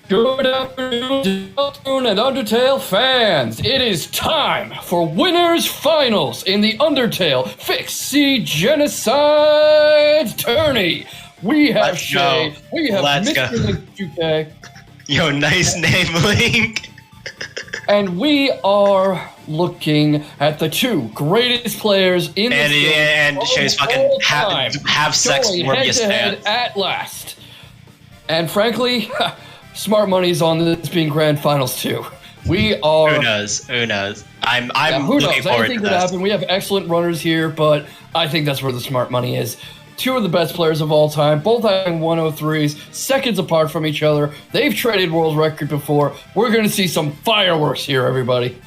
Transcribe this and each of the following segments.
Good afternoon, and Undertale fans. It is time for winners finals in the Undertale Fixie Genocide tourney. We have Shayy, we have mrlink2k. Yo, nice name, Link. And we are looking at the two greatest players in the game. And Shayy's fucking have sex Morbius head at last. And frankly, smart money's on this being grand finals too. We are. Who knows? Who knows? I'm who looking knows? forward Anything to could this. happen. We have excellent runners here, but I think that's where the smart money is. Two of the best players of all time, both having 103s, seconds apart from each other. They've traded world record before. We're going to see some fireworks here, everybody.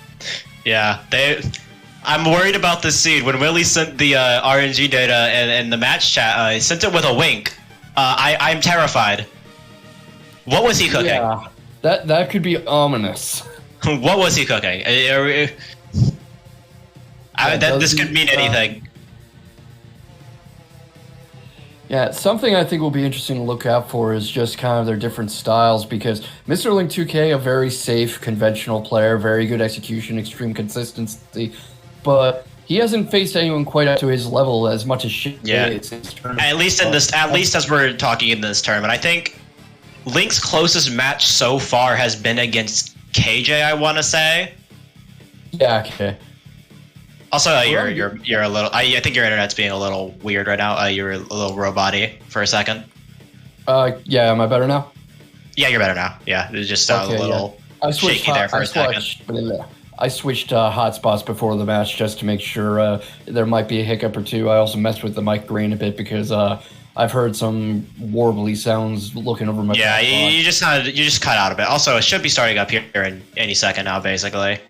Yeah, I'm worried about this seed. When Willie sent the RNG data and the match chat, he sent it with a wink. I'm terrified. What was he cooking? Yeah, that could be ominous. What was he cooking? This could mean anything. Yeah, something I think will be interesting to look out for is just kind of their different styles, because mrlink2k, a very safe, conventional player, very good execution, extreme consistency, but he hasn't faced anyone quite up to his level as much as Shayy. Yeah, at least as we're talking in this tournament, I think Link's closest match so far has been against KJ, I want to say. Yeah, okay. Also, you're a little. I think your internet's being a little weird right now. You're a little robot-y for a second. Yeah, am I better now? Yeah, you're better now. Yeah, it was just a little shaky there for a second. I switched hotspots before the match just to make sure there might be a hiccup or two. I also messed with the mic gain a bit because I've heard some warbly sounds looking over my. Yeah, you just cut out a bit. Also, it should be starting up here in any second now, basically.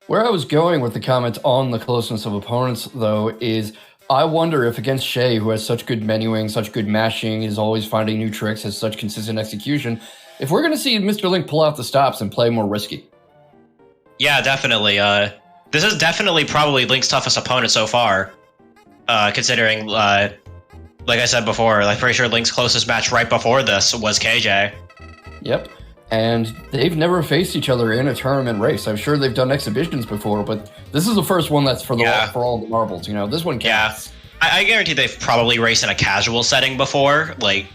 Where I was going with the comments on the closeness of opponents, though, is I wonder if against Shayy, who has such good menuing, such good mashing, is always finding new tricks, has such consistent execution, if we're going to see Mr. Link pull out the stops and play more risky. Yeah, definitely. This is definitely probably Link's toughest opponent so far, considering, like I said before, I'm pretty sure Link's closest match right before this was KJ. Yep. And they've never faced each other in a tournament race. I'm sure they've done exhibitions before, but this is the first one that's for all the marbles. You know, this one counts. Yeah, I guarantee they've probably raced in a casual setting before. Like,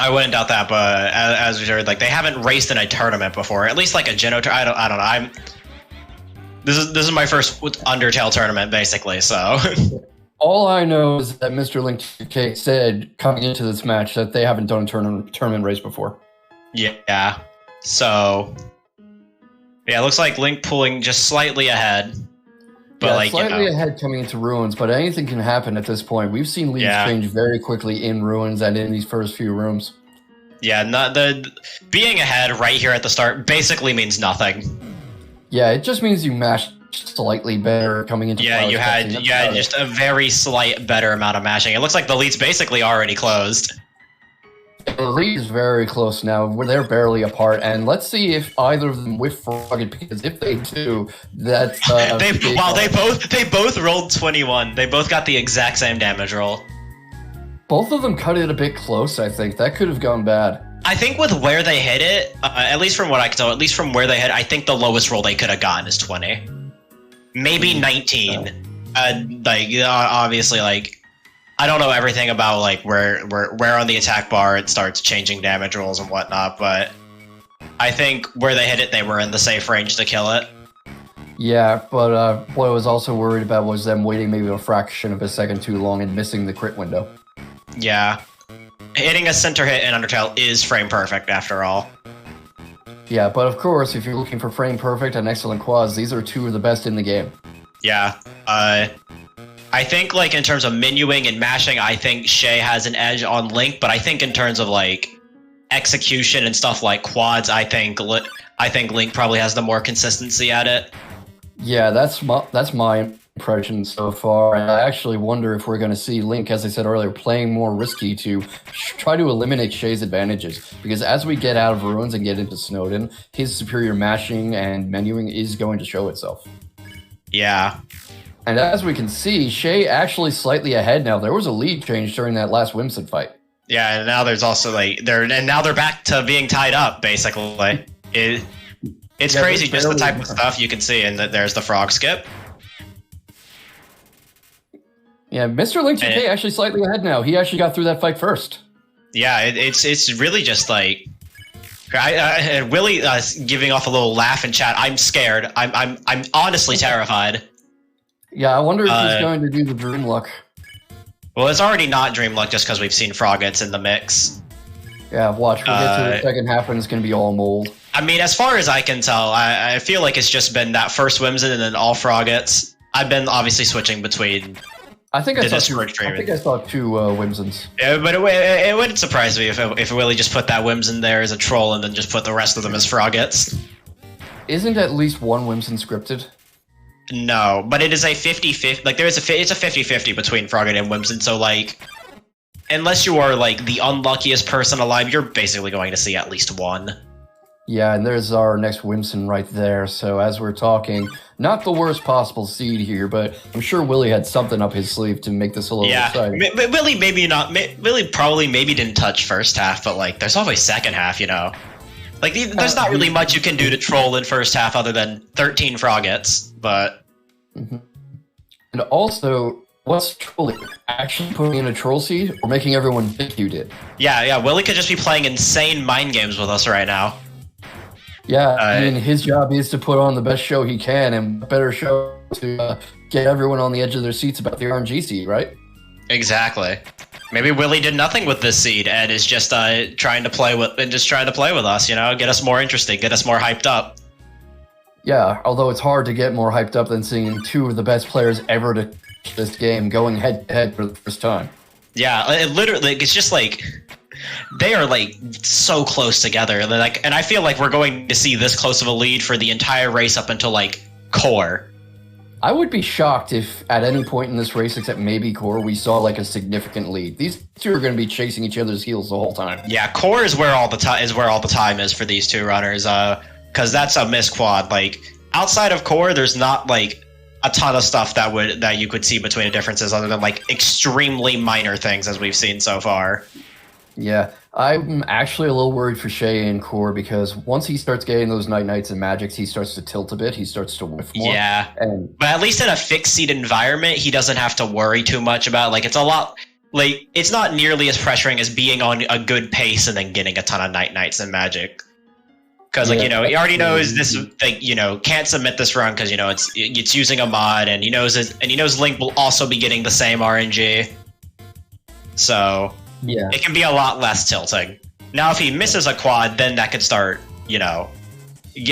I wouldn't doubt that. But as we heard, like, they haven't raced in a tournament before. At least like a Genocide. I don't know. This is my first Undertale tournament, basically. So. All I know is that mrlink2k said coming into this match that they haven't done a tournament race before. Yeah, so yeah, it looks like Link pulling just slightly ahead, but yeah, like slightly ahead coming into Ruins. But anything can happen at this point. We've seen leads change very quickly in Ruins and in these first few rooms. Yeah, being ahead right here at the start basically means nothing. Yeah, it just means you mashed slightly better coming into. Yeah, you had just a very slight better amount of mashing. It looks like the lead's basically already closed. The lead is very close now. They're barely apart, and let's see if either of them whiff frog it. Because if they do, that's they both rolled 21. They both got the exact same damage roll. Both of them cut it a bit close. I think that could have gone bad. I think with where they hit it, at least from what I can tell, at least from where they hit, I think the lowest roll they could have gotten is 20, maybe 19. Obviously, like. I don't know everything about like where on the attack bar it starts changing damage rolls and whatnot, but I think where they hit it, they were in the safe range to kill it. Yeah, but what I was also worried about was them waiting maybe a fraction of a second too long and missing the crit window. Yeah. Hitting a center hit in Undertale is frame perfect after all. Yeah, but of course, if you're looking for frame perfect and excellent quads, these are two of the best in the game. Yeah. I think, like, in terms of menuing and mashing, I think Shayy has an edge on Link, but I think in terms of, like, execution and stuff like quads, I think Link probably has the more consistency at it. Yeah, that's my impression so far, and I actually wonder if we're going to see Link, as I said earlier, playing more risky to try to eliminate Shayy's advantages, because as we get out of Ruins and get into Snowdin, his superior mashing and menuing is going to show itself. Yeah. And as we can see, Shayy actually slightly ahead now. There was a lead change during that last Whimsicott fight. Yeah, and now there's also like now they're back to being tied up basically. It's crazy just the type of stuff you can see, and there's the frog skip. Yeah, mrlink2k actually slightly ahead now. He actually got through that fight first. Yeah, it's really just like Willie giving off a little laugh in chat. I'm scared. I'm honestly terrified. Yeah, I wonder if he's going to do the dream luck. Well, it's already not dream luck just because we've seen Froggets in the mix. Yeah, watch. We'll get to the second half and it's going to be all mold. I mean, as far as I can tell, I feel like it's just been that first Whimsin and then all Froggets. I've been obviously switching between. I think I saw two Whimsins. Yeah, but it wouldn't surprise me if Willie just put that Whimsin there as a troll and then just put the rest of them as Froggets. Isn't at least one Whimsin scripted? No, but it is a 50-50. Like it's a 50-50 between Frogget and Whimsin. So like, unless you are like the unluckiest person alive, you're basically going to see at least one. Yeah, and there's our next Whimsin right there. So as we're talking, not the worst possible seed here, but I'm sure Willie had something up his sleeve to make this a little exciting. Willie maybe not. Willie probably didn't touch first half, but like there's always second half, you know. Like there's not really much you can do to troll in first half other than 13 Froggets, but. Mm-hmm. And also, what's trolling? Actually putting in a troll seed or making everyone think you did? Yeah. Willie could just be playing insane mind games with us right now. Yeah, I mean, his job is to put on the best show he can, and a better show to get everyone on the edge of their seats about the RNG seed, right? Exactly. Maybe Willie did nothing with this seed and is just trying to play with us, you know, get us more interested, get us more hyped up. Yeah, although it's hard to get more hyped up than seeing two of the best players ever to this game going head to head for the first time. Yeah, literally, it's just like they are like so close together, and I feel like we're going to see this close of a lead for the entire race up until like Core. I would be shocked if at any point in this race, except maybe Core, we saw like a significant lead. These two are going to be chasing each other's heels the whole time. Yeah, Core is where all the time is for these two runners. Because that's a miss quad. Like outside of Core, there's not like a ton of stuff that you could see between the differences, other than like extremely minor things as we've seen so far. Yeah, I'm actually a little worried for Shayy and Core because once he starts getting those nights and magics, he starts to tilt a bit. He starts to whiff more. Yeah, but at least in a fixed seed environment, he doesn't have to worry too much about. Like it's a lot. Like it's not nearly as pressuring as being on a good pace and then getting a ton of nights and magic. Because like, you know, he already knows this, like, you know, can't submit this run because, you know, it's using a mod, and he knows Link will also be getting the same RNG. So yeah, it can be a lot less tilting. Now, if he misses a quad, then that could start, you know,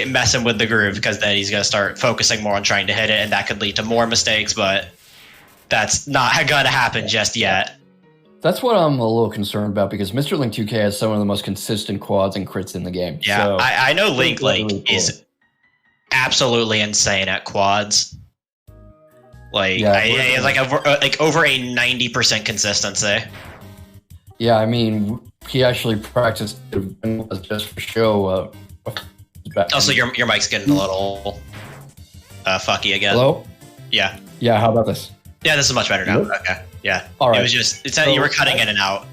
messing with the groove, because then he's gonna start focusing more on trying to hit it, and that could lead to more mistakes. But that's not gonna happen just yet. That's what I'm a little concerned about, because mrlink2k has some of the most consistent quads and crits in the game. Yeah, so I know Link really cool. is absolutely insane at quads. Like, yeah, like over a 90% consistency. Yeah, I mean, he actually practiced just for show. Also, your mic's getting a little fucky again. Hello? Yeah. Yeah, how about this? Yeah, this is much better now. Okay. Yeah. All right. It was just, you were cutting in and out.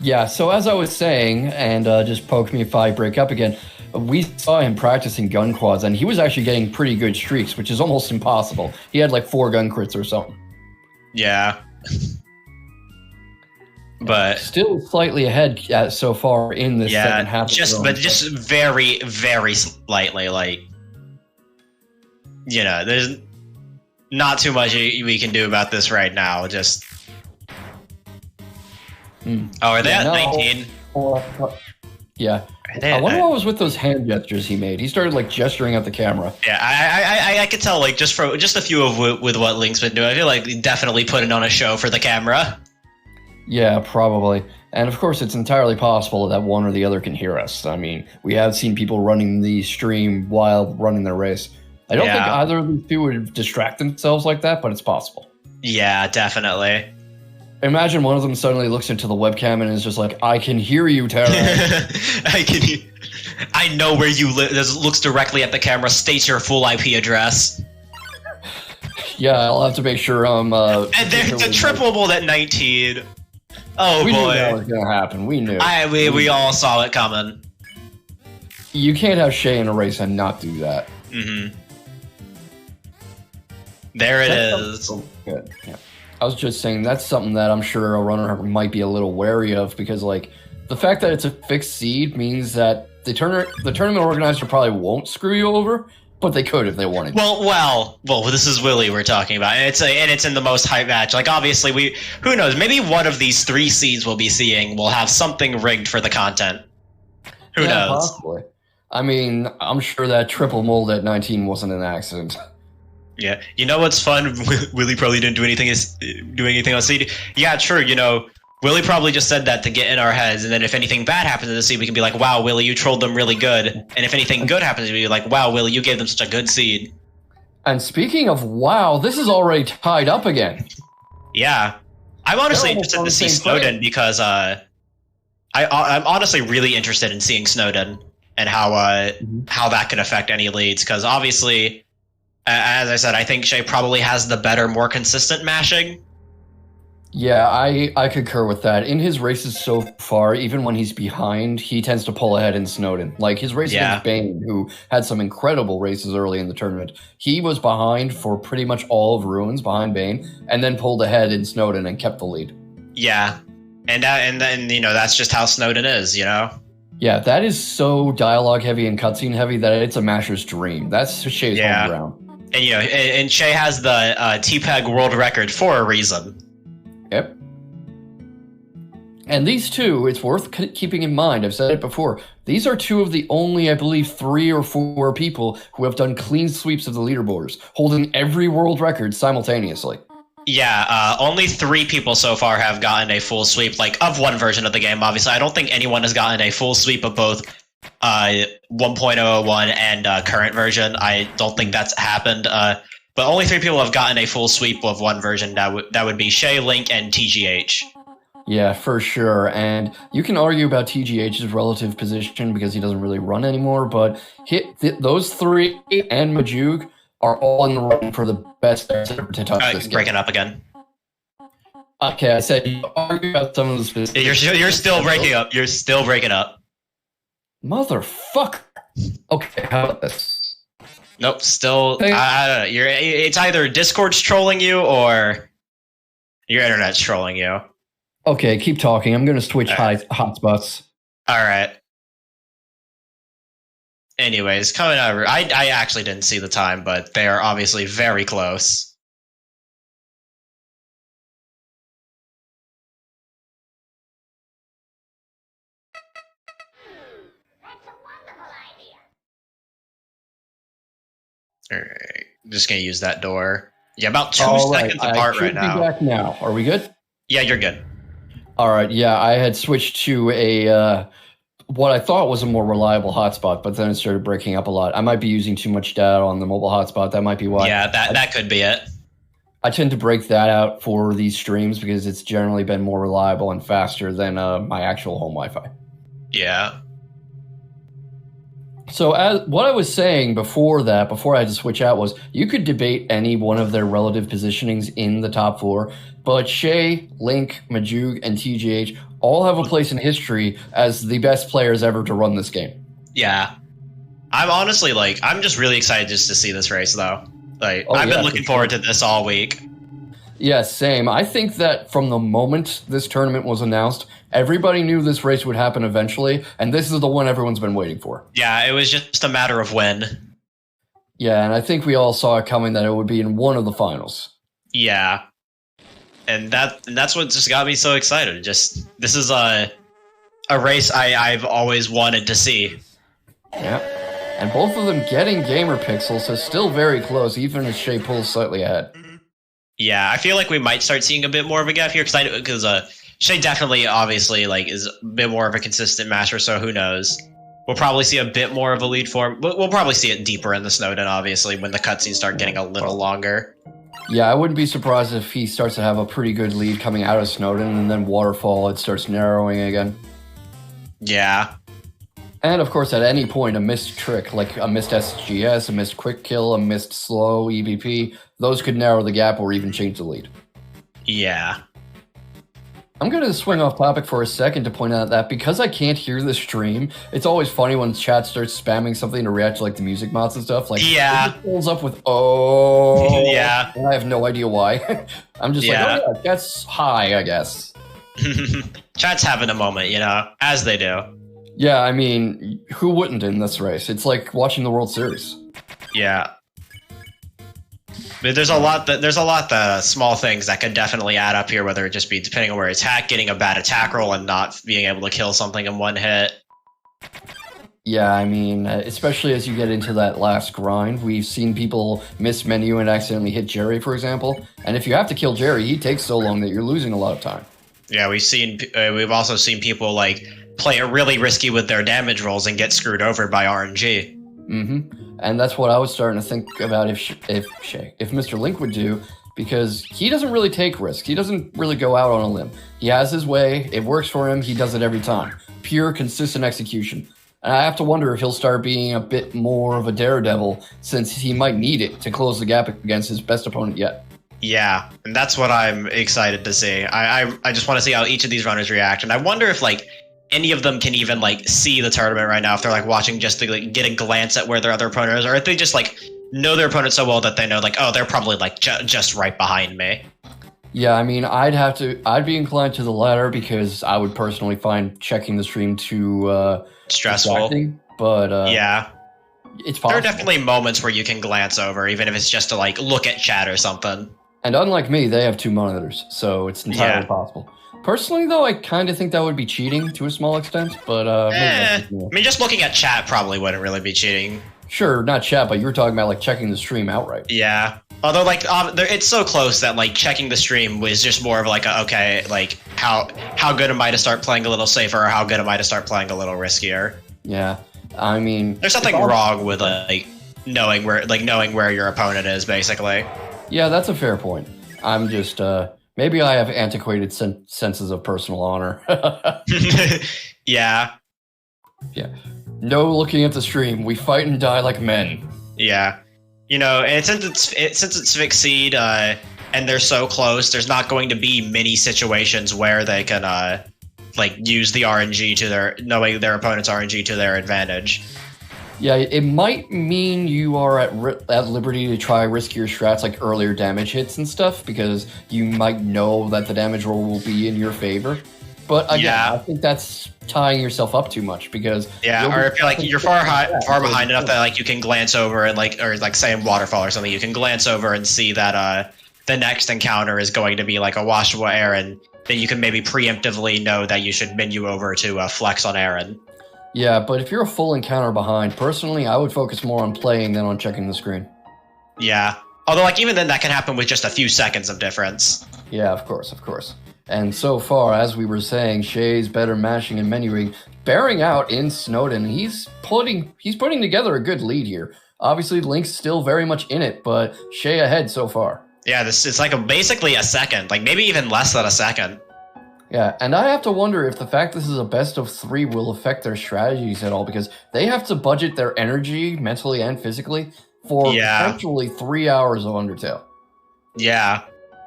Yeah, so as I was saying, and just poke me if I break up again, we saw him practicing gun quads, and he was actually getting pretty good streaks, which is almost impossible. He had like 4 gun crits or something. Yeah. But still slightly ahead so far in this second half. Just very, very slightly. Like, you know, there's not too much we can do about this right now. Just Oh, are they at 19? Yeah. I wonder what was with those hand gestures he made. He started like gesturing at the camera. Yeah, I could tell, like, just a few of with what Link's been doing. I feel like he definitely putting on a show for the camera. Yeah, probably. And of course, it's entirely possible that one or the other can hear us. I mean, we have seen people running the stream while running their race. I don't think either of these two would distract themselves like that, but it's possible. Yeah, definitely. Imagine one of them suddenly looks into the webcam and is just like, "I can hear you, Tara." I know where you live. Looks directly at the camera, states your full IP address. Yeah, I'll have to make sure and they're triple at 19. Oh we knew that boy. was gonna happen. We knew. We all saw it coming. You can't have Shayy in a race and not do that. Mm-hmm. There it is. Good. Yeah. I was just saying that's something that I'm sure a runner might be a little wary of because, like, the fact that it's a fixed seed means that the tournament organizer probably won't screw you over, but they could if they wanted. Well. This is Willie we're talking about, and it's in the most hype match. Like, obviously, who knows? Maybe one of these 3 seeds we'll be seeing will have something rigged for the content. Who knows? Possibly. I mean, I'm sure that triple mold at 19 wasn't an accident. Yeah, you know what's fun? Willie probably didn't do anything on seed. Yeah, true. You know, Willie probably just said that to get in our heads, and then if anything bad happens in the seed, we can be like, "Wow, Willie, you trolled them really good." And if anything good happens, we be like, "Wow, Willie, you gave them such a good seed." And speaking of wow, this is already tied up again. Yeah, I'm honestly interested to see Snowdin because I'm honestly really interested in seeing Snowdin and how that could affect any leads because obviously. As I said, I think Shayy probably has the better, more consistent mashing. Yeah, I concur with that. In his races so far, even when he's behind, he tends to pull ahead in Snowdin. Like his race against Bane, who had some incredible races early in the tournament, he was behind for pretty much all of Ruins, behind Bane, and then pulled ahead in Snowdin and kept the lead. Yeah, and then you know that's just how Snowdin is, you know. Yeah, that is so dialogue heavy and cutscene heavy that it's a masher's dream. That's Shayy's home ground. And you know, and Shayy has the TPEG world record for a reason. Yep. And these two, it's worth keeping in mind, I've said it before, these are 2 of the only, I believe, 3 or 4 people who have done clean sweeps of the leaderboards, holding every world record simultaneously. Yeah, only 3 people so far have gotten a full sweep, like, of one version of the game, obviously. I don't think anyone has gotten a full sweep of both 1.001 and current version. I don't think that's happened. But only 3 people have gotten a full sweep of one version. That would be Shayy, Link, and TGH. Yeah, for sure. And you can argue about TGH's relative position because he doesn't really run anymore, but those 3 and Majoog are all in the running for the best to touch this game. Breaking up again. Okay, I said you argue about some of the specifics. You're still breaking up. You're still breaking up. Motherfucker. Okay, how about this? Nope, still. I don't know. It's either Discord's trolling you or your internet's trolling you. Okay, keep talking. I'm going to switch hotspots. All right. Anyways, coming over. I actually didn't see the time, but they are obviously very close. Alright, just gonna use that door. Yeah, about 2 seconds apart right now. Back now. Are we good? Yeah, you're good. All right. Yeah, I had switched to a what I thought was a more reliable hotspot, but then it started breaking up a lot. I might be using too much data on the mobile hotspot. That might be why. Yeah, that could be it. I tend to break that out for these streams because it's generally been more reliable and faster than my actual home Wi-Fi. Yeah. So as what I was saying before I had to switch out, was you could debate any one of their relative positionings in the top 4, but Shayy, Link, Majoog, and TGH all have a place in history as the best players ever to run this game. Yeah. I'm honestly, I'm just really excited just to see this race, though. I've been looking forward to this all week. Yeah, same. I think that from the moment this tournament was announced, everybody knew this race would happen eventually, and this is the one everyone's been waiting for. Yeah, it was just a matter of when. Yeah, and I think we all saw it coming that it would be in one of the finals. Yeah. And that's what just got me so excited. Just this is a race I've always wanted to see. Yeah. And both of them getting gamer pixels, so still very close, even as Shayy pulls slightly ahead. Yeah, I feel like we might start seeing a bit more of a gap here because Shayy definitely, obviously, is a bit more of a consistent masher. So who knows? We'll probably see a bit more of a lead for him. We'll probably see it deeper in the Snowdin, obviously, when the cutscenes start getting a little longer. Yeah, I wouldn't be surprised if he starts to have a pretty good lead coming out of Snowdin, and then Waterfall, it starts narrowing again. Yeah. And of course, at any point, a missed trick, like a missed SGS, a missed quick kill, a missed slow EBP, those could narrow the gap or even change the lead. Yeah. I'm going to swing off topic for a second to point out that because I can't hear the stream, it's always funny when chat starts spamming something to react to like the music mods and stuff. Like, Yeah. it pulls up with "oh," Yeah. and I have no idea why. I'm just like, oh yeah, that's high, I guess. Chat's having a moment, as they do. Yeah, I mean, who wouldn't in this race? It's like watching the World Series. Yeah. But there's a lot that small things that could definitely add up here, whether it just be depending on where it's at, getting a bad attack roll and not being able to kill something in one hit. Yeah, I mean, especially as you get into that last grind, we've seen people miss menu and accidentally hit Jerry, for example. And if you have to kill Jerry, he takes so long that you're losing a lot of time. Yeah, we've also seen people like play it really risky with their damage rolls and get screwed over by RNG. Mm-hmm. And that's what I was starting to think about if Mr. Link would do, because he doesn't really take risks. He doesn't really go out on a limb. He has his way. It works for him. He does it every time. Pure, consistent execution. And I have to wonder if he'll start being a bit more of a daredevil, since he might need it to close the gap against his best opponent yet. Yeah, and that's what I'm excited to see. I just want to see how each of these runners react, and I wonder if like any of them can even like see the tournament right now, if they're like watching just to like, get a glance at where their other opponent is, or if they just like know their opponent so well that they know like, oh, they're probably like just right behind me. Yeah, I mean, I'd be inclined to the latter, because I would personally find checking the stream too Stressful. But yeah, it's possible. There are definitely moments where you can glance over, even if it's just to like look at chat or something. And unlike me, they have 2 monitors, so it's entirely possible. Personally, though, I kind of think that would be cheating to a small extent, but I mean, just looking at chat probably wouldn't really be cheating. Sure, not chat, but you were talking about like checking the stream outright. Yeah. Although, like, it's so close that like checking the stream was just more of like, okay, like how good am I to start playing a little safer, or how good am I to start playing a little riskier? Yeah, I mean, there's something wrong with like knowing where your opponent is, basically. Yeah, that's a fair point. I'm just maybe I have antiquated senses of personal honor. Yeah. Yeah. No looking at the stream. We fight and die like men. Yeah. And since it's Succeed, and they're so close, there's not going to be many situations where they can like use the RNG knowing their opponent's RNG to their advantage. Yeah, it might mean you are at liberty to try riskier strats like earlier damage hits and stuff, because you might know that the damage roll will be in your favor. But again, I think that's tying yourself up too much, because or if you're like you're far behind enough that like you can glance over and or say in Waterfall or something, you can glance over and see that the next encounter is going to be like a washable Aaron, then you can maybe preemptively know that you should menu over to flex on Aaron. Yeah, but if you're a full encounter behind, personally, I would focus more on playing than on checking the screen. Yeah. Although, like, even then, that can happen with just a few seconds of difference. Yeah, of course. And so far, as we were saying, Shayy's better mashing and menuing, bearing out in Snowdin. He's putting together a good lead here. Obviously, Link's still very much in it, but Shayy ahead so far. Yeah, it's like basically a second, like maybe even less than a second. Yeah, and I have to wonder if the fact this is a best of 3 will affect their strategies at all, because they have to budget their energy, mentally and physically, for potentially 3 hours of Undertale. Yeah.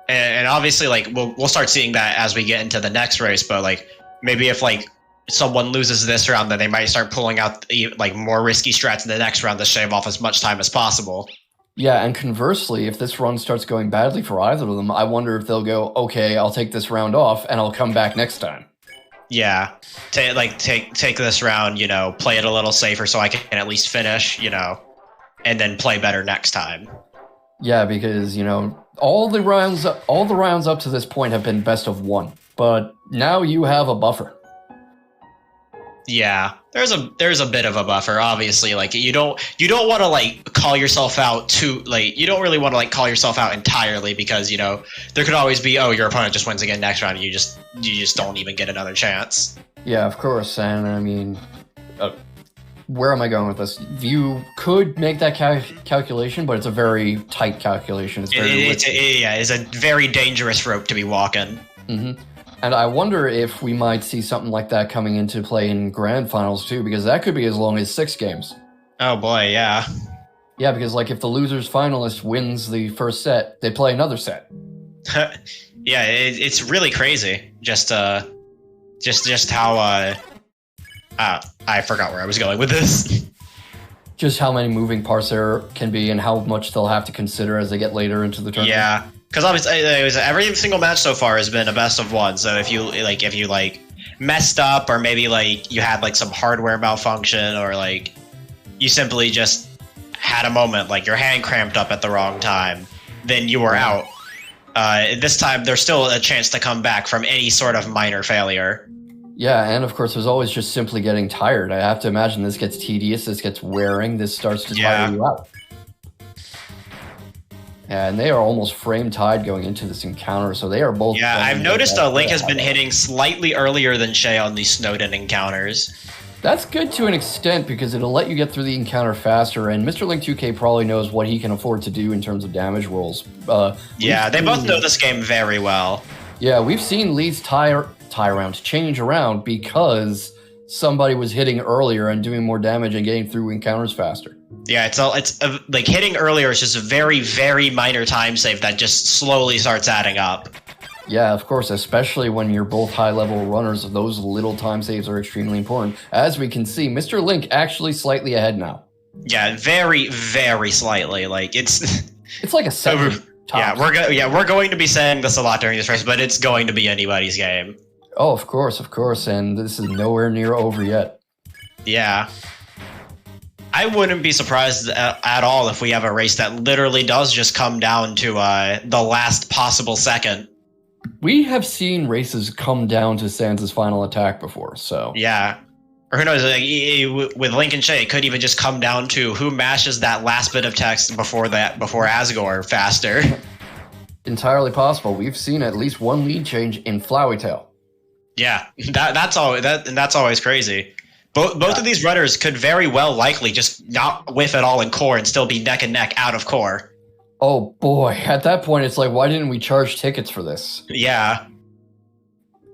And obviously, like, we'll start seeing that as we get into the next race, but, like, maybe if, like, someone loses this round, then they might start pulling out, like, more risky strats in the next round to shave off as much time as possible. Yeah, and conversely, if this run starts going badly for either of them, I wonder if they'll go, okay, I'll take this round off, and I'll come back next time. Yeah. Take this round, play it a little safer so I can at least finish, and then play better next time. Yeah, because, all the rounds up to this point have been best of 1, but now you have a buffer. Yeah, there's a bit of a buffer. Obviously, like you don't want to like call yourself out too, like you don't really want to like call yourself out entirely, because there could always be, oh, your opponent just wins again next round and you just don't even get another chance. Yeah, of course. And I mean, where am I going with this? You could make that calculation, but it's a very tight calculation. It's a very dangerous rope to be walking. Mm-hmm. And I wonder if we might see something like that coming into play in Grand Finals too, because that could be as long as 6 games. Oh boy, yeah. Yeah, because like if the loser's finalist wins the first set, they play another set. Yeah, it's really crazy. Just how I forgot where I was going with this. Just how many moving parts there can be and how much they'll have to consider as they get later into the tournament. Yeah, because obviously every single match so far has been a best of one. So if you messed up, or maybe like you had like some hardware malfunction, or like you simply just had a moment like your hand cramped up at the wrong time, then you were out. This time there's still a chance to come back from any sort of minor failure. Yeah, and of course there's always just simply getting tired. I have to imagine this gets tedious, this gets wearing, this starts to tire you out. Yeah, and they are almost frame tied going into this encounter, so they are both... Yeah, I've noticed Link has been hitting slightly earlier than Shayy on these Snowdin encounters. That's good to an extent, because it'll let you get through the encounter faster, and mrlink2k probably knows what he can afford to do in terms of damage rolls. Yeah, they both know this game very well. Yeah, we've seen Lee's tie rounds change around because somebody was hitting earlier and doing more damage and getting through encounters faster. Yeah, it's like hitting earlier is just a very, very minor time save that just slowly starts adding up. Yeah, of course, especially when you're both high-level runners, those little time saves are extremely important. As we can see, Mr. Link actually slightly ahead now. Yeah, very, very slightly. Like it's like a second. Yeah, we're going to be saying this a lot during this race, but it's going to be anybody's game. Oh, of course, and this is nowhere near over yet. Yeah. I wouldn't be surprised at all if we have a race that literally does just come down to the last possible second. We have seen races come down to Sans' final attack before, so... Yeah. Or who knows, like, with Link and Shayy, it could even just come down to who mashes that last bit of text before Asgore faster. Entirely possible. We've seen at least one lead change in Floweytail. Yeah, that's always crazy. Both of these runners could very well likely just not whiff at all in core and still be neck and neck out of core. Oh boy, at that point it's like, why didn't we charge tickets for this? Yeah.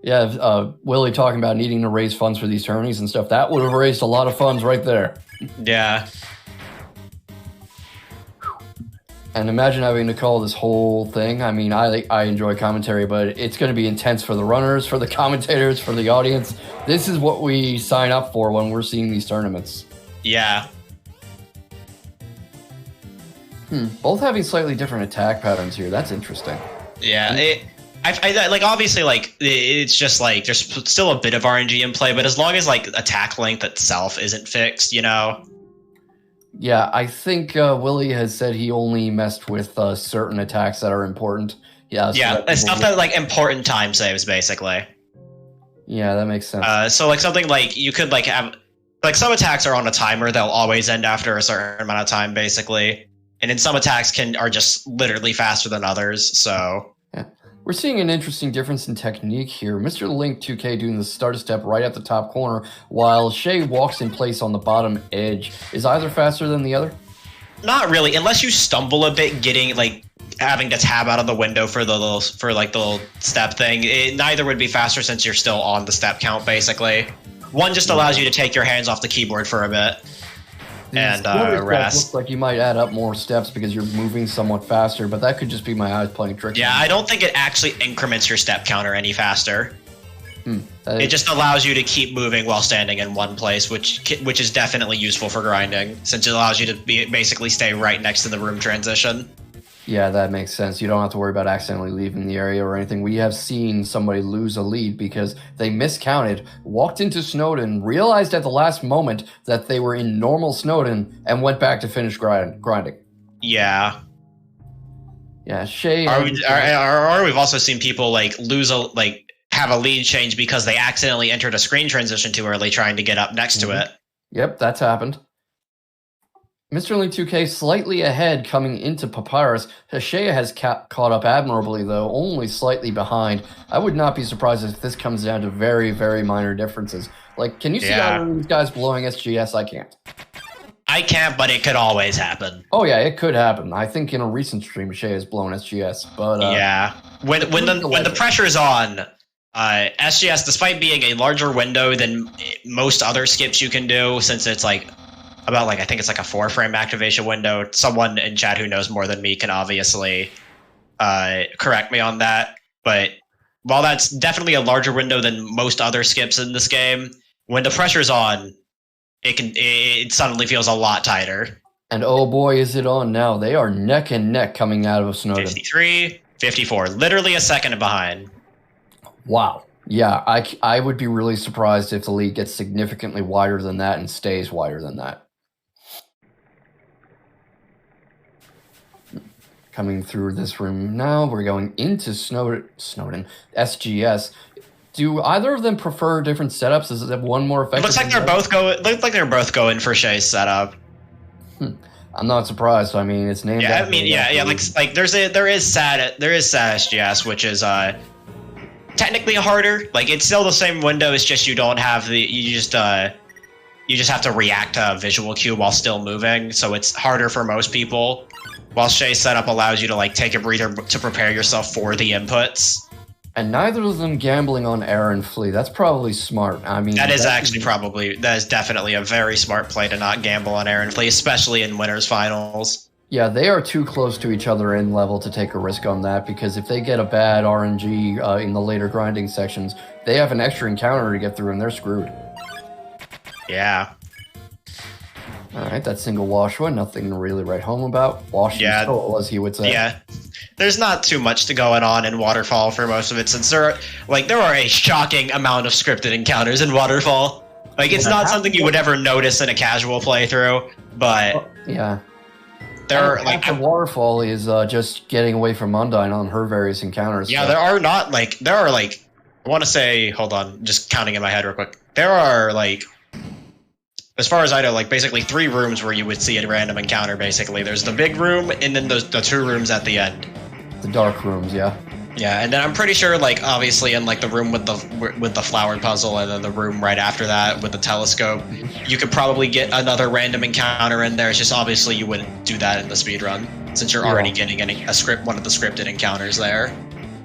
Yeah, Willie talking about needing to raise funds for these tourneys and stuff. That would have raised a lot of funds right there. Yeah. And imagine having to call this whole thing. I mean, I enjoy commentary, but it's going to be intense for the runners, for the commentators, for the audience. This is what we sign up for when we're seeing these tournaments. Yeah. Both having slightly different attack patterns here. That's interesting. Yeah. I like, obviously, like, it's just like there's still a bit of RNG in play, but as long as like attack length itself isn't fixed, you know. Yeah, I think Willie has said he only messed with certain attacks that are important. Yeah, so stuff that like important time saves, basically. Yeah, that makes sense. So like something like you could like have like some attacks are on a timer; they'll always end after a certain amount of time, basically. And then some attacks are just literally faster than others. So yeah. We're seeing an interesting difference in technique here. mrlink2k doing the start step right at the top corner, while Shayy walks in place on the bottom edge. Is either faster than the other? Not really, unless you stumble a bit, having to tab out of the window for the little step thing. Neither would be faster since you're still on the step count, basically. One just allows you to take your hands off the keyboard for a bit. And rest. Looks like you might add up more steps because you're moving somewhat faster, but that could just be my eyes playing tricks. Yeah, I don't think it actually increments your step counter any faster. It just allows you to keep moving while standing in one place, which is definitely useful for grinding, since it allows you to basically stay right next to the room transition. Yeah, that makes sense. You don't have to worry about accidentally leaving the area or anything. We have seen somebody lose a lead because they miscounted, walked into Snowdin, realized at the last moment that they were in normal Snowdin, and went back to finish grinding. Yeah. Yeah, Shayy. Or we've also seen people like have a lead change because they accidentally entered a screen transition too early, trying to get up next to it. Yep, that's happened. mrlink2k slightly ahead coming into Papyrus. Shayy has caught up admirably, though, only slightly behind. I would not be surprised if this comes down to very, very minor differences. Like, can you see either of these guys blowing SGS? I can't. I can't, but it could always happen. Oh, yeah, it could happen. I think in a recent stream, Shayy has blown SGS, but... yeah. When the pressure's on, SGS, despite being a larger window than most other skips you can do, since it's like... about I think it's like a 4-frame activation window. Someone in chat who knows more than me can obviously correct me on that. But while that's definitely a larger window than most other skips in this game, when the pressure's on, it suddenly feels a lot tighter. And oh boy, is it on now. They are neck and neck coming out of Snowdin. 53, 54, literally a second behind. Wow. Yeah, I would be really surprised if the lead gets significantly wider than that and stays wider than that. Coming through this room now, we're going into Snowdin, SGS. Do either of them prefer different setups? Is it one more effective? It looks like they're both going. Looks like they're both going for Shayy's setup. I'm not surprised. I mean, it's named. Yeah, I mean, yeah. Like there is sad SGS, which is technically harder. Like it's still the same window. It's just you don't have the you just have to react to a visual cue while still moving. So it's harder for most people. While Shayy's setup allows you to like take a breather to prepare yourself for the inputs. And neither of them gambling on air and flee. That's probably smart. I mean, that is definitely a very smart play to not gamble on air and flee, especially in winners finals. Yeah, they are too close to each other in level to take a risk on that, because if they get a bad RNG in the later grinding sections, they have an extra encounter to get through and they're screwed. Yeah. Alright, that single wash one, nothing to really write home about. Wash as he would say. Yeah. There's not too much going on in Waterfall for most of it, since there are a shocking amount of scripted encounters in Waterfall. Like, it's not something you would ever notice in a casual playthrough, but... Yeah. There are, like... Waterfall is just getting away from Undyne on her various encounters. Yeah, there are, I want to say, hold on, just counting in my head real quick. There are, like... As far as I know, like, basically 3 rooms where you would see a random encounter, basically. There's the big room, and then the 2 rooms at the end. The dark rooms, yeah. Yeah, and then I'm pretty sure, like, obviously in, like, the room with the flower puzzle, and then the room right after that with the telescope, you could probably get another random encounter in there. It's just obviously you wouldn't do that in the speedrun, since you're already getting one of the scripted encounters there.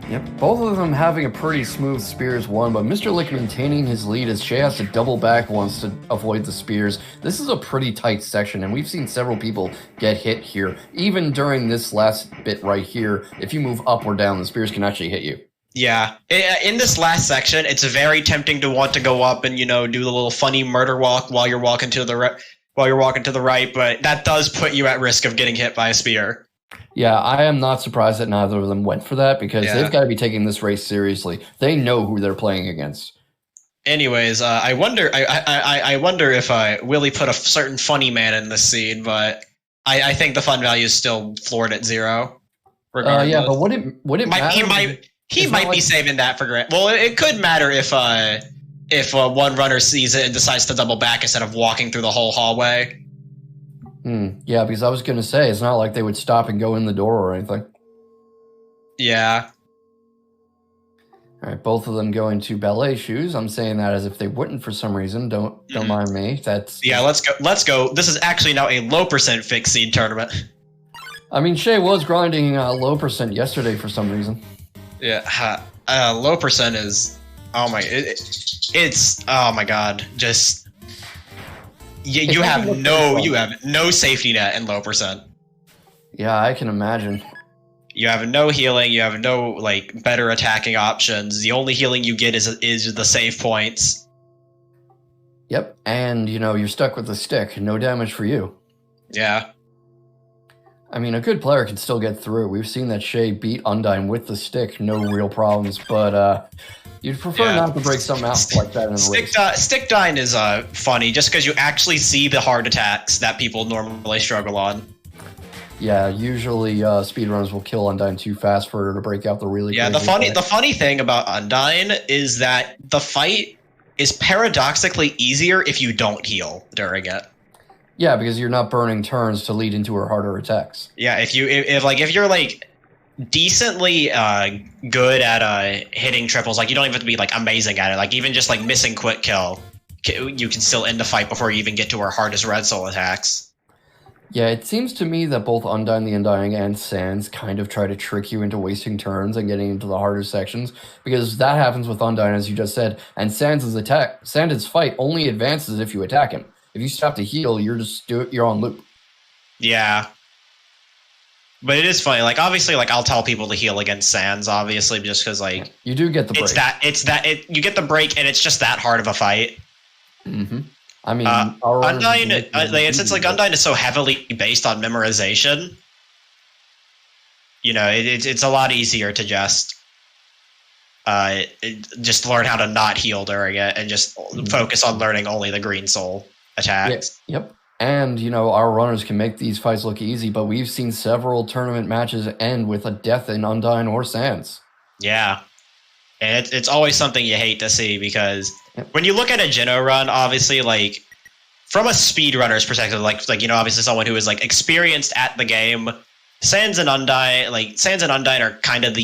Yep, both of them having a pretty smooth spears one, but Mr. Lick maintaining his lead as Shayy has to double back once to avoid the spears. This is a pretty tight section, and we've seen several people get hit here. Even during this last bit right here, if you move up or down, the spears can actually hit you. Yeah, in this last section, it's very tempting to want to go up and, do the little funny murder walk while you're walking to the right, but that does put you at risk of getting hit by a spear. Yeah, I am not surprised that neither of them went for that, because they've got to be taking this race seriously. They know who they're playing against. Anyways, I wonder if Willie put a certain funny man in this scene, but I think the fun value is still floored at 0. Regardless. Yeah, but would it matter? He might be saving that for granted. Well, it could matter if one runner sees it and decides to double back instead of walking through the whole hallway. Yeah, because I was going to say, it's not like they would stop and go in the door or anything. Yeah. All right, both of them go into ballet shoes. I'm saying that as if they wouldn't for some reason. Don't mind me. Let's go. This is actually now a low percent fixed seed tournament. I mean, Shayy was grinding low percent yesterday for some reason. Yeah, low percent is it's oh my god, just. You have no safety net in low percent. Yeah, I can imagine. You have no healing. You have no better attacking options. The only healing you get is the save points. Yep, and you're stuck with the stick. No damage for you. Yeah. I mean, a good player can still get through. We've seen that Shayy beat Undyne with the stick, no real problems. But you'd prefer not to break something out like that in a race. Stick dying is funny just because you actually see the hard attacks that people normally struggle on. Yeah, usually speedrunners will kill Undyne too fast for her to break out the really. Yeah, the funny thing about Undyne is that the fight is paradoxically easier if you don't heal during it. Yeah, because you're not burning turns to lead into her harder attacks. Yeah, if you're decently good at hitting triples, you don't even have to be amazing at it. Even just missing quick kill, you can still end the fight before you even get to her hardest red soul attacks. Yeah, it seems to me that both Undyne the Undying and Sans kind of try to trick you into wasting turns and getting into the harder sections, because that happens with Undyne, as you just said, and Sans' fight only advances if you attack him. If you stop to heal, you're on loop. Yeah. But it is funny. Like obviously, like I'll tell people to heal against Sands, obviously, just because like You do get the break. you get the break, and it's just that hard of a fight. Mm-hmm. I mean, Undyne, since like Undyne is so heavily based on memorization, you know, it's a lot easier to just learn how to not heal during it and just focus on learning only the green soul attacks. Yep. And, you know, our runners can make these fights look easy, but we've seen several tournament matches end with a death in Undyne or Sands. Yeah. And it's always something you hate to see because when you look at a Geno run, obviously, like, from a speedrunner's perspective, like you know, obviously someone who is, like, experienced at the game, Sands and Undyne are kind of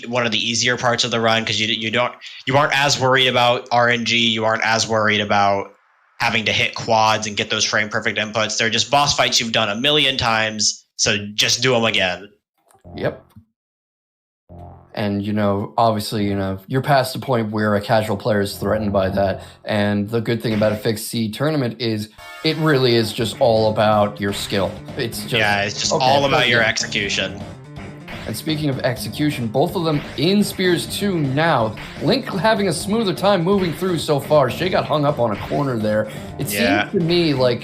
one of the easier parts of the run because you aren't as worried about RNG, you aren't as worried about having to hit quads and get those frame perfect inputs. They're just boss fights you've done a million times, so just do them again. Yep. And, you know, obviously, you know, you're past the point where a casual player is threatened by that. And the good thing about a fixed C tournament is it really is just all about your skill. It's just all about your execution. And speaking of execution, both of them in Spears 2 now. Link having a smoother time moving through so far. Shayy got hung up on a corner there. It seems to me like,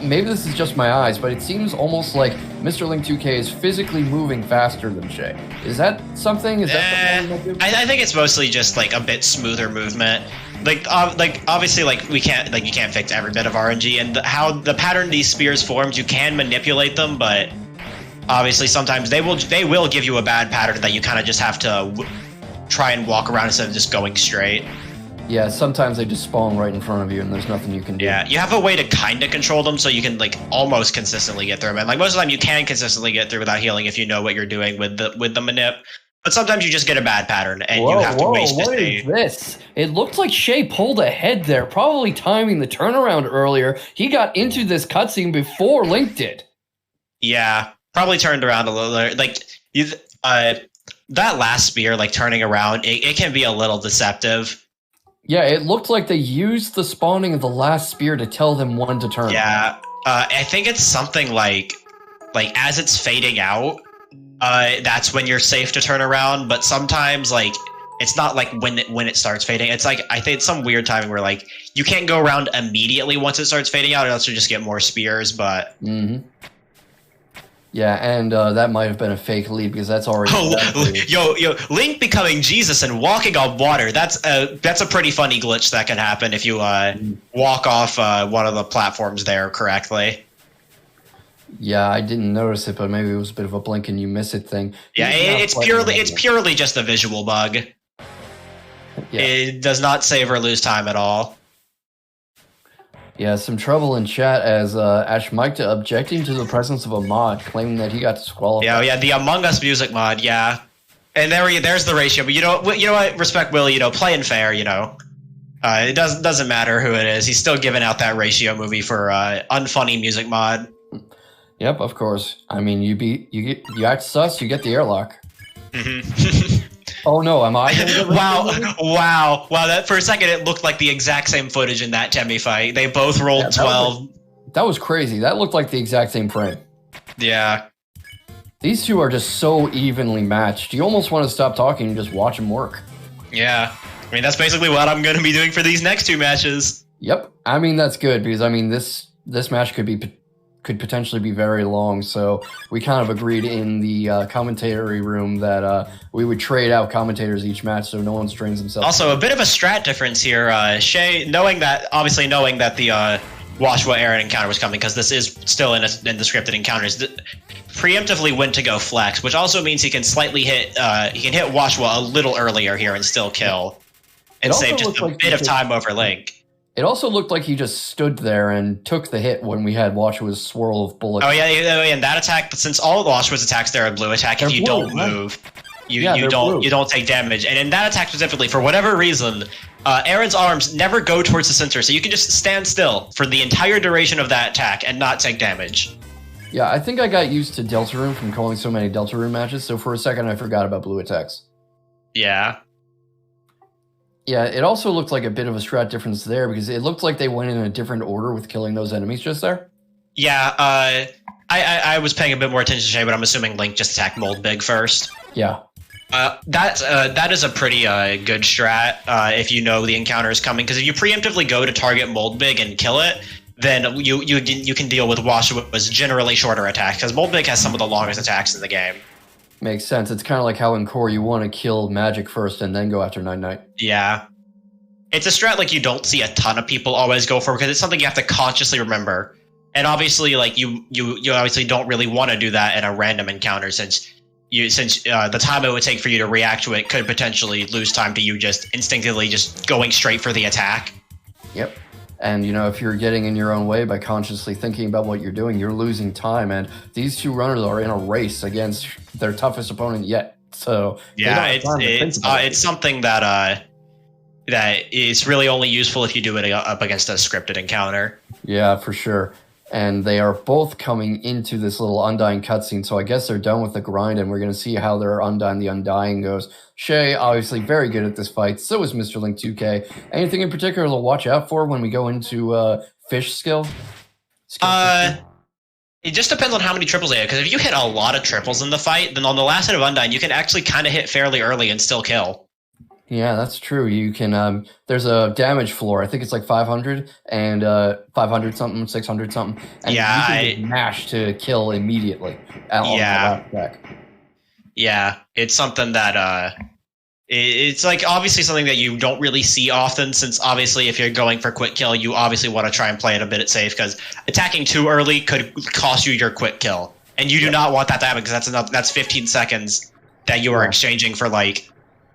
maybe this is just my eyes, but it seems almost like mrlink2k is physically moving faster than Shayy. Is that something? I think it's mostly just like a bit smoother movement. Like obviously, like you can't fix every bit of RNG, and how the pattern these spears forms, you can manipulate them, but obviously sometimes they will give you a bad pattern that you kind of just have to try and walk around instead of just going straight. Yeah, sometimes they just spawn right in front of you and there's nothing you can do. Yeah, you have a way to kind of control them so you can like almost consistently get through them. And like most of the time you can consistently get through without healing if you know what you're doing with the manip. But sometimes you just get a bad pattern and you have to waste what is this? It looked like Shayy pulled ahead there, probably timing the turnaround earlier. He got into this cutscene before Link did. Yeah, probably turned around a little. Like that last spear, like turning around, it can be a little deceptive. Yeah, it looked like they used the spawning of the last spear to tell them when to turn. Yeah, I think it's something like as it's fading out, that's when you're safe to turn around. But sometimes, like, it's not like when it starts fading. It's like I think it's some weird timing where like you can't go around immediately once it starts fading out, or else you just get more spears. But yeah, and that might have been a fake lead because that's already. Yo, Link becoming Jesus and walking on water. That's a pretty funny glitch that can happen if you walk off one of the platforms there correctly. Yeah, I didn't notice it, but maybe it was a bit of a blink and you miss it thing. Yeah, it's purely just a visual bug. Yeah. It does not save or lose time at all. Yeah, some trouble in chat as Ash Mikta objecting to the presence of a mod, claiming that he got disqualified. Yeah, the Among Us music mod, yeah. And there's the ratio, but you know what? Respect Will, playing fair, it doesn't matter who it is. He's still giving out that ratio movie for unfunny music mod. Yep, of course. I mean, you act sus, you get the airlock. Oh no, am I gonna get Wow. That for a second it looked like the exact same footage in that Temmie fight. They both rolled 12. That was crazy. That looked like the exact same frame. Yeah. These two are just so evenly matched. You almost want to stop talking and just watch them work. Yeah. I mean, that's basically what I'm going to be doing for these next two matches. Yep. I mean, that's good because I mean this match could potentially be very long, so we kind of agreed in the commentary room that we would trade out commentators each match so no one strains themselves. Also, a bit of a strat difference here. Shayy, knowing that the Washua Aaron encounter was coming, because this is still in the scripted encounters, preemptively went to go flex, which also means he can slightly hit Washua a little earlier here and still kill, and save just a bit of time over Link. It also looked like he just stood there and took the hit when we had Washua's swirl of bullets. Oh yeah, and that attack, since all of Washua's attacks there are blue attack, if you don't move, you don't take damage. And in that attack specifically, for whatever reason, Aaron's arms never go towards the center, so you can just stand still for the entire duration of that attack and not take damage. Yeah, I think I got used to Deltarune from calling so many Deltarune matches, so for a second I forgot about blue attacks. Yeah. Yeah, it also looked like a bit of a strat difference there because it looked like they went in a different order with killing those enemies just there. Yeah, I was paying a bit more attention to Shayy, but I'm assuming Link just attacked Mold Big first. Yeah. That is a pretty good strat if you know the encounter is coming, because if you preemptively go to target Mold Big and kill it, then you can deal with Washua's generally shorter attacks, because Mold Big has some of the longest attacks in the game. Makes sense. It's kind of like how in Core you want to kill Magic first and then go after Night Knight. Yeah. It's a strat like you don't see a ton of people always go for, because it's something you have to consciously remember. And obviously, like you obviously don't really want to do that in a random encounter, since the time it would take for you to react to it could potentially lose time to you just instinctively just going straight for the attack. Yep. And, you know, if you're getting in your own way by consciously thinking about what you're doing, you're losing time. And these two runners are in a race against their toughest opponent yet. So yeah, it's something that is really only useful if you do it up against a scripted encounter. Yeah, for sure. And they are both coming into this little Undying cutscene, so I guess they're done with the grind, and we're going to see how their Undying the Undying goes. Shayy, obviously very good at this fight, so is mrlink2k. Anything in particular to watch out for when we go into fish skill? It just depends on how many triples they have, because if you hit a lot of triples in the fight, then on the last hit of Undying, you can actually kind of hit fairly early and still kill. Yeah, that's true. You can, there's a damage floor. I think it's like 500 and 500 something, 600 something. And yeah, you can mash to kill immediately. Yeah, it's something that, it's like obviously something that you don't really see often, since obviously if you're going for quick kill, you obviously want to try and play it a bit safe, because attacking too early could cost you your quick kill. And you do not want that to happen, because that's 15 seconds that you are exchanging for like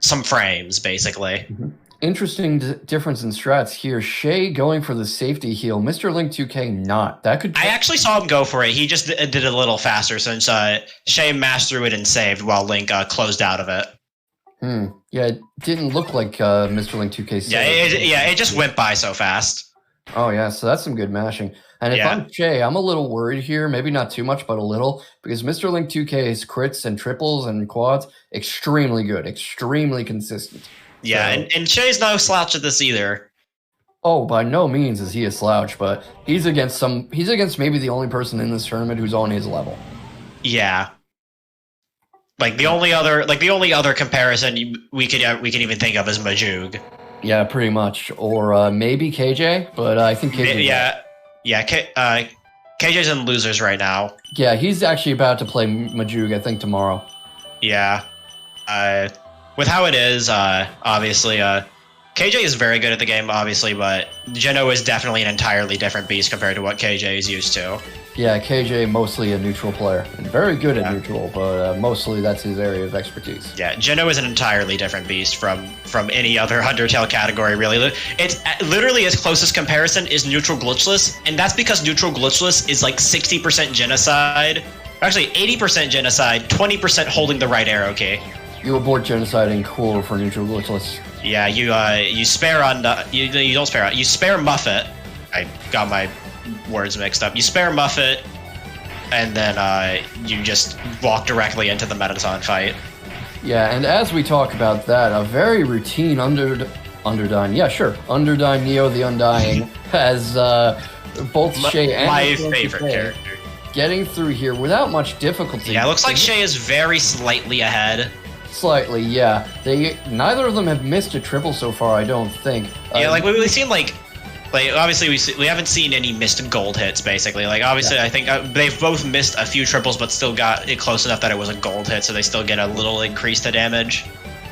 some frames, basically. Mm-hmm. Interesting difference in strats here. Shayy going for the safety heal, mrlink2k not. That could. I actually saw him go for it. He just did it a little faster, since Shayy mashed through it and saved while Link closed out of it. Yeah, it didn't look like mrlink2k saved. It just went by so fast. Oh yeah, so that's some good mashing. And if I'm Shayy, I'm a little worried here. Maybe not too much, but a little, because mrlink2k's crits and triples and quads extremely good, extremely consistent. Yeah, so, and Shay's no slouch at this either. Oh, by no means is he a slouch, but he's against maybe the only person in this tournament who's on his level. Yeah. Like the only other comparison we can even think of is Majoog. Yeah, pretty much, or maybe KJ, but I think KJ. KJ's in losers right now. Yeah, he's actually about to play Majoog, I think, tomorrow. Yeah. With how it is, obviously, KJ is very good at the game, obviously, but Geno is definitely an entirely different beast compared to what KJ is used to. Yeah, KJ mostly a neutral player, and very good at neutral, but mostly that's his area of expertise. Yeah, Geno is an entirely different beast from any other Undertale category, really. It's literally his closest comparison is neutral glitchless, and that's because neutral glitchless is like 60% genocide, actually 80% genocide, 20% holding the right arrow key. You abort genocide in Core for neutral glitchless. Yeah, you spare on you don't spare on, you spare Muffet. I got my words mixed up. You spare Muffet, and then you just walk directly into the Metaton fight. Yeah, and as we talk about that, a very routine Underdyne. Yeah, sure. Underdyne Neo the Undying has both Shayy and my favorite character getting through here without much difficulty. Yeah, it looks like Shayy is very slightly ahead. Slightly, yeah. Neither of them have missed a triple so far, I don't think. Yeah, like we've seen like obviously we haven't seen any missed gold hits, basically. Like obviously I think they've both missed a few triples, but still got it close enough that it was a gold hit, so they still get a little increase to damage.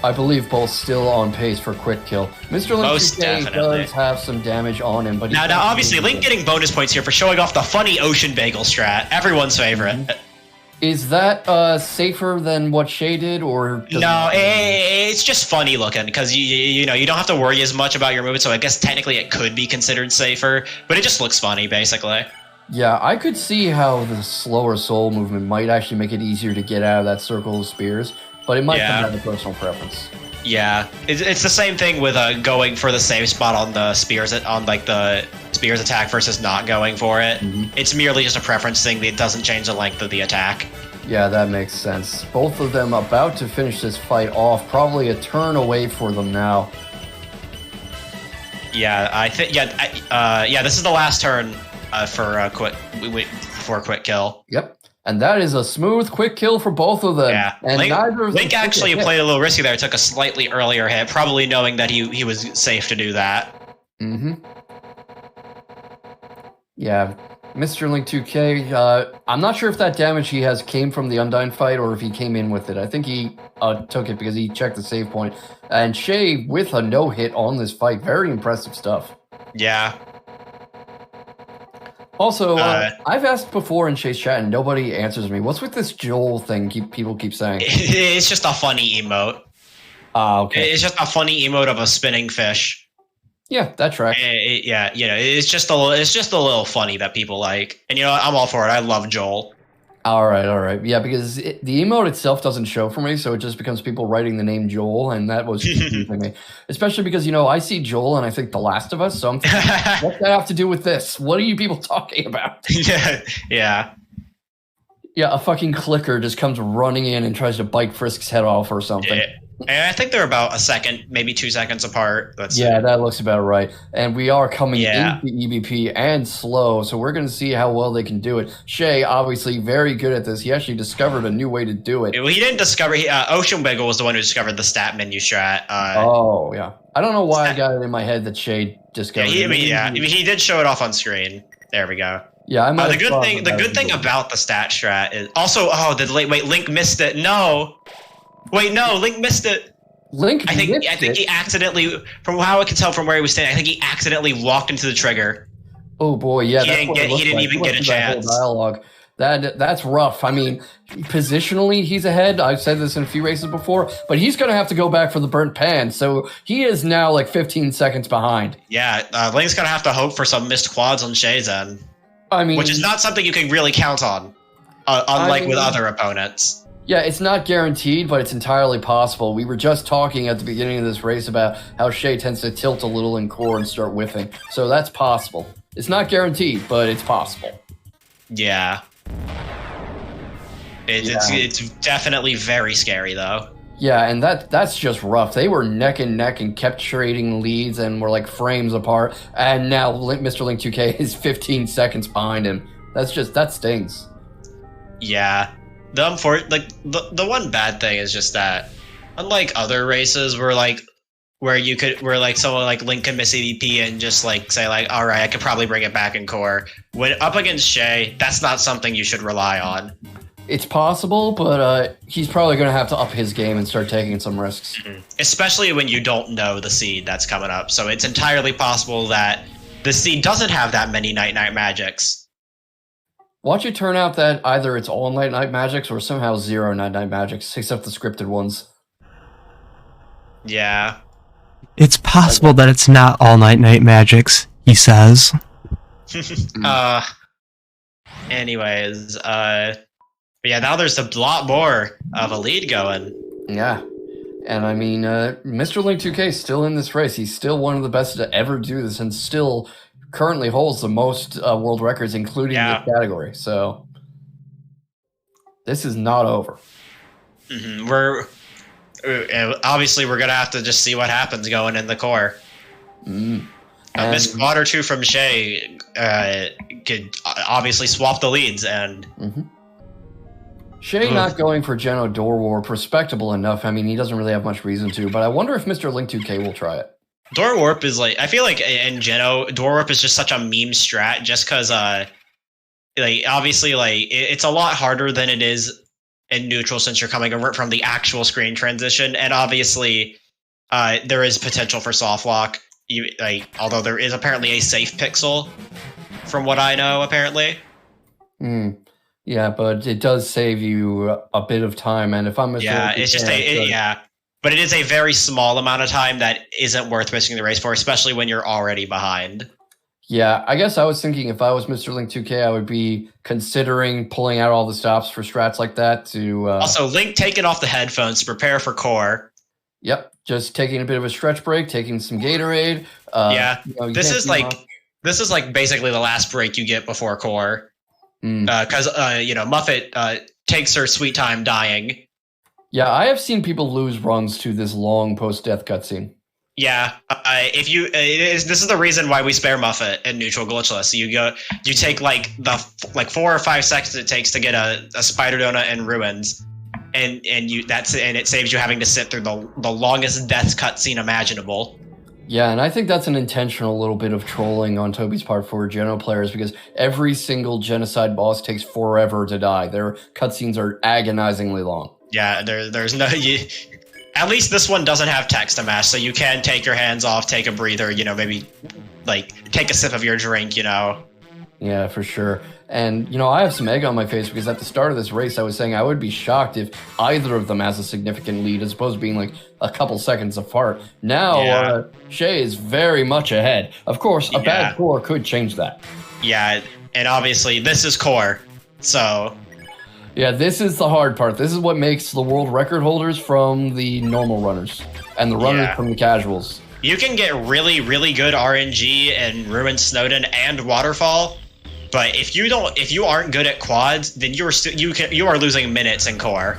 I believe both still on pace for quick kill. mrlink2k does have some damage on him, but now obviously Link getting bonus points here for showing off the funny ocean bagel strat, everyone's favorite. Mm-hmm. Is that safer than what Shayy did, or no? It's just funny looking, because you know you don't have to worry as much about your movement. So I guess technically it could be considered safer, but it just looks funny, basically. Yeah, I could see how the slower soul movement might actually make it easier to get out of that circle of spears, but it might come down to personal preference. Yeah, it's the same thing with going for the safe spot on the spears the spears attack versus not going for it. Mm-hmm. It's merely just a preference thing. It doesn't change the length of the attack. Yeah, that makes sense. Both of them about to finish this fight off. Probably a turn away for them now. Yeah, I think. Yeah, this is the last turn for before quick kill. Yep. And that is a smooth, quick kill for both of them. Yeah, And neither of them Link actually played a little risky there. Took a slightly earlier hit, probably knowing that he was safe to do that. Mm-hmm. Yeah, mrlink2k. I'm not sure if that damage he has came from the Undyne fight or if he came in with it. I think he took it because he checked the save point. And Shayy with a no hit on this fight. Very impressive stuff. Yeah. Also, I've asked before in Shay's chat and nobody answers me. What's with this Joel thing people keep saying? It's just a funny emote. Okay. It's just a funny emote of a spinning fish. Yeah, that tracks. Yeah, it's just a little funny that people like. And I'm all for it. I love Joel. All right. Yeah, because the emote itself doesn't show for me, so it just becomes people writing the name Joel, and that was confusing me. Especially because, I see Joel and I think The Last of Us, so I'm thinking, what's that have to do with this? What are you people talking about? Yeah. Yeah, a fucking clicker just comes running in and tries to bite Frisk's head off or something. Yeah. And I think they're about a second, maybe 2 seconds apart. That looks about right. And we are coming into EBP and slow, so we're going to see how well they can do it. Shayy, obviously, very good at this. He actually discovered a new way to do it. Well, he didn't discover. Ocean Wiggle was the one who discovered the stat menu strat. Yeah. I don't know why I got it in my head that Shayy discovered it. He did show it off on screen. There we go. Yeah, the good thing about the stat strat is also. Link missed it. No. Wait, no, Link missed it. I think he accidentally, from how I can tell from where he was standing, I think he accidentally walked into the trigger. Oh boy, yeah. He didn't even get a chance. Dialogue. That's rough. I mean, positionally, he's ahead. I've said this in a few races before, but he's going to have to go back for the burnt pan. So he is now like 15 seconds behind. Yeah, Link's going to have to hope for some missed quads on Shay's end. I mean, which is not something you can really count on, unlike with other opponents. Yeah, it's not guaranteed, but it's entirely possible. We were just talking at the beginning of this race about how Shayy tends to tilt a little in core and start whiffing. So that's possible. It's not guaranteed, but it's possible. Yeah. It's definitely very scary, though. Yeah, and that's just rough. They were neck and neck and kept trading leads and were like frames apart. And now mrlink2k is 15 seconds behind him. That stings. Yeah. The one bad thing is just that, unlike other races where someone like Link can miss EVP and just like say like, all right, I could probably bring it back in core. When up against Shayy, that's not something you should rely on. It's possible, but he's probably going to have to up his game and start taking some risks. Mm-hmm. Especially when you don't know the seed that's coming up. So it's entirely possible that the seed doesn't have that many night-night magics. Watch it turn out that either it's all night-night magics or somehow zero night-night magics, except the scripted ones. Yeah. It's possible that it's not all night-night magics, he says. Anyways, yeah, now there's a lot more of a lead going. Yeah. And I mean, mrlink2k is still in this race. He's still one of the best to ever do this and still currently holds the most world records, including this category. So this is not over. Mm-hmm. Obviously we're gonna have to just see what happens going in the core. A missed quad or two from Shayy could obviously swap the leads, and Shayy not going for Geno Door Warp, respectable enough. I mean, he doesn't really have much reason to, but I wonder if mrlink2k will try it. Door Warp is like, I feel like in Geno, Door Warp is just such a meme strat just because, obviously, it's a lot harder than it is in neutral since you're coming over from the actual screen transition, and obviously, there is potential for soft lock, although there is apparently a safe pixel, from what I know, apparently. Yeah, but it does save you a bit of time, and if I'm but it is a very small amount of time that isn't worth risking the race for, especially when you're already behind. Yeah, I guess I was thinking if I was mrlink2k, I would be considering pulling out all the stops for strats like that to... Also, Link taking off the headphones to prepare for core. Yep, just taking a bit of a stretch break, taking some Gatorade. This is like basically the last break you get before core. Because, Muffet takes her sweet time dying. Yeah, I have seen people lose runs to this long post-death cutscene. Yeah, if you this is the reason why we spare Muffet and neutral glitchless. You take like the 4 or 5 seconds it takes to get a spider donut and ruins, and it saves you having to sit through the longest death cutscene imaginable. Yeah, and I think that's an intentional little bit of trolling on Toby's part for Geno players, because every single Genocide boss takes forever to die. Their cutscenes are agonizingly long. Yeah, there's no... At least this one doesn't have text to match, so you can take your hands off, take a breather, maybe, take a sip of your drink, Yeah, for sure. And, I have some egg on my face because at the start of this race, I was saying I would be shocked if either of them has a significant lead, as opposed to being, a couple seconds apart. Now, Shayy is very much ahead. Of course, a bad core could change that. Yeah, and obviously, this is core, so... Yeah, this is the hard part. This is what makes the world record holders from the normal runners, and the runners from the casuals. You can get really, really good RNG in Ruined Snowdin and Waterfall, but if you aren't good at quads, then you are losing minutes in core.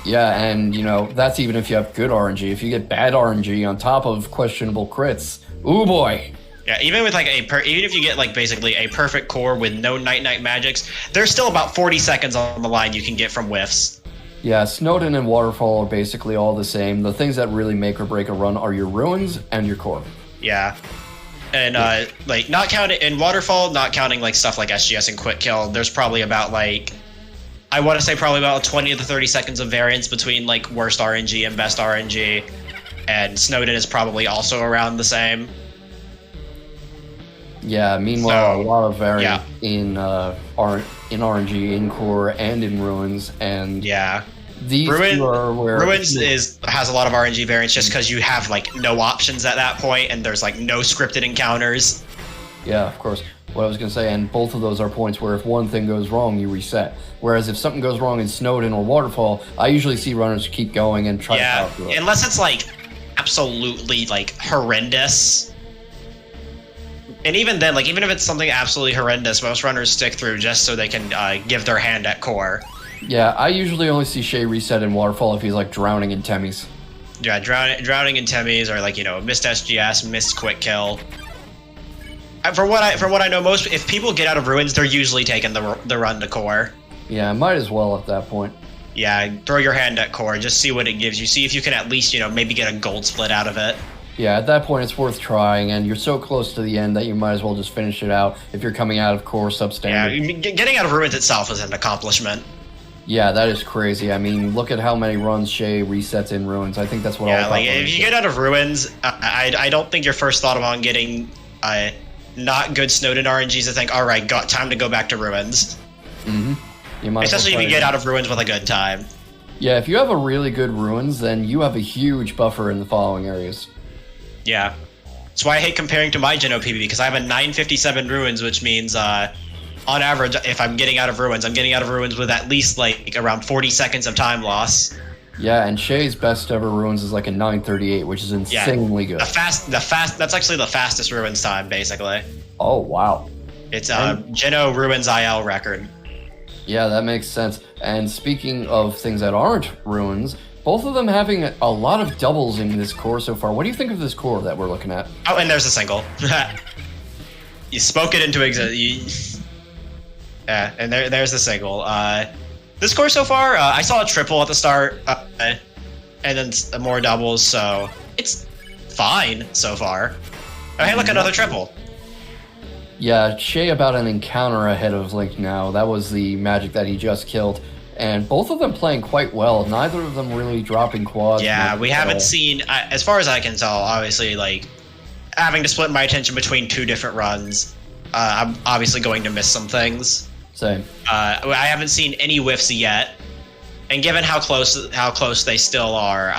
Yeah, and that's even if you have good RNG. If you get bad RNG on top of questionable crits, ooh boy. Yeah, even with even if you get basically a perfect core with no night magics, there's still about 40 seconds on the line you can get from whiffs. Yeah, Snowdin and Waterfall are basically all the same. The things that really make or break a run are your ruins and your core. Yeah. And not counting in Waterfall, not counting stuff like SGS and quick kill, there's probably about I want to say probably about 20 to 30 seconds of variance between worst RNG and best RNG. And Snowdin is probably also around the same. Yeah, meanwhile, a lot of variance in RNG, in core, and in ruins, and these two are where ruins has a lot of RNG variance just because you have no options at that point, and there's no scripted encounters. Yeah, of course. What I was gonna say, and both of those are points where if one thing goes wrong, you reset. Whereas if something goes wrong in Snowdin or Waterfall, I usually see runners keep going and try to power through it. Unless it's absolutely horrendous. And even then, even if it's something absolutely horrendous, most runners stick through just so they can give their hand at core. Yeah, I usually only see Shayy reset in Waterfall if he's drowning in Temis. Yeah, drowning in Temis, or missed SGS, missed quick kill. For what I know, if people get out of ruins, they're usually taking the run to core. Yeah, might as well at that point. Yeah, throw your hand at core, just see what it gives you. See if you can at least maybe get a gold split out of it. Yeah, at that point, it's worth trying, and you're so close to the end that you might as well just finish it out if you're coming out of core substandard. Yeah, getting out of ruins itself is an accomplishment. Yeah, that is crazy. I mean, look at how many runs Shayy resets in ruins. I think that's what all if you get out of ruins, I don't think your first thought about getting not good Snowdin RNGs to think, all right, got time to go back to ruins. Mm-hmm. You might especially if you get out of ruins with a good time. Yeah, if you have a really good ruins, then you have a huge buffer in the following areas. Yeah. That's why I hate comparing to my Geno PB, because I have a 957 ruins, which means on average, if I'm getting out of ruins, I'm getting out of ruins with at least around 40 seconds of time loss. Yeah, and Shay's best ever ruins is a 938, which is insanely good. That's actually the fastest ruins time, basically. Oh, wow. It's Geno ruins IL record. Yeah, that makes sense. And speaking of things that aren't ruins, both of them having a lot of doubles in this core so far. What do you think of this core that we're looking at? Oh, and there's a single. You spoke it into existence. Yeah, and there's the single. This core so far, I saw a triple at the start, and then more doubles, so it's fine so far. Oh, hey, look, another triple. Yeah, Shayy about an encounter ahead of Link now. That was the magic that he just killed. And both of them playing quite well. Neither of them really dropping quads. Yeah, we haven't seen, as far as I can tell, obviously, having to split my attention between two different runs, I'm obviously going to miss some things. Same. I haven't seen any whiffs yet, and given how close they still are,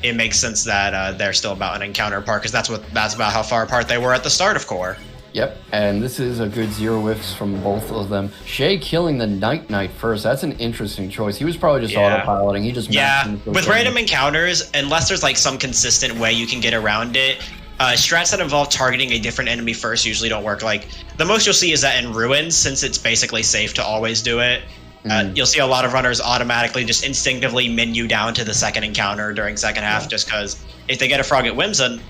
it makes sense that they're still about an encounter apart, because that's about how far apart they were at the start of core. Yep, and this is a good zero whiffs from both of them. Shayy killing the Night first, that's an interesting choice. He was probably just autopiloting. He just with random encounters, unless there's some consistent way you can get around it, strats that involve targeting a different enemy first usually don't work. The most you'll see is that in ruins, since it's basically safe to always do it, you'll see a lot of runners automatically just instinctively menu down to the second encounter during second half, just because if they get a frog at Whimsun,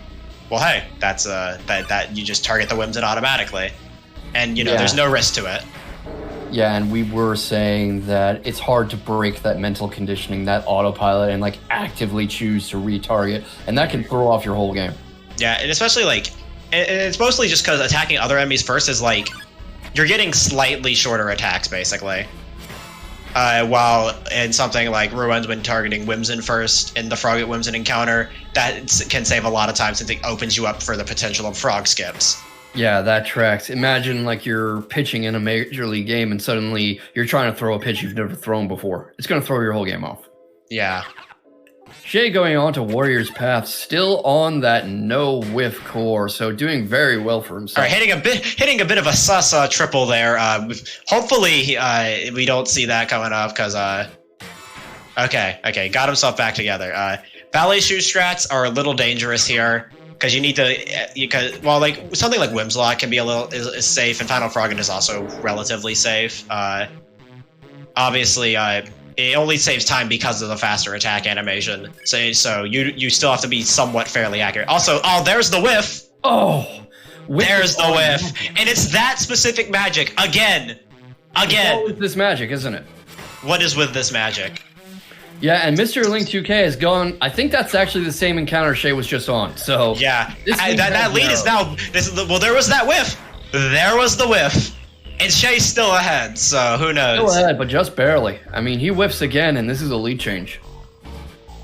well, hey, that's that you just target the Whimsun automatically, and there's no risk to it. Yeah, and we were saying that it's hard to break that mental conditioning, that autopilot, and like actively choose to retarget, and that can throw off your whole game. Yeah, and especially like, it's mostly just because attacking other enemies first is like, you're getting slightly shorter attacks basically. While in something like Ruins, when targeting Whimsun first in the Frog at Whimsun encounter, that can save a lot of time since it opens you up for the potential of frog skips. Yeah, that tracks. Imagine like you're pitching in a major league game and suddenly you're trying to throw a pitch you've never thrown before. It's going to throw your whole game off. Yeah. Shayy going on to Warrior's Path, still on that no whiff core, so doing very well for himself. All right, hitting a bit of a sus triple there. Hopefully we don't see that coming up because okay, got himself back together. Ballet shoe strats are a little dangerous here. Because you need to, like something like Whimslot can be a little is safe, and Final Froggen is also relatively safe. Obviously, it only saves time because of the faster attack animation. So you still have to be somewhat fairly accurate. Also, there's the whiff. There's the whiff, and it's that specific magic again. It's with this magic, isn't it? What is with this magic? Yeah, and mrlink2k has gone. I think that's actually the same encounter Shayy was just on. So yeah, that lead is now. There was that whiff. There was the whiff, and Shay's still ahead. So who knows? Still ahead, but just barely. I mean, he whiffs again, and this is a lead change.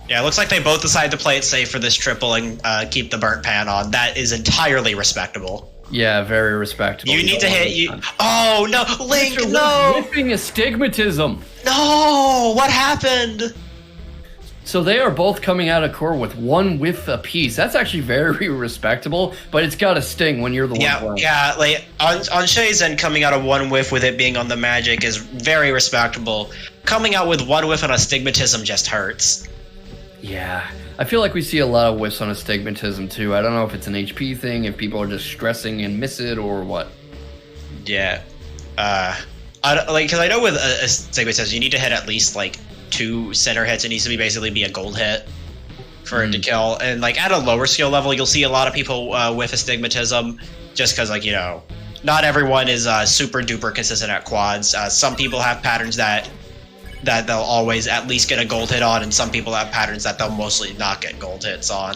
Yeah, it looks like they both decided to play it safe for this triple and keep the burnt pan on. That is entirely respectable. Yeah, very respectable. You need to hit you. Oh no, Link! No, whiffing astigmatism. No, what happened? So they are both coming out of core with one whiff apiece. That's actually very respectable, but it's got to sting when you're the one playing. Yeah, like on Shay's end, coming out of one whiff with it being on the magic is very respectable. Coming out with one whiff on astigmatism just hurts. Yeah, I feel like we see a lot of whiffs on astigmatism too. I don't know if it's an HP thing, if people are just stressing and miss it, or what. Yeah, because I know with astigmatism you need to hit at least like 2 center hits. It needs to basically be a gold hit for it to kill. And like at a lower skill level, you'll see a lot of people with astigmatism, just because like not everyone is super duper consistent at quads. Some people have patterns that they'll always at least get a gold hit on, and some people have patterns that they'll mostly not get gold hits on.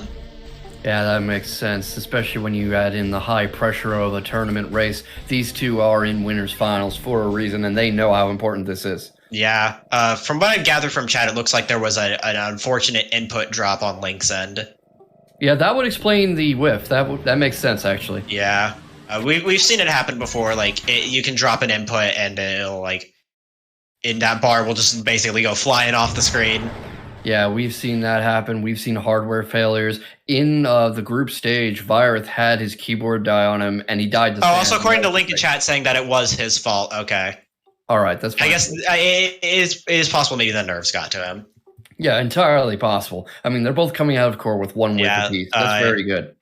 Yeah, that makes sense, especially when you add in the high pressure of a tournament race. These two are in winners finals for a reason, and they know how important this is. Yeah, from what I gathered from chat, it looks like there was an unfortunate input drop on Link's end. Yeah, that would explain the whiff. That makes sense, actually. Yeah, we've seen it happen before. Like, you can drop an input, and it'll, like, in that bar will just basically go flying off the screen. Yeah, we've seen that happen. We've seen hardware failures. In the group stage, Virith had his keyboard die on him, and he died to sand. Also according to Link in chat saying that it was his fault. Okay. All right, that's fine. I guess it is possible maybe the nerves got to him. Yeah, entirely possible. I mean, they're both coming out of core with one whiff apiece. That's very good.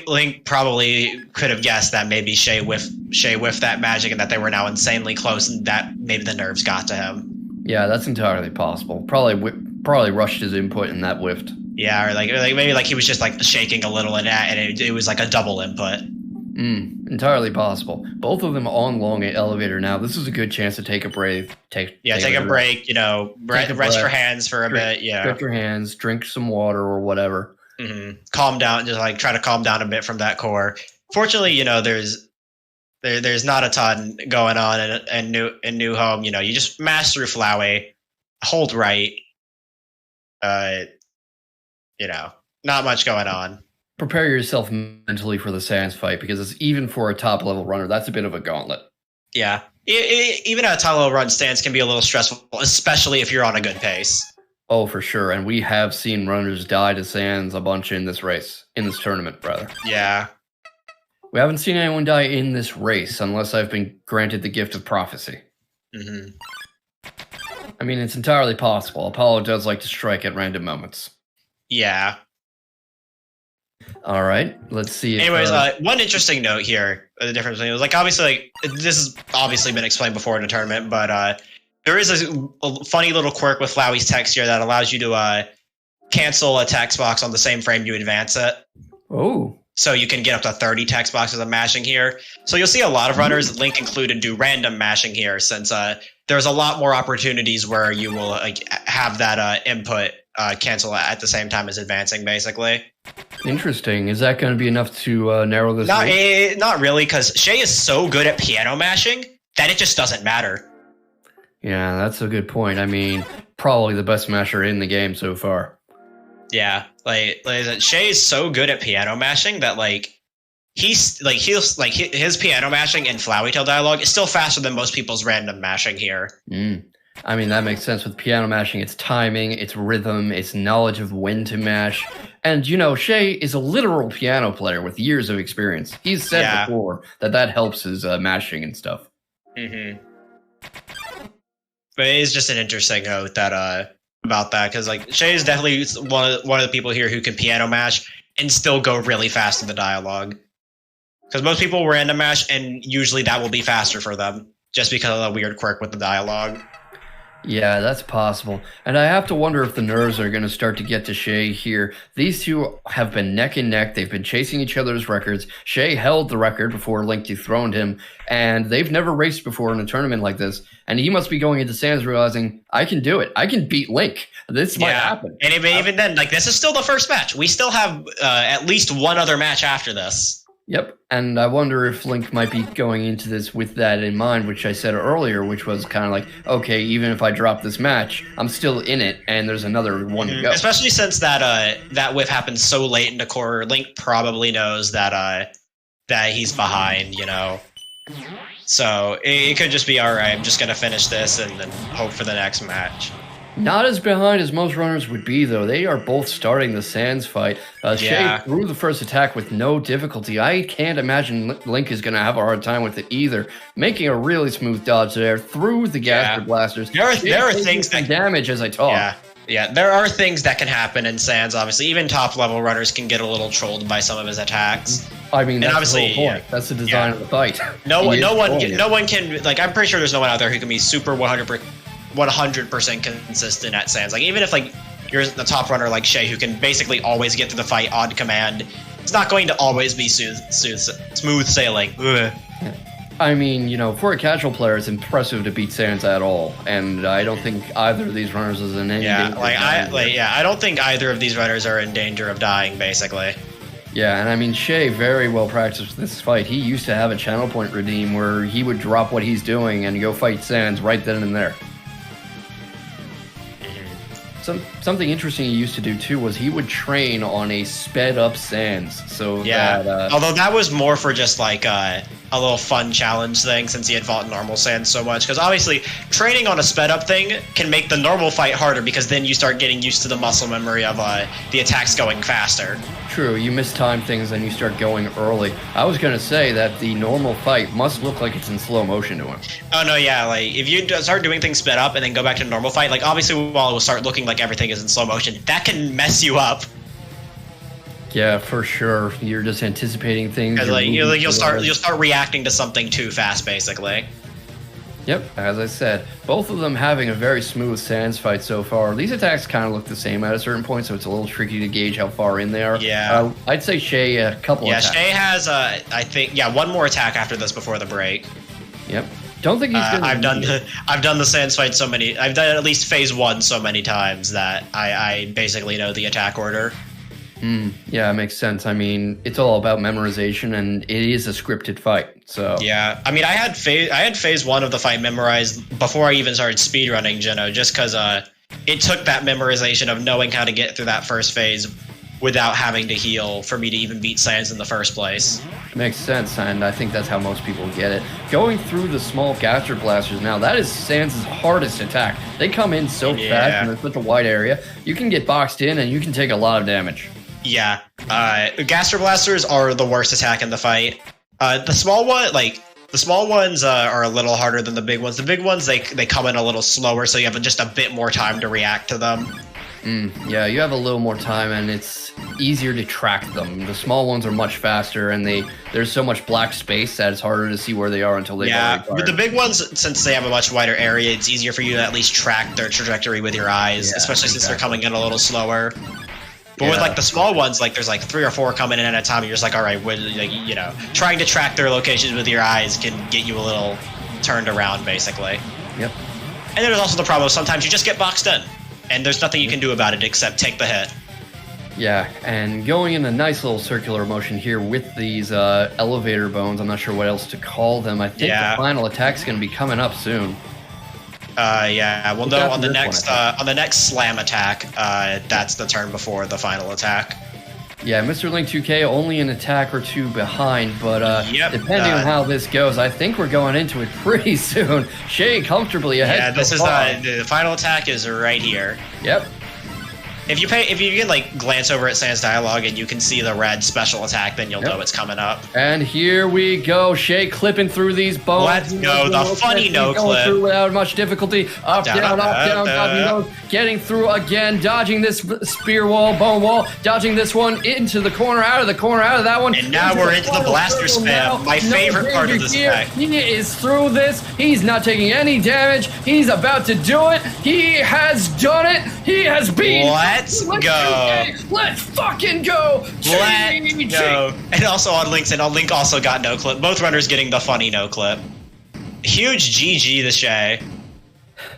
Link probably could have guessed that maybe Shayy whiffed that magic and that they were now insanely close, and that maybe the nerves got to him. Yeah, that's entirely possible. Probably rushed his input and that whiffed. Yeah, or like maybe like he was just like shaking a little and it was like a double input. Entirely possible. Both of them on long elevator now. This is a good chance to take a break. Take a break. Rest your hands for a bit. Yeah, rest your hands. Drink some water or whatever. Calm down. Just like try to calm down a bit from that core. Fortunately, there's not a ton going on in New Home. You just mash through Flowey, hold right. Not much going on. Prepare yourself mentally for the Sans fight, because it's even for a top level runner, that's a bit of a gauntlet. Yeah, even at a top level run, Sans can be a little stressful, especially if you're on a good pace. Oh, for sure, and we have seen runners die to Sans a bunch in this tournament, rather. Yeah. We haven't seen anyone die in this race, unless I've been granted the gift of prophecy. I mean, it's entirely possible. Apollo does like to strike at random moments. Yeah. All right, let's see. Anyways, one interesting note here, the difference between, like, obviously, this has obviously been explained before in the tournament, but there is a funny little quirk with Flowey's text here that allows you to cancel a text box on the same frame you advance it. Oh. So you can get up to 30 text boxes of mashing here. So you'll see a lot of runners, Link included, do random mashing here, since there's a lot more opportunities where you will have that input cancel at the same time as advancing, basically. Interesting. Is that going to be enough to narrow this? Not really, because Shayy is so good at piano mashing that it just doesn't matter. Yeah, that's a good point. I mean, probably the best masher in the game so far. Yeah, Shayy is so good at piano mashing that his piano mashing in Flowey Tale dialogue is still faster than most people's random mashing here. I mean, that makes sense with piano mashing. It's timing, it's rhythm, it's knowledge of when to mash. And, Shayy is a literal piano player with years of experience. He's said before that helps his mashing and stuff. Mm-hmm. But it is just an interesting note that about that, because Shayy is definitely one of the people here who can piano mash and still go really fast in the dialogue. Because most people random mash, and usually that will be faster for them, just because of the weird quirk with the dialogue. Yeah, that's possible. And I have to wonder if the nerves are going to start to get to Shayy here. These two have been neck and neck. They've been chasing each other's records. Shayy held the record before Link dethroned him, and they've never raced before in a tournament like this. And he must be going into Sands realizing, I can do it. I can beat Link. This might happen. And even then, this is still the first match. We still have at least one other match after this. Yep, and I wonder if Link might be going into this with that in mind, which I said earlier, which was kind of like, okay, even if I drop this match, I'm still in it, and there's another one to go. Especially since that whiff happened so late in the core, Link probably knows that he's behind, So it could just be, all right, I'm just going to finish this and then hope for the next match. Not as behind as most runners would be, though. They are both starting the Sands fight. Shayy threw the first attack with no difficulty. I can't imagine Link is going to have a hard time with it either. Making a really smooth dodge there through the Gaster Blasters. There are things that damage as I talk. Yeah, there are things that can happen in Sands, obviously. Even top-level runners can get a little trolled by some of his attacks. I mean, that's the whole point. That's the design of the fight. No one can... I'm pretty sure there's no one out there who can be super 100% consistent at Sands. Even if you're the top runner like Shayy, who can basically always get to the fight on command, it's not going to always be smooth sailing. Ugh. I mean, for a casual player, it's impressive to beat Sands at all, and I don't think either of these runners is in any danger. I don't think either of these runners are in danger of dying, basically. Yeah, and I mean, Shayy very well practiced this fight. He used to have a channel point redeem where he would drop what he's doing and go fight Sands right then and there. Something interesting he used to do too was he would train on a sped up Sands. So although that was more for just a little fun challenge thing, since he had fought normal Sands so much. Because obviously training on a sped up thing can make the normal fight harder, because then you start getting used to the muscle memory of the attacks going faster. True, you mistime things and you start going early. I was going to say that the normal fight must look like it's in slow motion to him. Oh no, yeah, if you start doing things sped up and then go back to normal fight, obviously while it will start looking like everything is in slow motion, that can mess you up. Yeah, for sure. You're just anticipating things. You'll start reacting to something too fast, basically. Yep, as I said, both of them having a very smooth Sands fight so far. These attacks kind of look the same at a certain point, so it's a little tricky to gauge how far in they are. Yeah. I'd say Shayy a couple attacks. Yeah, Shayy has, I think, one more attack after this before the break. Yep. Don't think he's gonna I've done the Sands fight I've done at least phase 1 so many times that I basically know the attack order. Yeah, it makes sense. I mean, it's all about memorization, and it is a scripted fight. So yeah, I mean, I had phase 1 of the fight memorized before I even started speedrunning Geno, just because it took that memorization of knowing how to get through that first phase without having to heal for me to even beat Sands in the first place. Makes sense, and I think that's how most people get it. Going through the small Gaster Blasters now, that is Sands' hardest attack. They come in so fast, and there's such a wide area. You can get boxed in, and you can take a lot of damage. Yeah, Gaster Blasters are the worst attack in the fight. The small ones are a little harder than the big ones. The big ones, they come in a little slower, so you have just a bit more time to react to them. Yeah, you have a little more time, and it's easier to track them. The small ones are much faster, and there's so much black space that it's harder to see where they are until they but the big ones, since they have a much wider area, it's easier for you to at least track their trajectory with your eyes, especially since they're coming in a little slower. But with like the small ones, like there's like 3 or 4 coming in at a time, and you're just like, all right, like, you know, trying to track their locations with your eyes can get you a little turned around, basically. Yep. And then there's also the problem of sometimes you just get boxed in, and there's nothing you can do about it except take the hit. Yeah, and going in a nice little circular motion here with these elevator bones. I'm not sure what else to call them. I think the final attack's going to be coming up soon. Yeah. Well, no, on the next slam attack, that's the turn before the final attack. Yeah, mrlink2k only an attack or 2 behind, but depending on how this goes, I think we're going into it pretty soon. Shayy comfortably ahead. Yeah, this is the final attack is right here. Yep. If you can like glance over at Sans dialogue and you can see the red special attack, then you'll know it's coming up. And here we go, Shayy clipping through these bones. Let's go, the funny no clip. Through without much difficulty. Up, down, dodging those, getting through again, dodging this spear wall, bone wall, dodging this one into the corner, out of the corner, out of that one. And now we're into the blaster spam, my favorite part of this attack. He is through this. He's not taking any damage. He's about to do it. He has done it. He has beaten. Let's go. Let's fucking go. Let's go. And also on Link's, and on Link also got no clip. Both runners getting the funny no clip. Huge GG to Shayy.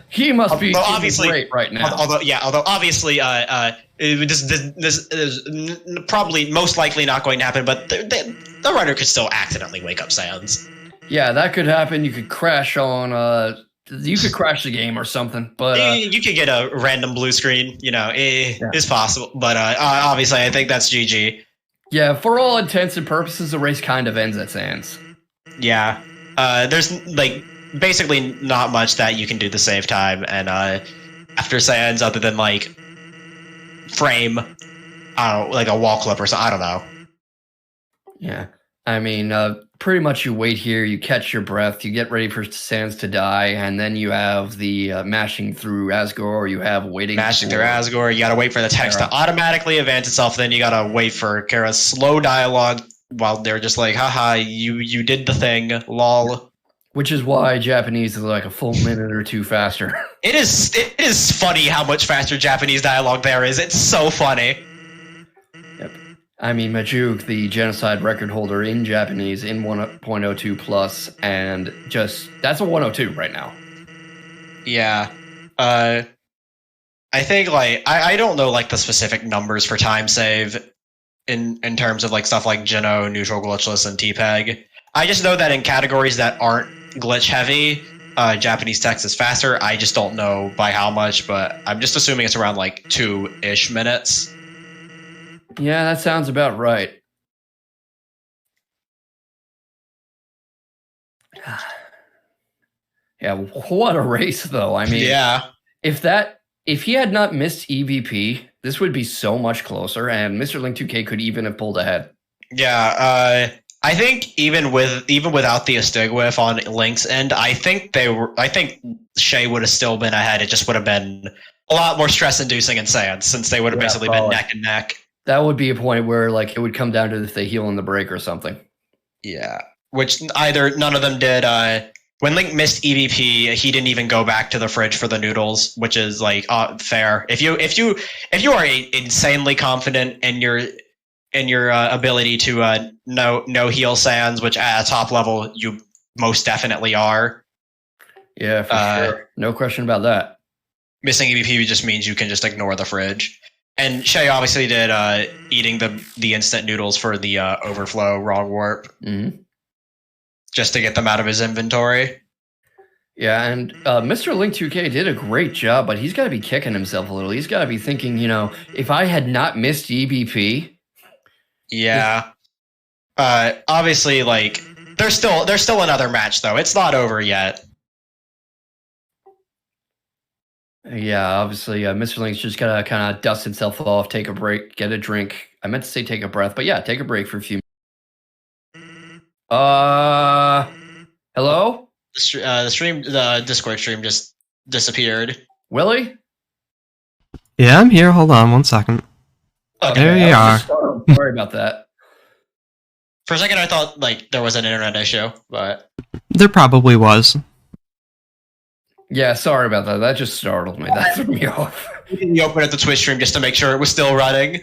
He must be obviously great right now. Although obviously, this is probably most likely not going to happen. But the runner could still accidentally wake up Sans. Yeah, that could happen. You could crash on. You could crash the game or something, but you could get a random blue screen. You know, it's possible. But obviously, I think that's GG. Yeah, for all intents and purposes, the race kind of ends at Sans. Yeah, there's like basically not much that you can do to save time, and after Sans, other than like frame, I don't know, like a wall clip or something. I don't know. Yeah, I mean, pretty much you wait here, you catch your breath, you get ready for Sans to die, and then you have the mashing through Asgore, or you have waiting. Mashing through Asgore, you gotta wait for the text to automatically advance itself, then you gotta wait for Kara's slow dialogue while they're just like, haha, you did the thing, lol. Which is why Japanese is like a full minute or 2 faster. It is funny how much faster Japanese dialogue there is. It's so funny. Yep. I mean, Majuk, the Genocide record holder in Japanese in 1.02 plus, and just that's a 102 right now. Yeah. I think like I don't know like the specific numbers for time save in terms of like stuff like Geno, neutral, glitchless, and TPEG. I just know that in categories that aren't glitch heavy, Japanese text is faster. I just don't know by how much, but I'm just assuming it's around like 2-ish minutes. Yeah, that sounds about right. Yeah, what a race, though. I mean, yeah. If he had not missed EVP, this would be so much closer, and mrlink2k could even have pulled ahead. Yeah, I think even without the Astigwith on Link's end, I think Shayy would have still been ahead. It just would have been a lot more stress-inducing in Sans, since they would have basically been neck and neck. That would be a point where like it would come down to if they heal in the break or something. Yeah, which none of them did. When Link missed EVP, he didn't even go back to the fridge for the noodles, which is like fair. If you are insanely confident in your ability to no heal Sans, which at a top level you most definitely are. Yeah, for sure. No question about that. Missing EVP just means you can just ignore the fridge. And Shayy obviously did eating the instant noodles for the overflow wrong warp. Mm-hmm. Just to get them out of his inventory. Yeah, and mrlink2k did a great job, but he's got to be kicking himself a little. He's got to be thinking, if I had not missed EVP. Yeah. Obviously, like there's still another match though. It's not over yet. Yeah, obviously, mrlink's just gotta kind of dust himself off, take a break, get a drink. I meant to say take a breath, but yeah, take a break for a few minutes. Hello? The Discord stream just disappeared. Willie? Yeah, I'm here. Hold on 1 second. Okay. There you are. Sorry about that. For a second, I thought like there was an internet issue, but There probably was. Yeah, sorry about that. That just startled me. That threw me off. You opened up the Twitch stream just to make sure it was still running.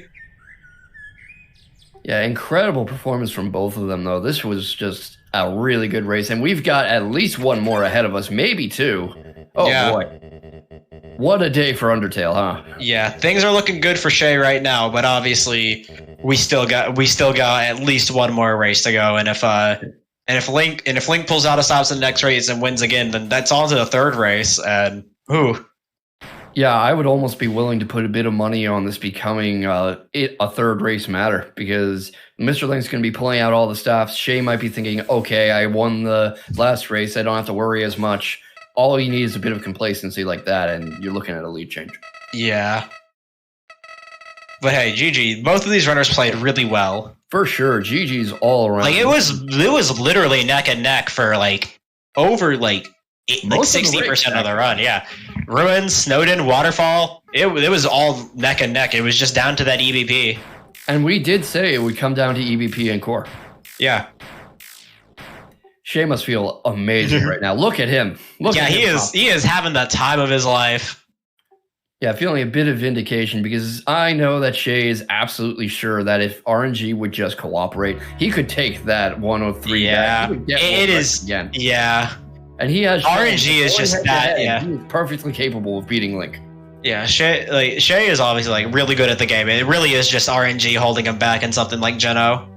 Yeah, incredible performance from both of them, though. This was just a really good race, and we've got at least one more ahead of us, maybe two. Oh, Yeah. boy. What a day for Undertale, huh? Yeah, things are looking good for Shayy right now, but obviously we still got at least one more race to go, and if Link pulls out a stops in the next race and wins again, then that's on to the third race, and ooh. Yeah, I would almost be willing to put a bit of money on this becoming a third race matter, because Mr. Link's going to be pulling out all the stops. Shayy might be thinking, okay, I won the last race. I don't have to worry as much. All you need is a bit of complacency like that, and you're looking at a lead change. Yeah. But hey, GG. Both of these runners played really well. For sure, GG's all around. Like it was literally neck and neck for over 60% of the run. Yeah, Ruins, Snowdin, Waterfall. It was all neck and neck. It was just down to that EVP. And we did say it would come down to EVP and core. Yeah. Shayy must feel amazing right now. Look at him. He is having the time of his life. Yeah, feeling a bit of vindication, because I know that Shayy is absolutely sure that if RNG would just cooperate, he could take that 103 Yeah, back. it is. Again. Yeah. And he has RNG is just that. Yeah, he is perfectly capable of beating Link. Yeah, Shayy is obviously really good at the game. It really is just RNG holding him back in something like Geno.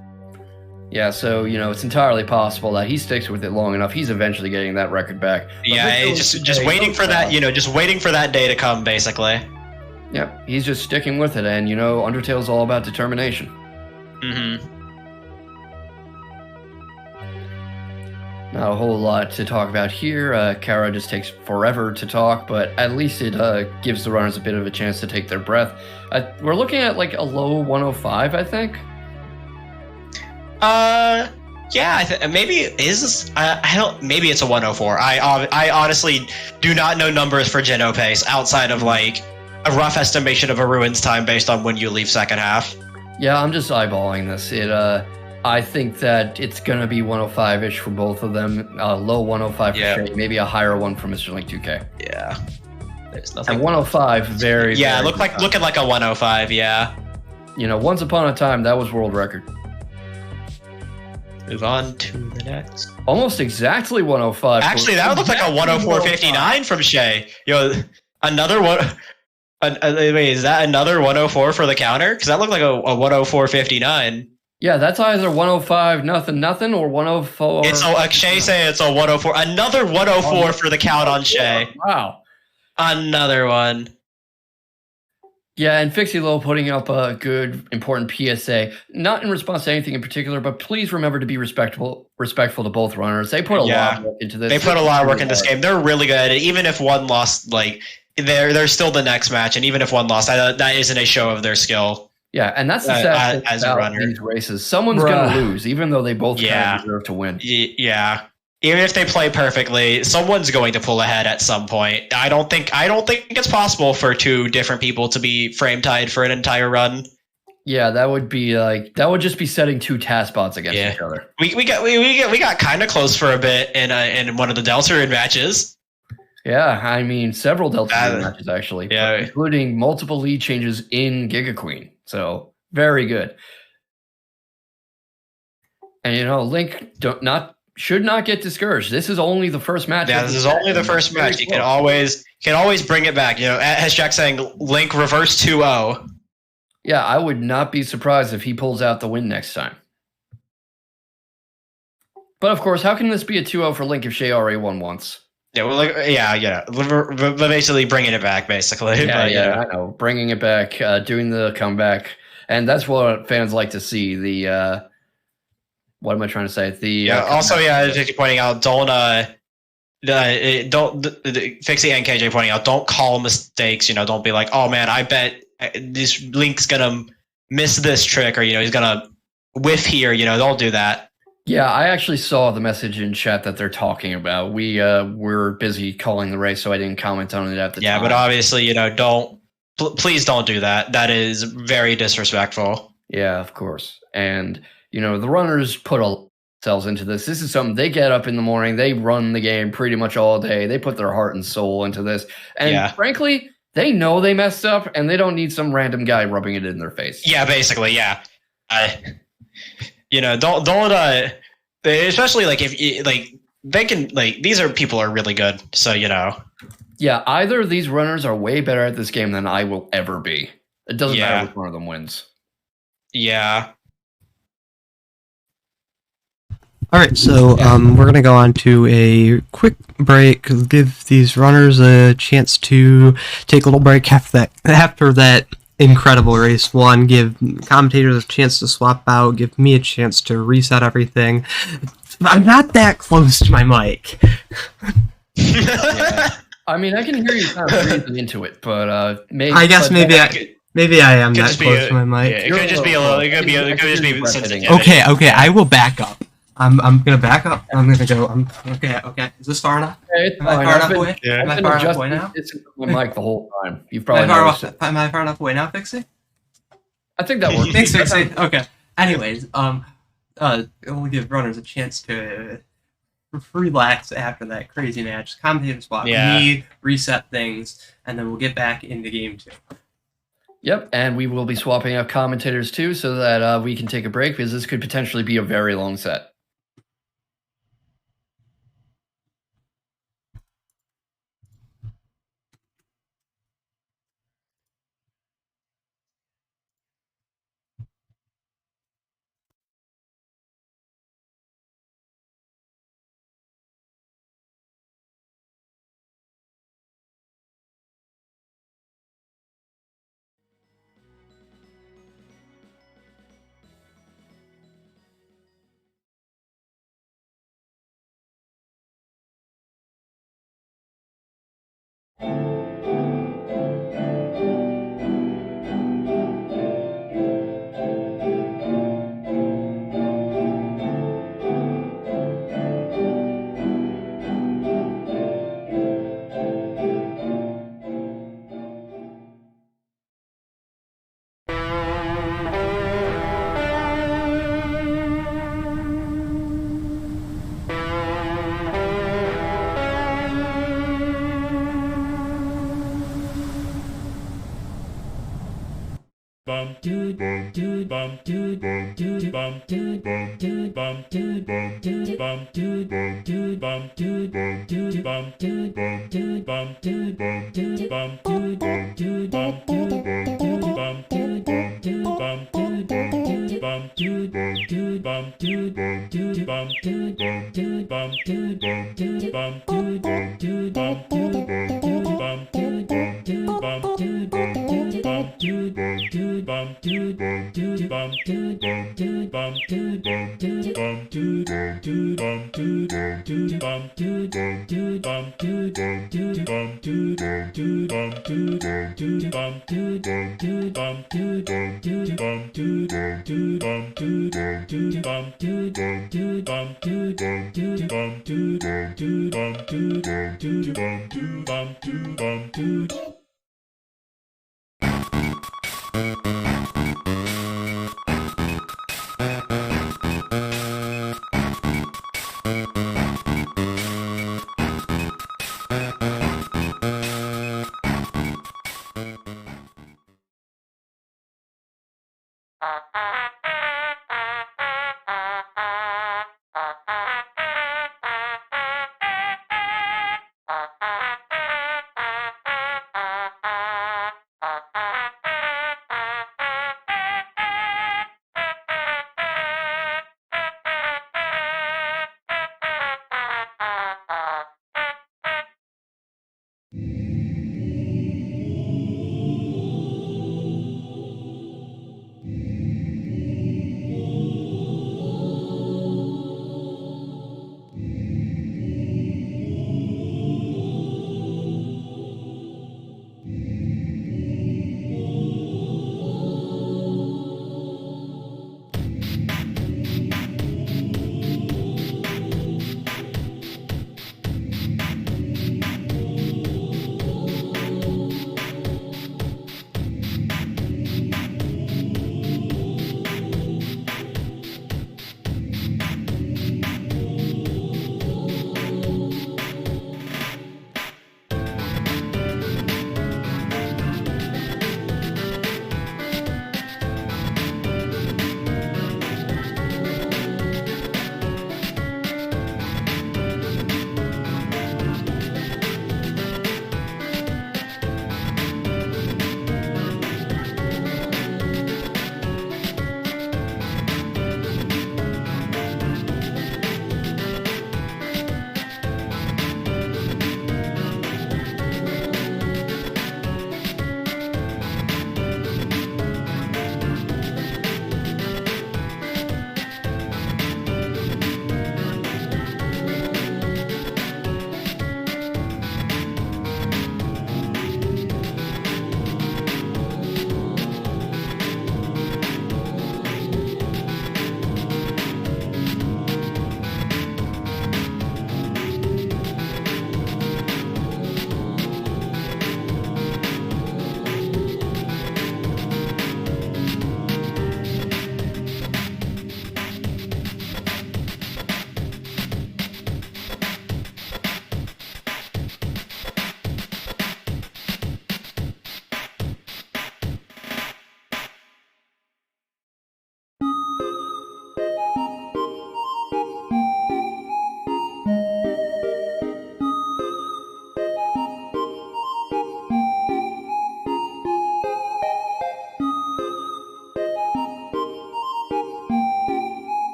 Yeah, so it's entirely possible that he sticks with it long enough. He's eventually getting that record back. But yeah, just waiting for that. Just waiting for that day to come, basically. Yep, he's just sticking with it, and Undertale's all about determination. Mm-hmm. Not a whole lot to talk about here. Kara just takes forever to talk, but at least it gives the runners a bit of a chance to take their breath. We're looking at a low 105, I think. Yeah, maybe I don't. Maybe it's a 104. I honestly do not know numbers for Geno pace outside of a rough estimation of a Ruins time based on when you leave second half. Yeah, I'm just eyeballing this. I think that it's gonna be 105-ish for both of them. Low 105 for Shayy, maybe a higher one for mrlink2k. Yeah, there's nothing. And 105, very yeah, very looking like a 105. Yeah. Once upon a time that was world record. Move on to the next. Almost exactly 105. Actually, that would look like a 104.59 from Shayy. Another one. Wait, is that another 104 for the counter? Because that looked like a 104.59. Yeah, that's either 105 nothing or 104. It's Shayy saying it's a 104. Another 104 for the count on Shayy. Wow. Another one. Yeah, and Fixie Low putting up a good, important PSA. Not in response to anything in particular, but please remember to be respectful to both runners. They put a lot of work into this. They put a lot of work in this game. They're really good at it. Even if one lost, they're still the next match, and even if one lost, that isn't a show of their skill. Yeah, and that's the sad thing about these races. Someone's going to lose, even though they both kind of deserve to win. Yeah. Even if they play perfectly, someone's going to pull ahead at some point. I don't think it's possible for two different people to be frame tied for an entire run. Yeah, that would just be setting two task bots against each other. We got kind of close for a bit in one of the Deltarune matches. Yeah, I mean several Deltarune matches actually, including multiple lead changes in Giga Queen. So very good. And Link should not get discouraged. This is only the first match. Yeah, this is only the first match. You can always bring it back. As Jack saying, Link reverse 2-0. Yeah, I would not be surprised if he pulls out the win next time. But of course, how can this be a 2-0 for Link if Shayy already won once? Yeah, well, basically bringing it back, basically. I know, bringing it back, doing the comeback, and that's what fans like to see. What am I trying to say? Just pointing out, don't Fixie and KJ pointing out, don't call mistakes. Don't be like, oh man, I bet this Link's gonna miss this trick, or he's gonna whiff here. Don't do that. Yeah, I actually saw the message in chat that they're talking about. We were busy calling the race, so I didn't comment on it at the time. Yeah, but obviously, please don't do that. That is very disrespectful. Yeah, of course. And the runners put themselves into this. This is something they get up in the morning. They run the game pretty much all day. They put their heart and soul into this. And frankly, they know they messed up, and they don't need some random guy rubbing it in their face. Yeah, basically, yeah. Especially like if like they can like these are people are really good. So Yeah, either of these runners are way better at this game than I will ever be. It doesn't matter which one of them wins. Yeah. All right, so we're gonna go on to a quick break. Give these runners a chance to take a little break after that incredible race one. Give commentators a chance to swap out. Give me a chance to reset everything. I'm not that close to my mic. Yeah. I mean, I can hear you kind of breathing into it, but maybe. I guess maybe I am that close to my mic. Yeah, it could just be a little. It could just be sensitivity. Okay. I will back up. I'm gonna back up. I'm gonna go. Okay. Is this far enough? Okay, it's Am I fine. far I've enough been- away? Yeah. Am I I've been far enough adjusting away now? this into my mic the whole time. You've probably noticed it. Am I far enough away now, Fixie? I think that works. Thanks, Fixie. Okay. Anyways, we'll give runners a chance to relax after that crazy match. Commentator swap, me reset things, and then we'll get back into game 2. Yep, and we will be swapping out commentators too, so that we can take a break because this could potentially be a very long set.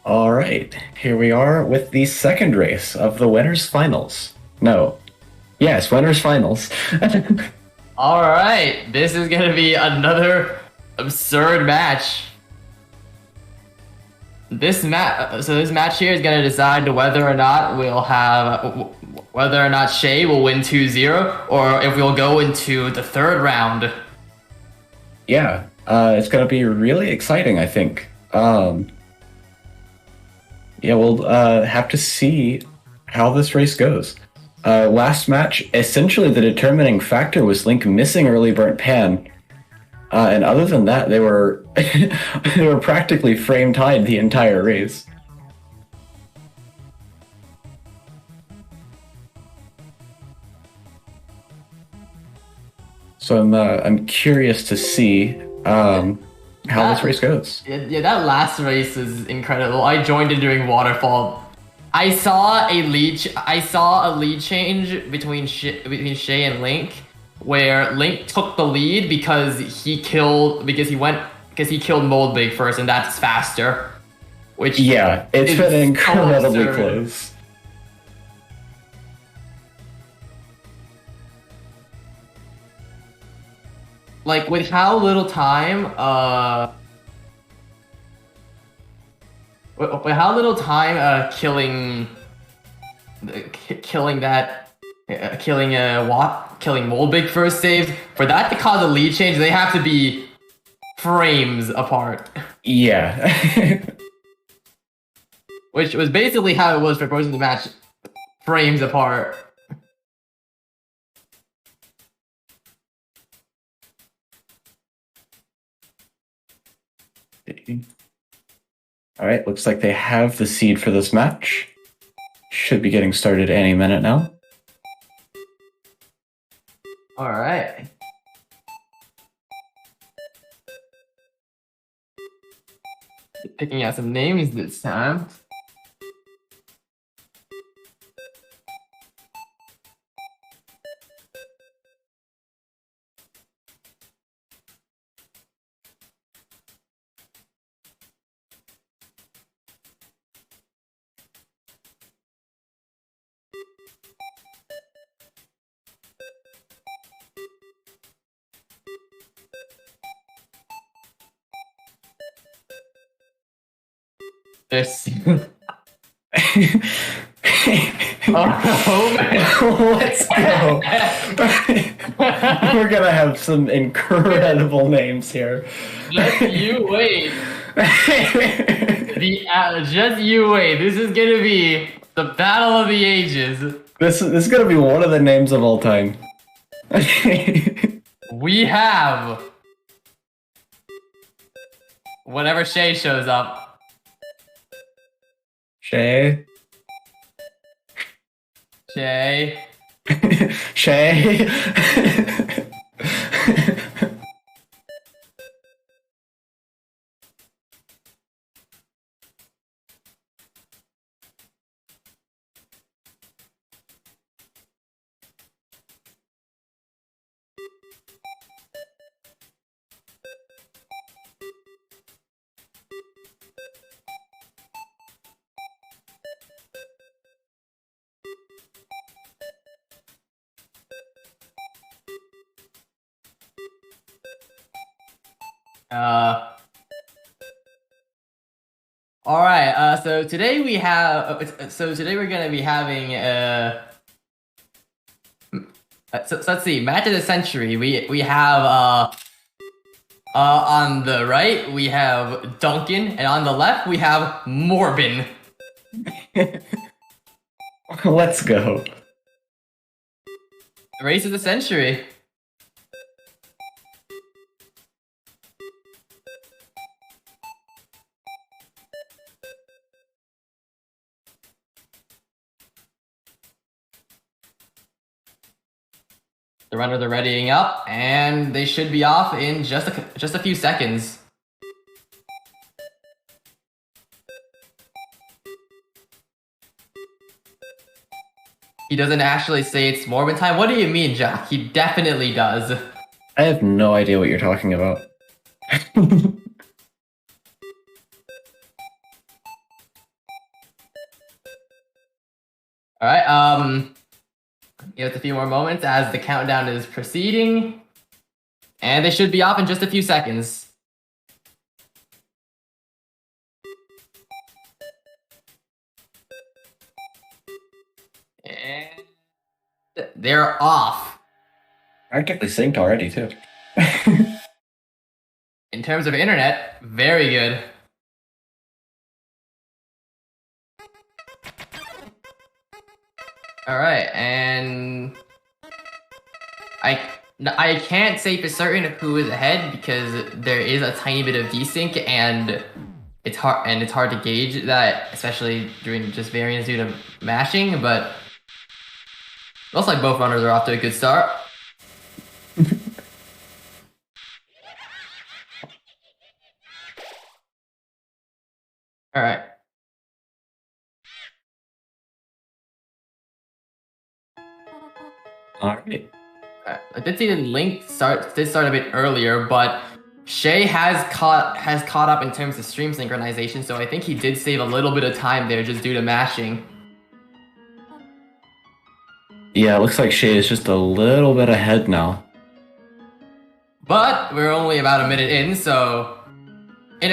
All right, here we are with the second race of the winners finals. No, yes, winners finals. All right, this is gonna be another absurd match. This match here is gonna decide whether or not we'll have whether or not Shayy will win 2-0, or if we'll go into the third round. Yeah, it's gonna be really exciting, I think. Yeah, we'll have to see how this race goes. Last match, essentially the determining factor was Link missing early burnt pan. And other than that, they were they were practically frame tied the entire race. So I'm curious to see how this race goes. Yeah, that last race is incredible. I joined it during Waterfall. I saw a lead change between Shayy and Link, where Link took the lead because he killed Moldbig first, and that's faster. Which yeah, it's been incredibly close. Like, with how little time, killing Moldbig first save, for that to cause a lead change, they have to be frames apart. Yeah. Which was basically how it was for most of the match, frames apart. All right, looks like they have the seed for this match. Should be getting started any minute now. All right. Picking out some names this time. This. Oh man. Let's go. We're gonna have some incredible names here. Just you wait. Just you wait. This is gonna be the battle of the ages. This is gonna be one of the names of all time. We have whenever Shayy shows up. Shayy. Shayy. Shayy. All right. So today we have. So today we're gonna be having. So let's see. Match of the century. We have On the right, we have Duncan, and on the left, we have Morbin. Let's go. Race of the century. The runners are readying up, and they should be off in just a few seconds. He doesn't actually say it's Morbin time. What do you mean, Jack? He definitely does. I have no idea what you're talking about. Alright, give it a few more moments as the countdown is proceeding. And they should be off in just a few seconds. And they're off. Practically synced already, too. In terms of internet, very good. Alright, and I can't say for certain who is ahead because there is a tiny bit of desync and it's hard to gauge that, especially during just variance due to mashing, but it looks like both runners are off to a good start. Alright. Alright. I did see the link start a bit earlier, but Shayy has caught up in terms of stream synchronization, so I think he did save a little bit of time there just due to mashing. Yeah, it looks like Shayy is just a little bit ahead now. But we're only about a minute in, so in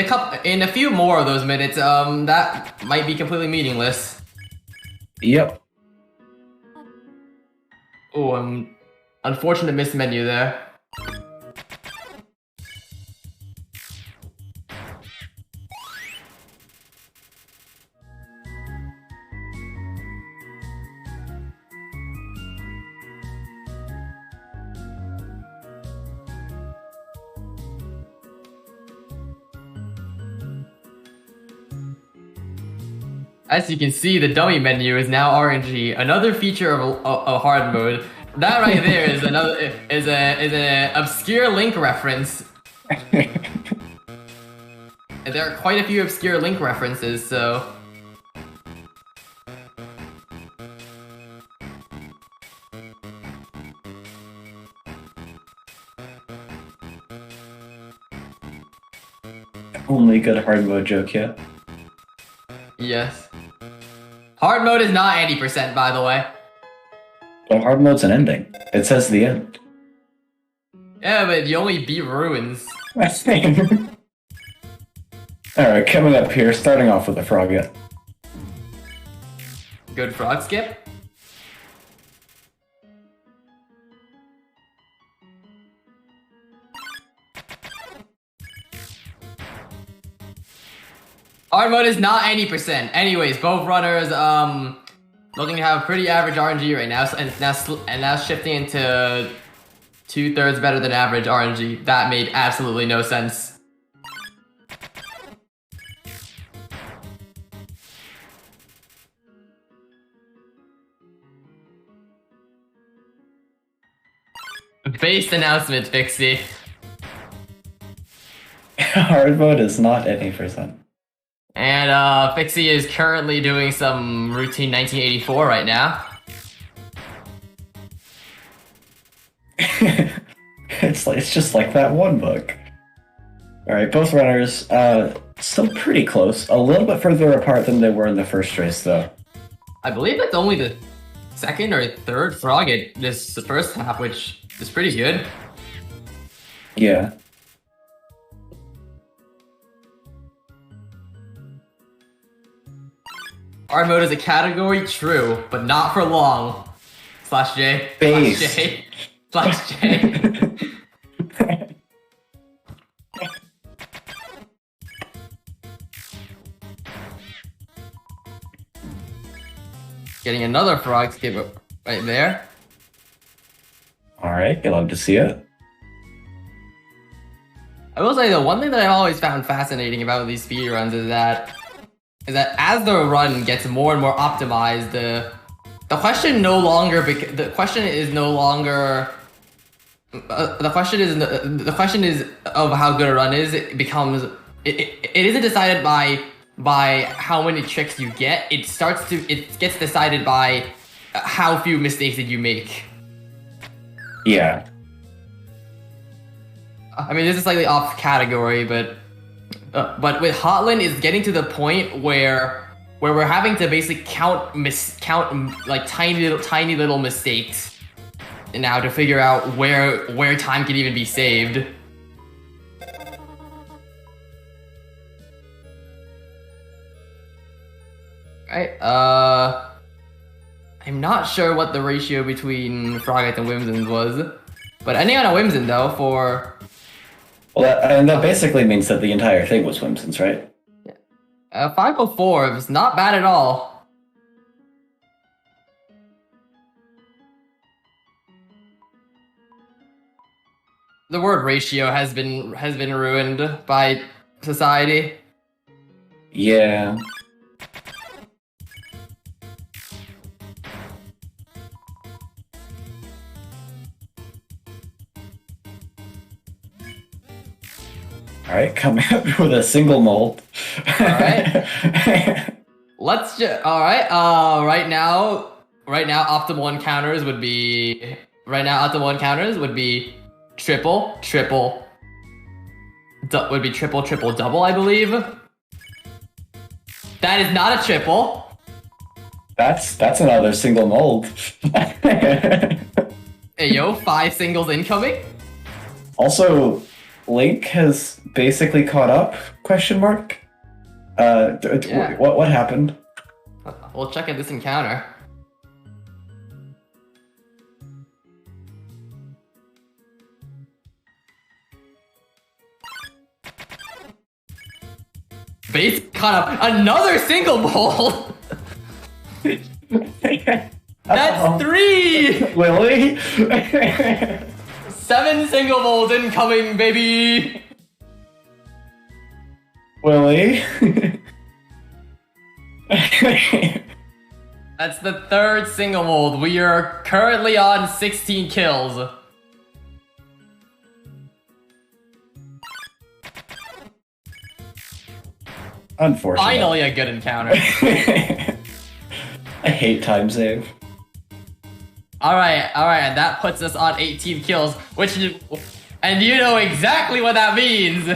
a few more of those minutes, that might be completely meaningless. Yep. Oh, unfortunate missed menu there. As you can see, the dummy menu is now RNG, another feature of hard mode. That right there is an obscure Link reference. And there are quite a few obscure Link references, so Only good hard mode joke yet. yes. Hard mode is not 80%, by the way. Well, hard mode's an ending. It says the end. Yeah, but you only beat ruins. Alright, coming up here, starting off with a frogget. Good frog skip. Hard mode is not 80%. Anyways, both runners looking to have pretty average RNG right now, and now shifting into 2/3 better than average RNG. That made absolutely no sense. Based announcement, Pixie. Hard mode is not 80%. And Pixie is currently doing some routine 1984 right now. It's just like that one book. Alright, both runners still pretty close. A little bit further apart than they were in the first race, though. I believe that's only the second or third frog at this first half, which is pretty good. Yeah. Hard mode is a category, true, but not for long. Slash J. Base. Slash J. Slash J. getting another frog skip right there. All right, I love to see it. I will say the one thing that I've always found fascinating about these speedruns is that as the run gets more and more optimized, the question is no longer the question is of how good a run is. It isn't decided by how many tricks you get. It gets decided by how few mistakes did you make. Yeah. I mean, this is slightly off category, but with Hotland, it's getting to the point where we're having to basically count like tiny little mistakes now to figure out where time can even be saved. Right. I'm not sure what the ratio between Frogite and Whimsons was, but ending on a Whimson though for. Well, that basically means that the entire thing was Whimsons, right? 504 is not bad at all. The word ratio has been ruined by society. Yeah. Alright, coming up with a single mold. Alright. Alright, right now optimal encounters would be triple, double, I believe. That is not a triple. That's another single mold. Hey yo, 5 singles incoming? Also, Link has basically caught up, question mark? Yeah. What happened? We'll check out this encounter. Base caught up another single mold! That's 3! Lily? 7 single molds incoming, baby! Willie? That's the 3rd single mold. We are currently on 16 kills. Unfortunate. Finally a good encounter. I hate time save. Alright, and that puts us on 18 kills, and you know exactly what that means!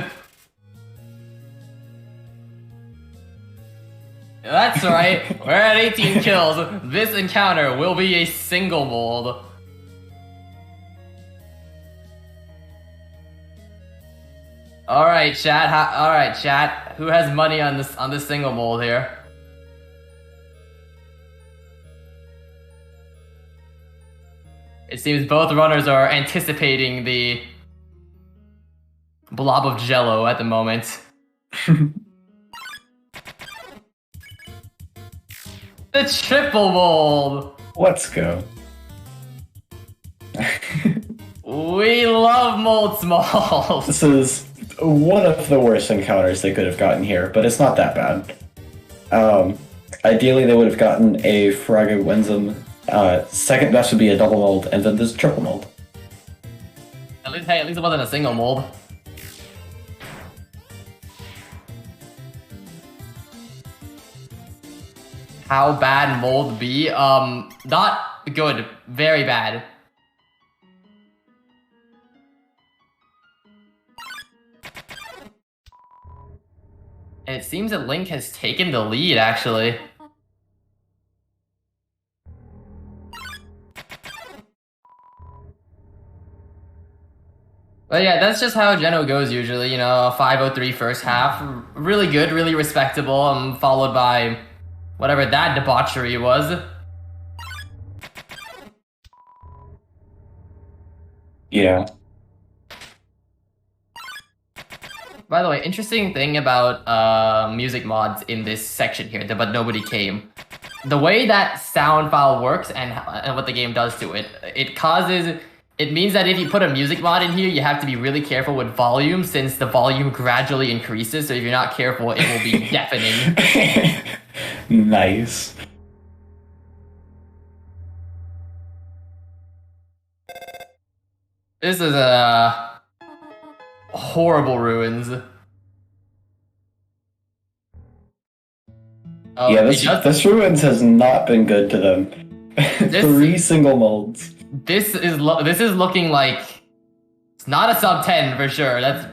That's right, we're at 18 kills. This encounter will be a single mold. Alright, chat, who has money on this single mold here? It seems both runners are anticipating the blob of jello at the moment. The triple mold! Let's go. We love mold smalls! This is one of the worst encounters they could have gotten here, but it's not that bad. Ideally, they would have gotten a Froggy Winsome. Second best would be a double mold, and then this triple mold. At least it wasn't a single mold. How bad mold be? Not good. Very bad. And it seems that Link has taken the lead, actually. But yeah, that's just how Geno goes usually, you know, a 503 first half. Really good, really respectable, followed by whatever that debauchery was. Yeah. By the way, interesting thing about music mods in this section here, but nobody came. the way that sound file works and what the game does to it, it means that if you put a music mod in here, you have to be really careful with volume, since the volume gradually increases. So if you're not careful, it will be deafening. Nice. This is horrible ruins. Oh, Yeah, this ruins has not been good to them. 3 single molds. This is looking like it's not a sub 10 for sure. That's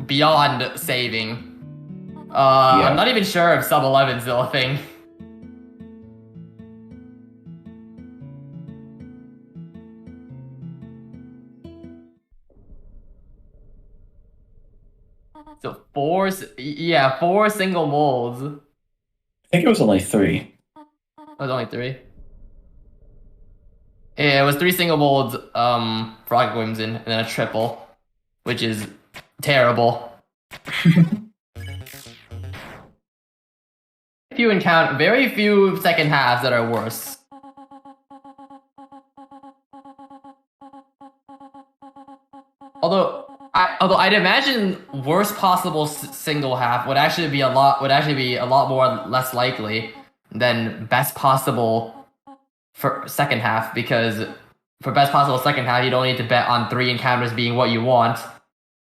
beyond saving. I'm not even sure if sub 11 is still a thing. So 4 single molds. I think it was only 3. It was only 3. Yeah, it was 3 single molds, Frog Whimsin, and then a triple, which is terrible. Very few second halves that are worse. Although I'd imagine worst possible single half would actually be a lot more less likely than best possible for second half, because for best possible second half you don't need to bet on 3 encounters being what you want.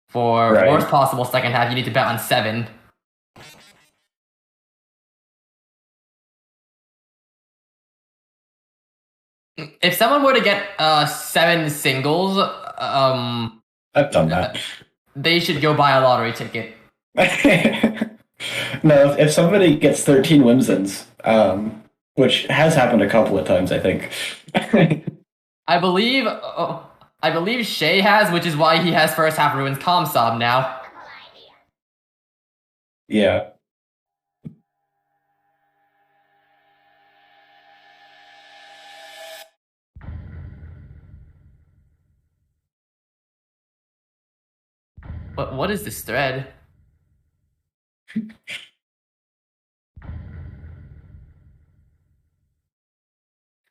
For worst possible second half you need to bet on 7. If someone were to get 7 singles, I've done that. They should go buy a lottery ticket. No, if somebody gets 13 Whimsins, which has happened a couple of times, I think. I believe Shayy has, which is why he has first half ruins Comsob now. Yeah. What is this thread?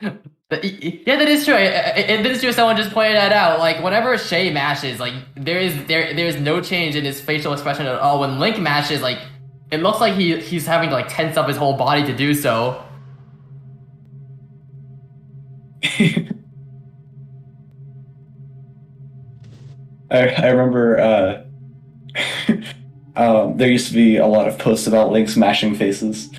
Yeah, that is true. That is true. Someone just pointed that out. Like, whenever Shayy mashes, like there is no change in his facial expression at all. When Link mashes, like it looks like he's having to like tense up his whole body to do so. I remember there used to be a lot of posts about Link smashing faces.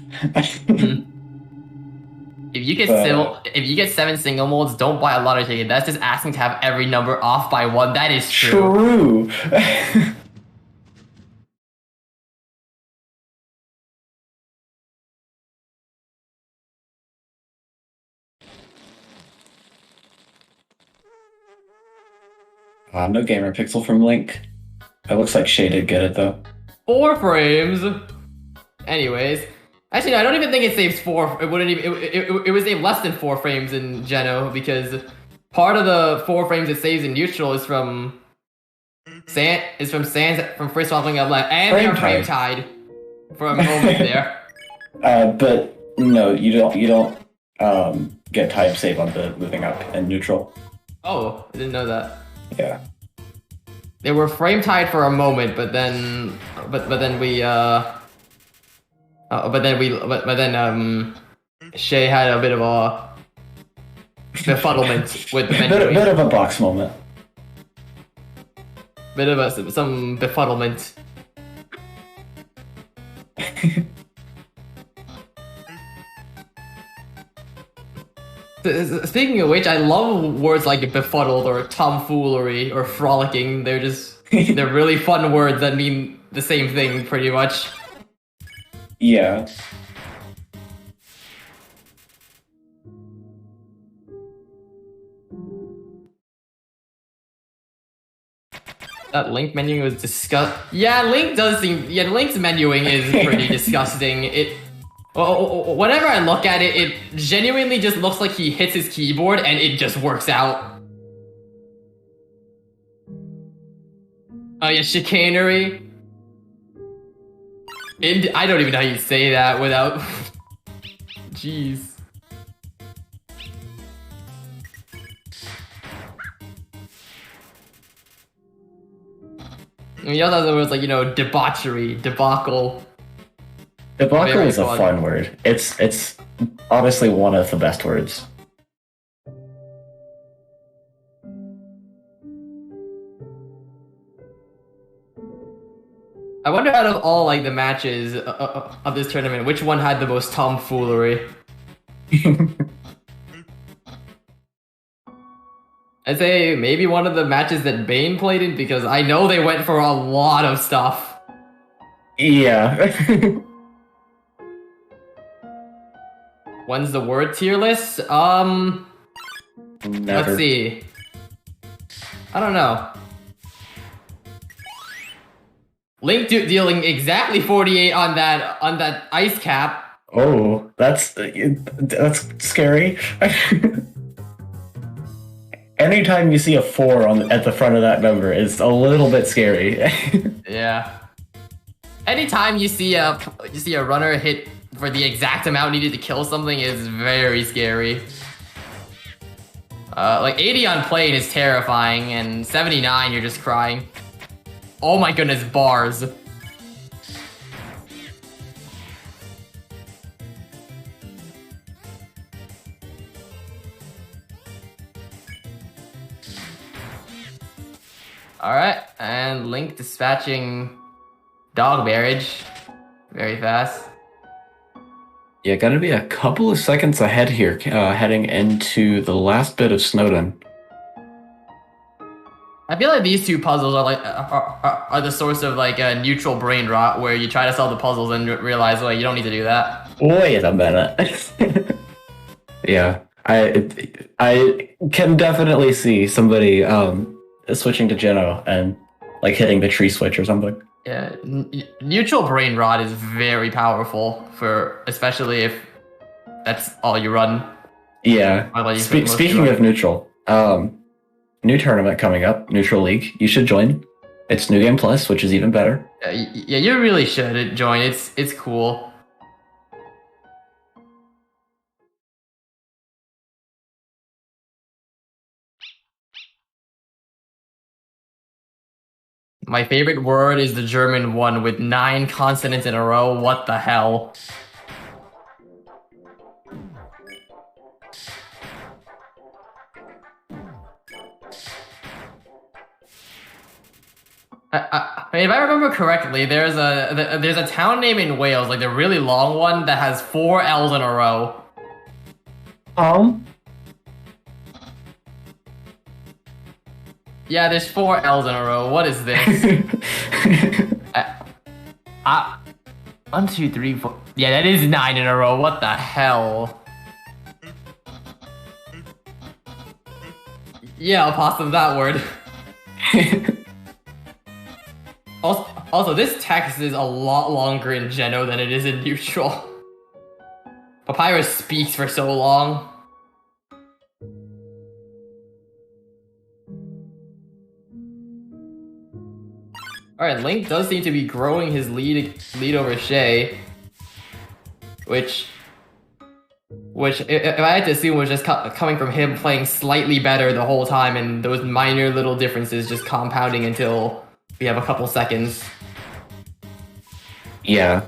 If you get 7 single molds, don't buy a lottery ticket. That's just asking to have every number off by 1. That is true. No gamer pixel from Link. It looks like Shayy did get it though. 4 frames. Anyways, actually, no, I don't even think it saves 4. It wouldn't even. It would save less than 4 frames in Geno, because part of the 4 frames it saves in neutral is from from first leveling up left, and they're frame tied for a moment there. But no, you don't get time save on the moving up and neutral. Oh, I didn't know that. Yeah. They were frame tied for a moment, but then Shayy had a bit of a befuddlement with the menuing. Bit of a box moment. Bit of some befuddlement. Speaking of which, I love words like befuddled or tomfoolery or frolicking. They're really fun words that mean the same thing, pretty much. Yeah. That Link menuing was disgusting. Yeah, Link's menuing is pretty disgusting. Whenever I look at it, it genuinely just looks like he hits his keyboard and it just works out. Oh yeah, chicanery. I don't even know how you say that without... Jeez. I mean, you know, there was like, you know, debauchery, debacle. Debacle Very is a fun. fun word. It's honestly one of the best words. I wonder out of all like the matches of this tournament, which one had the most tomfoolery? I'd say maybe one of the matches that Bane played in, because I know they went for a lot of stuff. Yeah. When's the word tier list? Never. Let's see. I don't know. Link dealing exactly 48 on that ice cap. Oh, that's scary. Anytime you see a 4 at the front of that number, it's a little bit scary. Yeah. Anytime you see a runner hit for the exact amount needed to kill something is very scary. Like 80 on plane is terrifying, and 79 you're just crying. Oh my goodness, bars. Alright, and Link dispatching dog marriage very fast. Yeah, gotta be a couple of seconds ahead here, heading into the last bit of Snowdin. I feel like these two puzzles are like are the source of like a neutral brain rot, where you try to solve the puzzles and realize, well, you don't need to do that. Wait a minute. Yeah, I can definitely see somebody switching to Geno and like hitting the tree switch or something. Yeah, neutral brain rot is very powerful for, especially if that's all you run. Yeah. Or like you spend most of Speaking your of neutral, new tournament coming up, Neutral League. You should join. It's New Game Plus, which is even better. yeah, you really should join. It's cool. My favorite word is the German one with 9 consonants in a row. What the hell? I mean, if I remember correctly, there's a town name in Wales, like the really long one, that has 4 L's in a row. Yeah, there's 4 L's in a row. What is this? 1, 2, 3, 4. Yeah, that is 9 in a row. What the hell? Yeah, I'll pass them that word. Also, this text is a lot longer in Geno than it is in Neutral. Papyrus speaks for so long. Alright, Link does seem to be growing his lead over Shayy. Which if I had to assume, was just coming from him playing slightly better the whole time, and those minor little differences just compounding until we have a couple seconds. Yeah.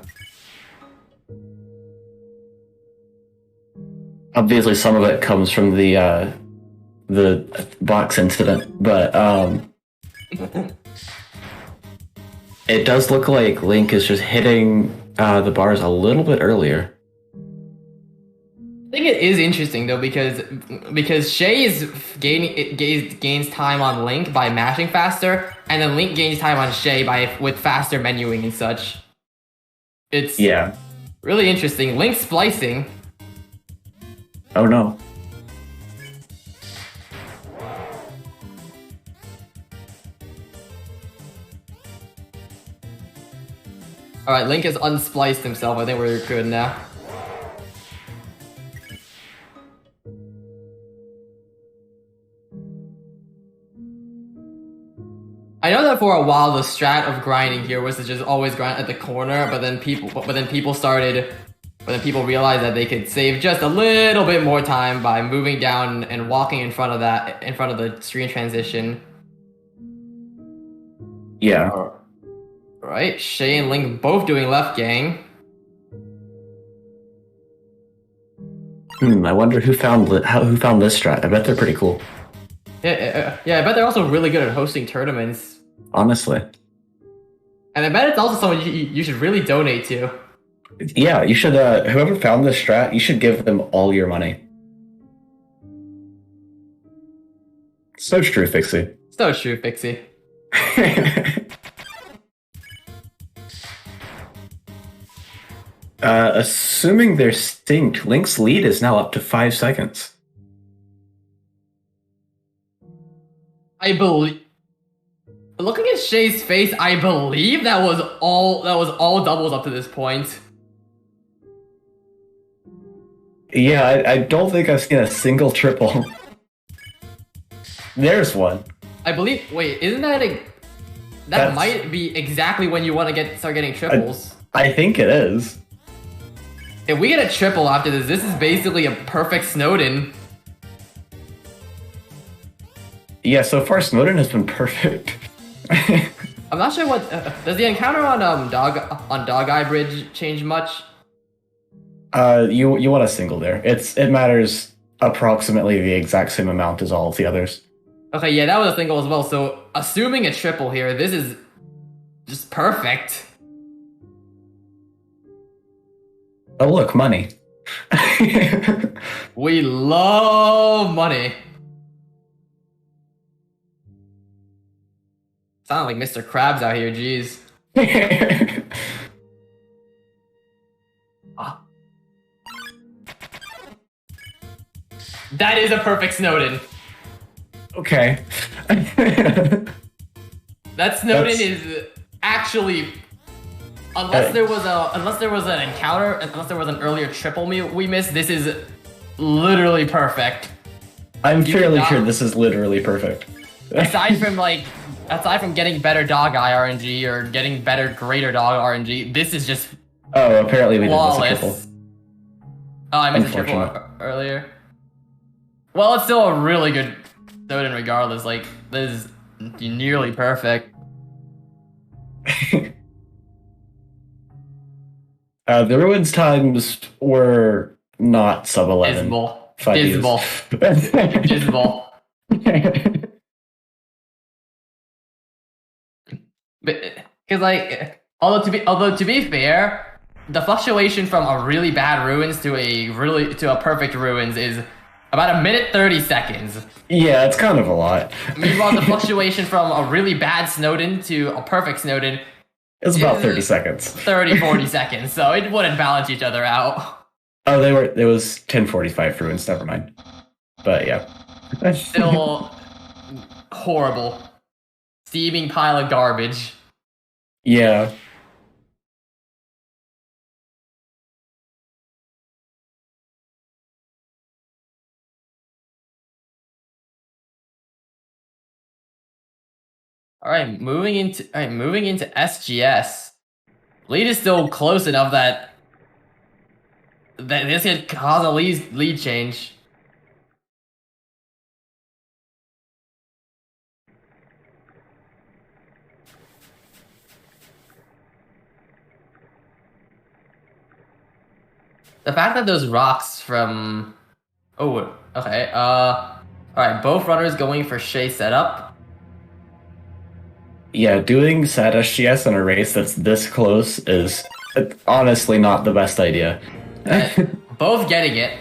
Obviously, some of it comes from the box incident, but it does look like Link is just hitting the bars a little bit earlier. I think it is interesting though, because Shayy is gains time on Link by mashing faster, and then Link gains time on Shayy with faster menuing and such. It's really interesting. Link splicing. Oh no. Alright, Link has unspliced himself. I think we're good now. I know that for a while the strat of grinding here was to just always grind at the corner, but then people started But then people realized that they could save just a little bit more time by moving down and walking in front of the screen transition. Yeah. Right, Shayy and Link both doing left gang. I wonder who found this strat. I bet they're pretty cool. Yeah, I bet they're also really good at hosting tournaments. Honestly. And I bet it's also someone you should really donate to. Yeah, you should. Whoever found this strat, you should give them all your money. So true, Fixie. So true, Fixie. Assuming they're synced, Link's lead is now up to 5 seconds. I believe. Looking at Shay's face, I believe that was all doubles up to this point. Yeah, I don't think I've seen a single triple. There's one. I believe. Wait, isn't that that That's- might be exactly when you want to start getting triples? I think it is. If we get a triple after this is basically a perfect Snowdin. Yeah, so far Snowdin has been perfect. I'm not sure what does the encounter on Dog Eye Bridge change much? You want a single there. It matters approximately the exact same amount as all of the others. Okay, yeah, that was a single as well. So assuming a triple here, this is just perfect. Oh look, money. We love money. Sound like Mr. Krabs out here, jeez. Ah. That is a perfect Snowdin. Okay. That Snowdin is actually, unless there was an encounter, unless there was an earlier triple we missed, this is literally perfect. I'm You fairly cannot- sure this is literally perfect. Aside from getting better dog eye RNG or getting better greater dog RNG, this is just Oh, apparently we did miss a triple. flawless. Oh, I missed a triple Unfortunate. earlier. Well, it's still a really good Snowdin regardless. Like, this is nearly perfect. The ruins times were not sub 11. Dismal. If I use- Dismal. Dismal. Because like, although to be fair, the fluctuation from a really bad ruins to a perfect ruins is about 1:30 seconds. Yeah, it's kind of a lot. Meanwhile, the fluctuation from a really bad Snowdin to a perfect Snowdin, It's about 30 seconds. 30-40 seconds. So it wouldn't balance each other out. Oh, it was 10:45 for ruins, never mind. But yeah. Still horrible. Steaming pile of garbage. Yeah. Alright, moving into SGS. Lead is still close enough that this could cause a lead change. The fact that those rocks from... Oh, okay. Alright, both runners going for Shayy setup. Yeah, doing sad SGS in a race that's this close is honestly not the best idea. Both getting it.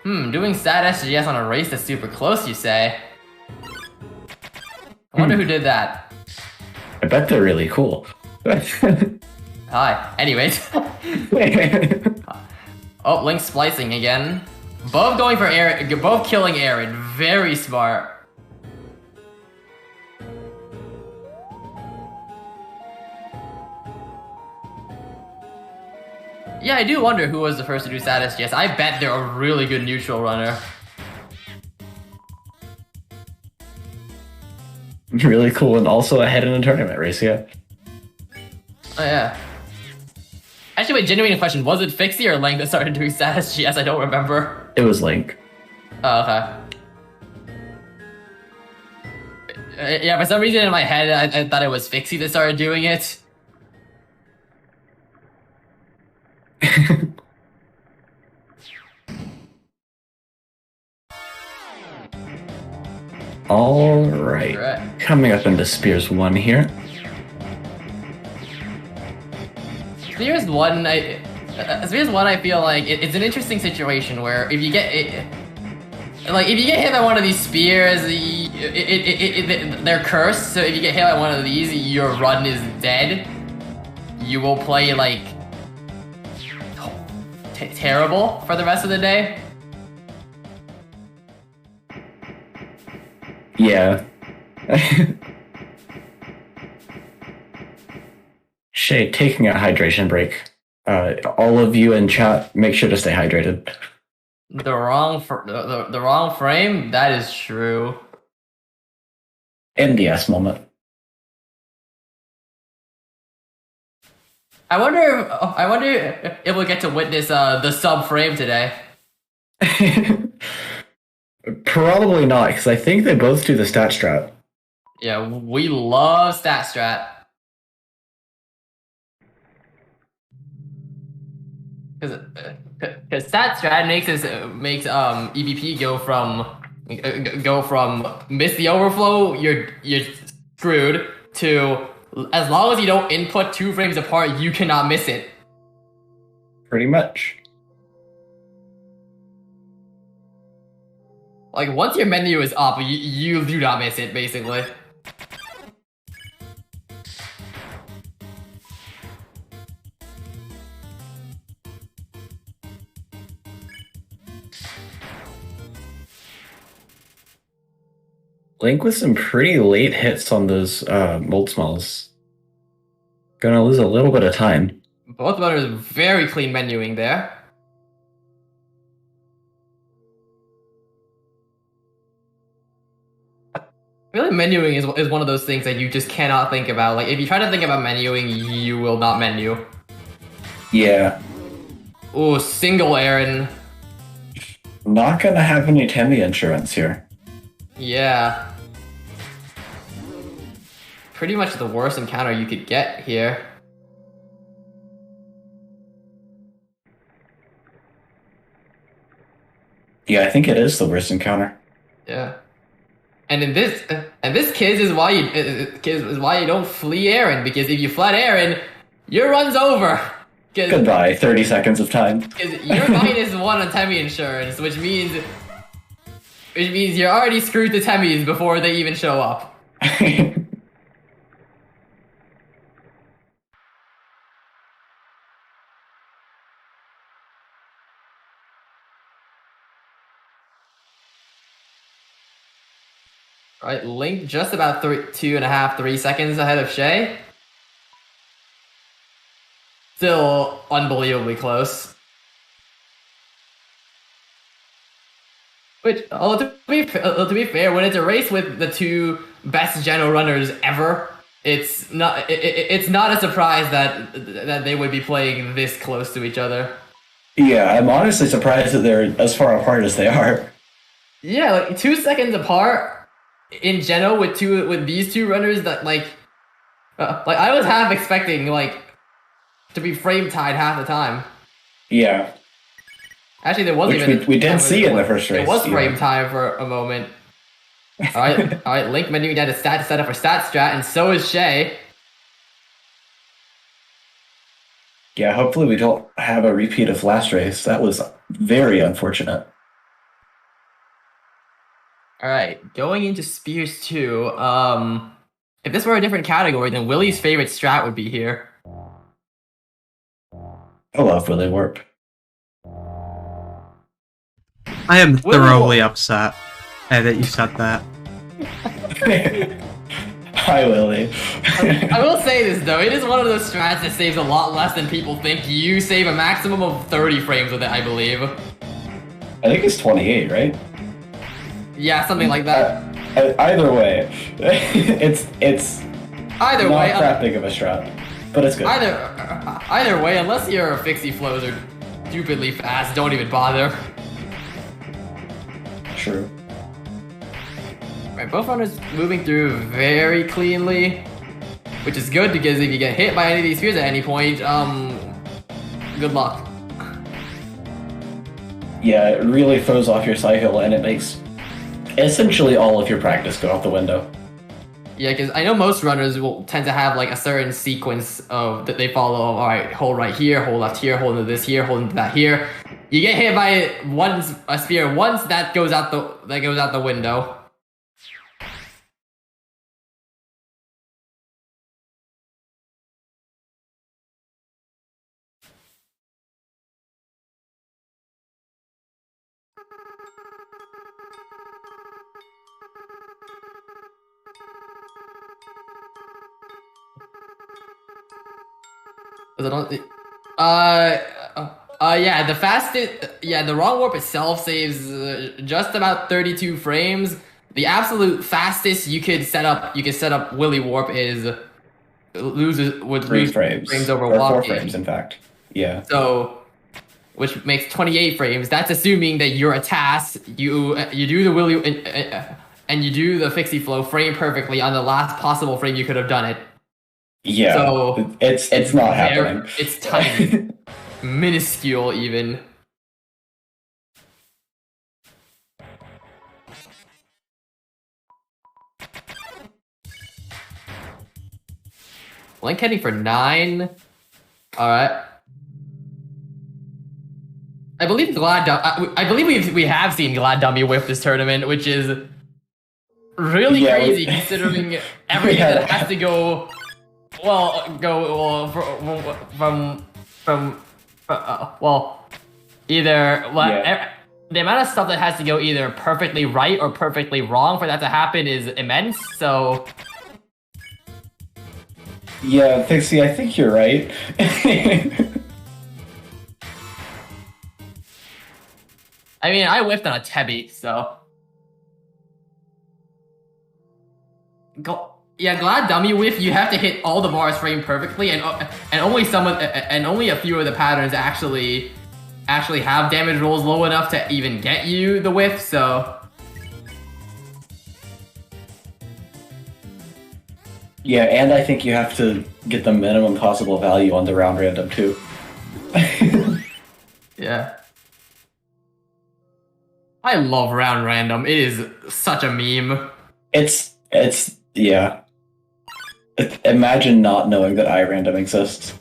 Doing sad SGS on a race that's super close, you say? I wonder who did that. I bet they're really cool. Hi. Anyways. Oh, Link splicing again. Both going for Aaron, both killing Aaron. Very smart. Yeah, I do wonder who was the first to do sad SGS. I bet they're a really good neutral runner. Really cool, and also ahead in a tournament race, yeah. Oh yeah. Actually, wait, genuine question. Was it Fixie or Link that started doing status GS? I don't remember. It was Link. Oh, okay. Yeah, for some reason in my head, I thought it was Fixie that started doing it. All right. Right. Coming up into Spears 1 here. Spears 1, I feel like it's an interesting situation where if you get if you get hit by one of these spears, they're cursed. So if you get hit by one of these, your run is dead. You will play like terrible for the rest of the day. Yeah. Shayy, taking a hydration break. All of you in chat, make sure to stay hydrated. The wrong frame. That is true. NDS moment. I wonder if we'll get to witness the sub frame today. Probably not, because I think they both do the stat strat. Yeah, we love stat strat. Because stat strat makes EVP go from miss the overflow, you're screwed, to as long as you don't input 2 frames apart, you cannot miss it. Pretty much. Like, once your menu is up, you do not miss it, basically. Link with some pretty late hits on those mold smalls. Gonna lose a little bit of time. Both runners very clean menuing there. Really, menuing is one of those things that you just cannot think about. Like, if you try to think about menuing, you will not menu. Yeah. Ooh, single Aaron. Not gonna have any Temmie insurance here. Yeah. Pretty much the worst encounter you could get here. Yeah, I think it is the worst encounter. Yeah. And in this, kids is why you don't flee Aaron, because if you flat Aaron, your run's over. Goodbye, 30 seconds of time. Because you're -1 on Temmie insurance, which means you're already screwed to Temmies before they even show up. Alright, Link just about 2.5, 3 seconds ahead of Shayy. Still unbelievably close. Which, to be fair, when it's a race with the 2 best Geno runners ever, it's not a surprise that they would be playing this close to each other. Yeah, I'm honestly surprised that they're as far apart as they are. Yeah, like 2 seconds apart in Geno with these 2 runners that like I was half expecting to be frame tied half the time. Yeah. Actually, there wasn't even. We didn't see in the first race. It was frame time for a moment. All right. Link menuing down to stat set up for stat strat, and so is Shayy. Yeah, hopefully we don't have a repeat of last race. That was very unfortunate. All right, going into Spears 2. If this were a different category, then Willie's favorite strat would be here. I love Willy Warp. I am thoroughly upset that you said that. Hi, Willie. I will say this, though. It is one of those strats that saves a lot less than people think. You save a maximum of 30 frames with it, I believe. I think it's 28, right? Yeah, something like that. Either way, it's Either not way, that big of a strat. but it's good. Either way, unless your fixie flows are stupidly fast, don't even bother. True. Right, both runners moving through very cleanly, which is good because if you get hit by any of these spheres at any point, good luck. Yeah, it really throws off your cycle, and it makes essentially all of your practice go out the window. Yeah, because I know most runners will tend to have like a certain sequence of that they follow. All right, hold right here, hold left here, hold into this here, hold into that here. You get hit by a sphere once, that goes out the window. Yeah, the fastest, yeah, the wrong warp itself saves just about 32 frames. The absolute fastest you could set up Willy Warp is would 3 lose frames. frames over or 4 walking. frames, in fact. Yeah. So, which makes 28 frames. That's assuming that you're a task. You do the Willy and you do the fixie flow frame perfectly on the last possible frame you could have done it. Yeah. So it's not happening. It's tiny, minuscule even. Link heading for 9. All right. I believe I believe we have seen Glad Dummy whiff this tournament, which is really crazy considering everything that has to go. The amount of stuff that has to go either perfectly right or perfectly wrong for that to happen is immense. So. Yeah, Pixie, I think you're right. I mean, I whiffed on a Tebby, so. Yeah, Glad Dummy whiff. You have to hit all the bars framed perfectly, and only a few of the patterns actually have damage rolls low enough to even get you the whiff. So. Yeah, and I think you have to get the minimum possible value on the round random too. Yeah. I love round random. It is such a meme. It's yeah. Imagine not knowing that iRandom exists.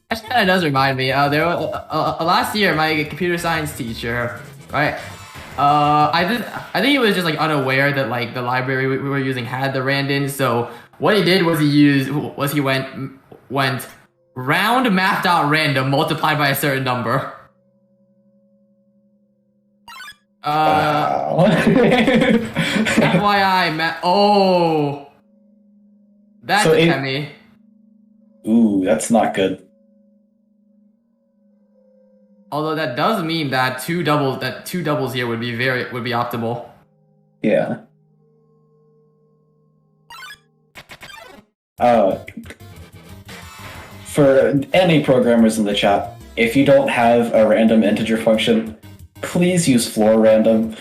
Actually, that does remind me. Last year, my computer science teacher, right? I think he was just like unaware that like the library we were using had the random. So what he did was he went round math.random multiplied by a certain number. Wow. FYI, oh, that's So a Temmie. Ooh, that's not good. Although that does mean that two doubles here would be optimal. Yeah. For any programmers in the chat, if you don't have a random integer function, please use floor random.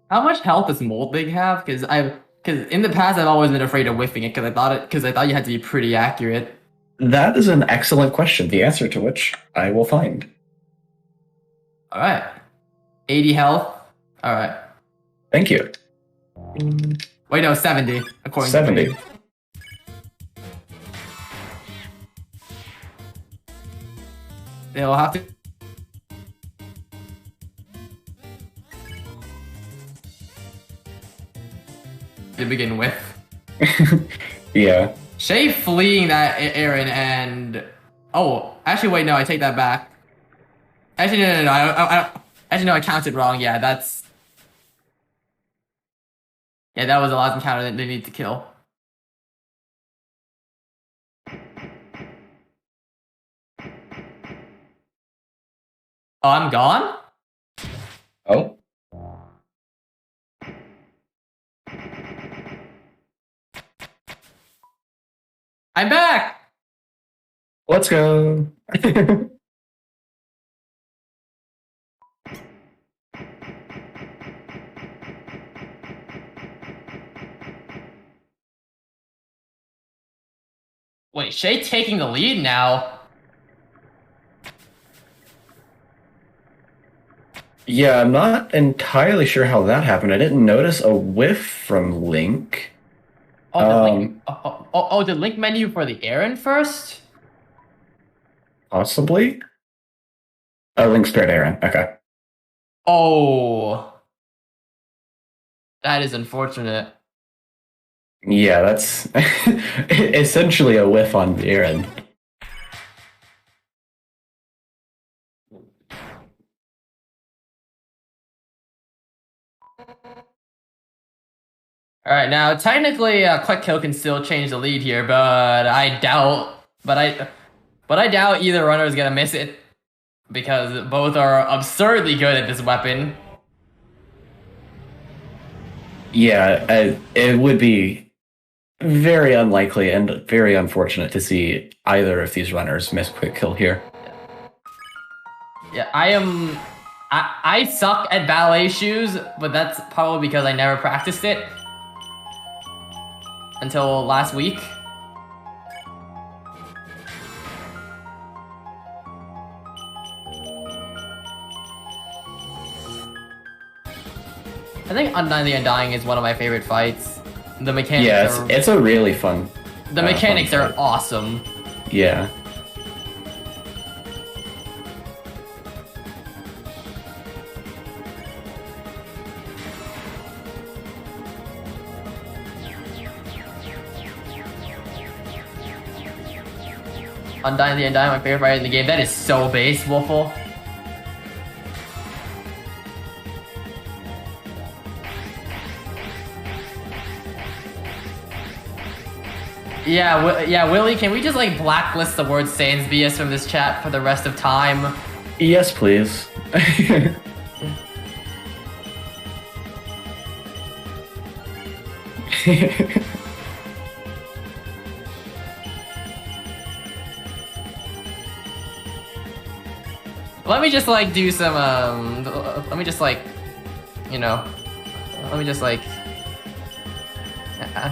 How much health does Moldbig have? Because in the past I've always been afraid of whiffing it because I thought you had to be pretty accurate. That is an excellent question, the answer to which I will find. All right, 80 health. All right. Thank you. Wait, no, 70 according 70. to me. They'll have to. To begin with. Yeah. Shayy fleeing that Aaron and actually wait, no, I take that back. Actually no, I counted wrong. Yeah, that was the last encounter that they need to kill. Oh, I'm gone? Oh, I'm back! let's go. Wait, Shayy taking the lead now? Yeah, I'm not entirely sure how that happened. I didn't notice a whiff from Link. Oh, the link menu for the errand first? Possibly? Oh, Link spared Aaron. Okay. Oh. That is unfortunate. Yeah, that's essentially a whiff on Aaron. Alright, now technically quick kill can still change the lead here, but I doubt I doubt either runner is gonna miss it. Because both are absurdly good at this weapon. Yeah, it would be very unlikely and very unfortunate to see either of these runners miss quick kill here. Yeah, I suck at ballet shoes, but that's probably because I never practiced it until last week. I think Undying the Undying is one of my favorite fights. The mechanics Yeah, are it's a really fun. the mechanics fun are fight. awesome. Yeah. Undying the Undying, my favorite fight in the game. That is so base, Wolfle. Yeah, Willie, can we just like blacklist the word Sansbius from this chat for the rest of time? Yes, please. Let me just like do some let me just like, you know, let me just like,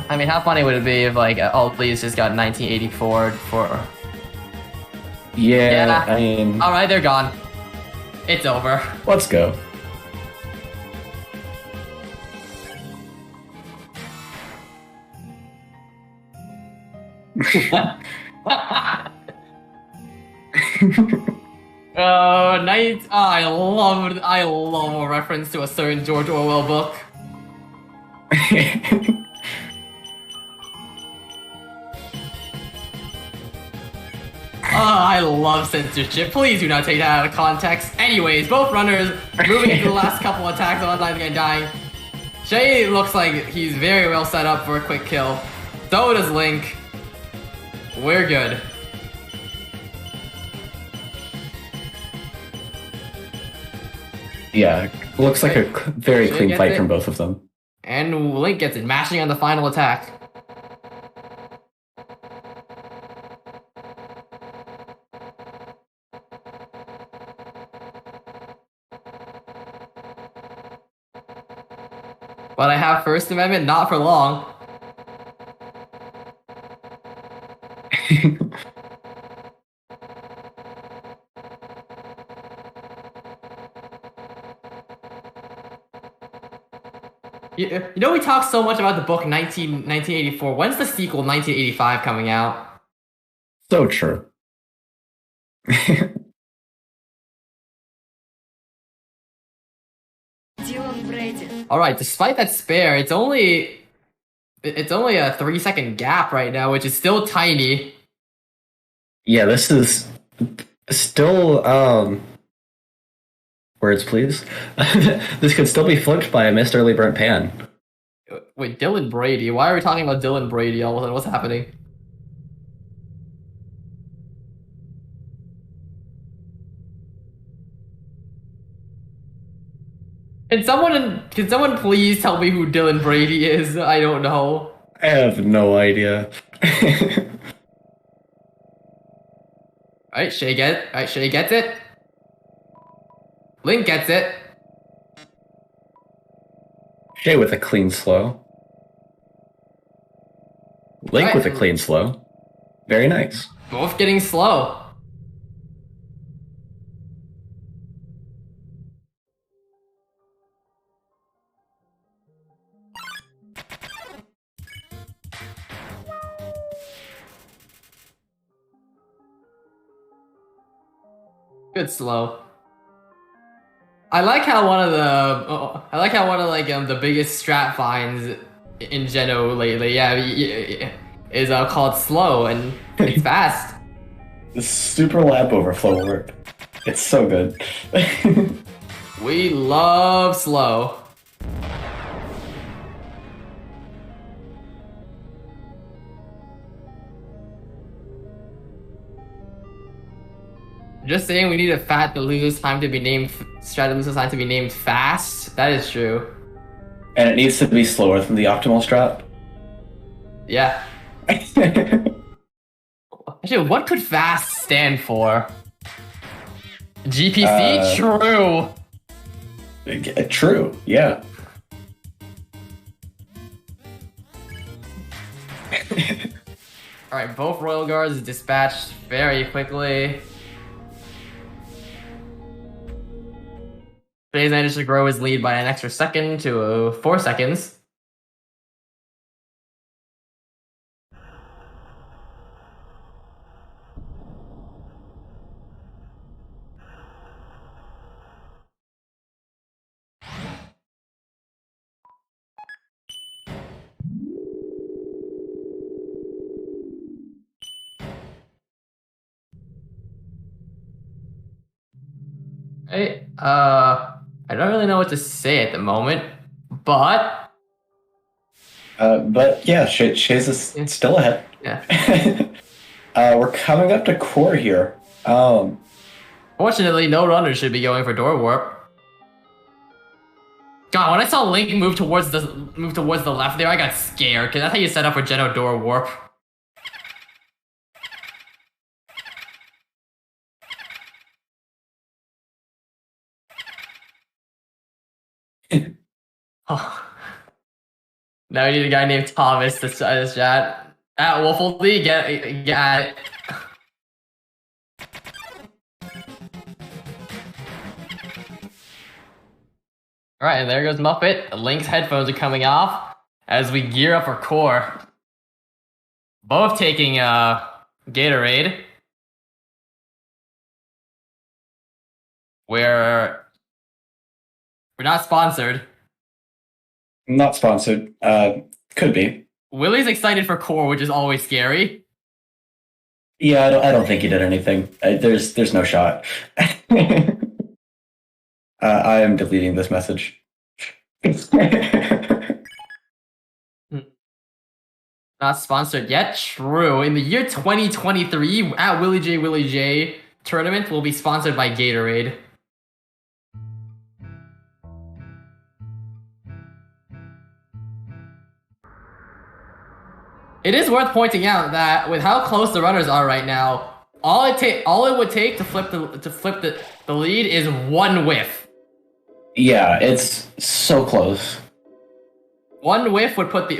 I mean, how funny would it be if like all these just got 1984 for? Yeah, I mean, All right, they're gone. It's over. let's go. Oh, night! I love a reference to a certain George Orwell book. I love censorship. Please do not take that out of context. Anyways, both runners moving into the last couple attacks of Undying and Dying. Shayy looks like he's very well set up for a quick kill. So does Link. We're good. Yeah, looks like a very Should clean get fight it. from both of them. And Link gets it, mashing on the final attack. But I have First Amendment, not for long. You know, we talk so much about the book 1984. When's the sequel 1985 coming out? So true. Alright, despite that spare, it's only a 3-second gap right now, which is still tiny. Yeah, this is still words please. This could still be flipped by a missed early burnt pan. Wait, Dylan Brady. Why are we talking about Dylan Brady all of a sudden? What's happening? Can someone please tell me who Dylan Brady is? I don't know. I have no idea. Alright, Shayy gets it. Link gets it. Shayy with a clean slow. Link Right. with a clean slow. Very nice. Both getting slow. Good slow. I like how one of the biggest strat finds in Geno lately, is called slow and it's fast. The super lap overflow work. It's so good. We love slow. Just saying, we need a fat that loses time to be named. Strat that loses time to be named fast. That is true. And it needs to be slower than the optimal strat. Yeah. Actually, what could fast stand for? GPC? True. True, yeah. Alright, both Royal Guards dispatched very quickly. Shay's managed to grow his lead by an extra second to 4 seconds. Hey, I don't really know what to say at the moment, but yeah, Shay's is still ahead. yeah. We're coming up to core here. Fortunately, no runner should be going for door warp. God, when I saw Link move towards the left there, I got scared because that's how you set up for Geno door warp. Oh. Now we need a guy named Thomas to chat. At Wolfley, get it. Alright, and there goes Muppet. Link's headphones are coming off as we gear up for core. Both taking Gatorade. We're not sponsored. Not sponsored. Could be. Willie's excited for core, which is always scary. Yeah, I don't think he did anything. There's no shot. I am deleting this message. Not sponsored yet. True. In the year 2023, at Willie J tournament will be sponsored by Gatorade. It is worth pointing out that with how close the runners are right now, all it would take to flip the lead is one whiff. Yeah, it's so close. One whiff would put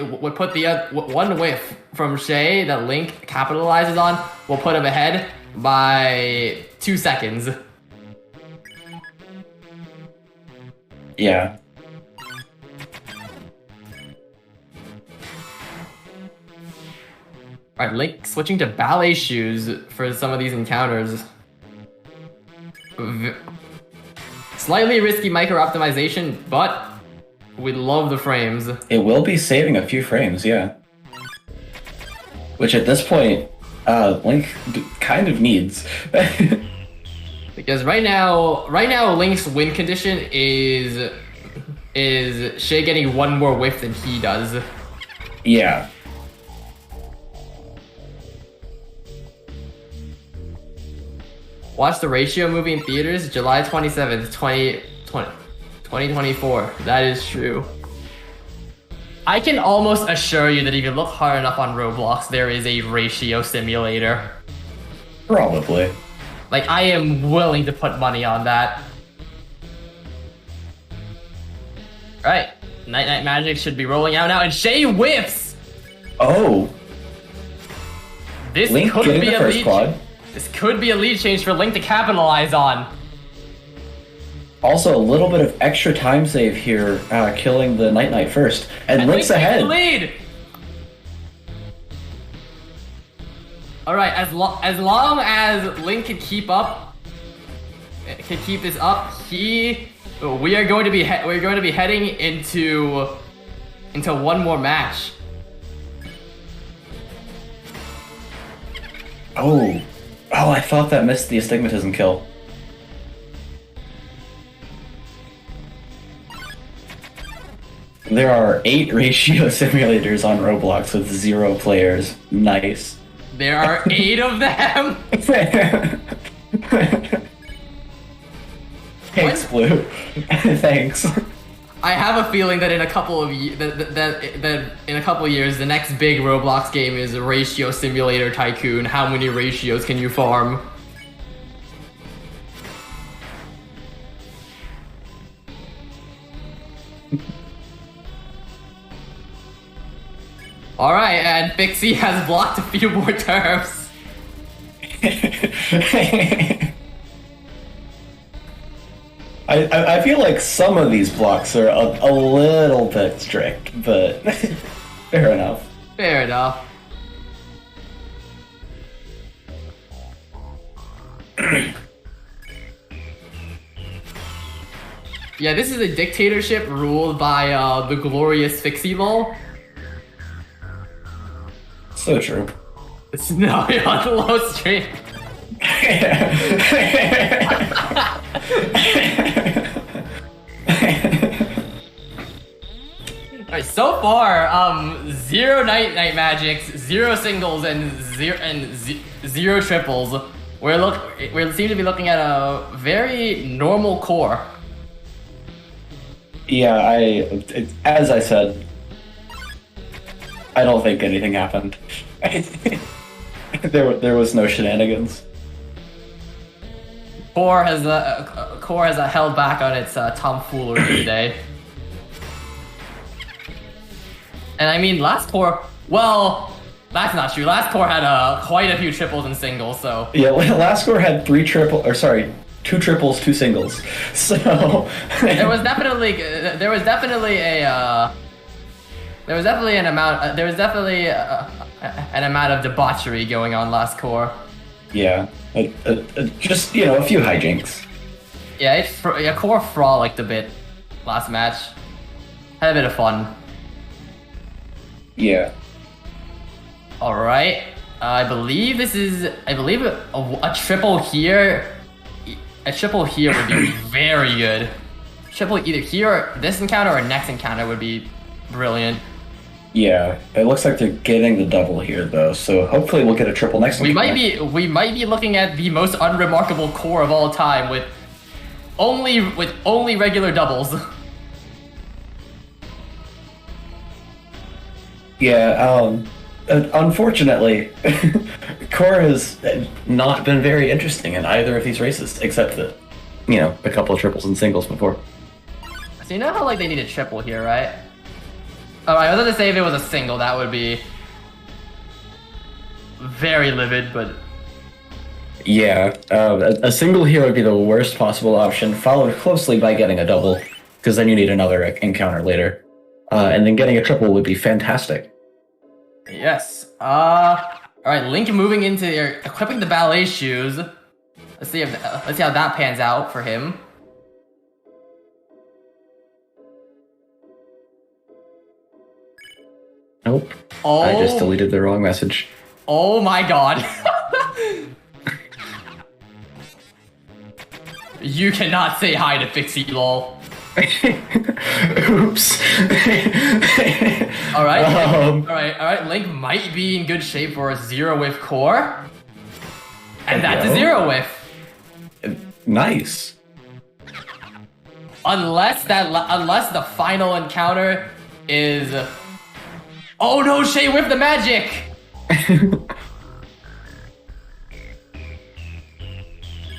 one whiff from Shayy that Link capitalizes on will put him ahead by 2 seconds. Yeah. Alright, Link switching to ballet shoes for some of these encounters. Slightly risky micro optimization, but we love the frames. It will be saving a few frames, yeah. Which at this point, Link kind of needs. Because right now Link's win condition is Shayy getting one more whiff than he does. Yeah. Watch the Ratio movie in theaters July 27th, 2020. 2024. That is true. I can almost assure you that if you look hard enough on Roblox, there is a ratio simulator. Probably. Like, I am willing to put money on that. Right. Night Magic should be rolling out now, and Shayy whiffs! Oh, This Link could getting be the a first lead. quad. This could be a lead change for Link to capitalize on. Also, a little bit of extra time save here, killing the Night first. And Link's Link takes ahead. the lead. All right, as long as Link can keep this up, we are going to be heading into one more match. Oh, I thought that missed the astigmatism kill. There are 8 ratio simulators on Roblox with 0 players. Nice. There are 8 of them. Thanks, Blue. Thanks. I have a feeling that in a couple of years, the next big Roblox game is Ratio Simulator Tycoon. How many ratios can you farm? All right, and Pixie has blocked a few more turfs. I feel like some of these blocks are a little bit strict, but fair enough. Fair enough. Yeah, this is a dictatorship ruled by the glorious Fixie lol. So true. It's now on the low stream. Alright, so far, 0 night magics, 0 singles, and 0 triples. We seem to be looking at a very normal core. Yeah, as I said, I don't think anything happened. There was no shenanigans. Core has held back on its tomfoolery today. And I mean, last core, well, that's not true. Last core had quite a few triples and singles, so. Yeah, last core had 2 triples, 2 singles. So there was definitely an amount of debauchery going on last core. yeah, just a few hijinks. Yeah, core frolicked a bit last match. Had a bit of fun. Yeah. All right, I believe a triple here. A triple here would be very good. Triple either here, this encounter, or next encounter would be brilliant. Yeah, it looks like they're getting the double here though, so hopefully we'll get a triple next We encounter. might be looking at the most unremarkable core of all time with only regular doubles. Yeah, unfortunately, Core has not been very interesting in either of these races, except that, a couple of triples and singles before. So you know how they need a triple here, right? Oh, I was going to say if it was a single, that would be very livid, but... Yeah, a single here would be the worst possible option, followed closely by getting a double, because then you need another encounter later. And then getting a triple would be fantastic. Yes. Alright, Link moving into equipping the ballet shoes. Let's see how that pans out for him. Nope. Oh. I just deleted the wrong message. Oh my god. You cannot say hi to Fixie lol. Oops. Alright, Link might be in good shape for a 0 whiff core. And that's a 0 whiff. Nice. unless the final encounter is. Oh no, Shayy whipped the magic.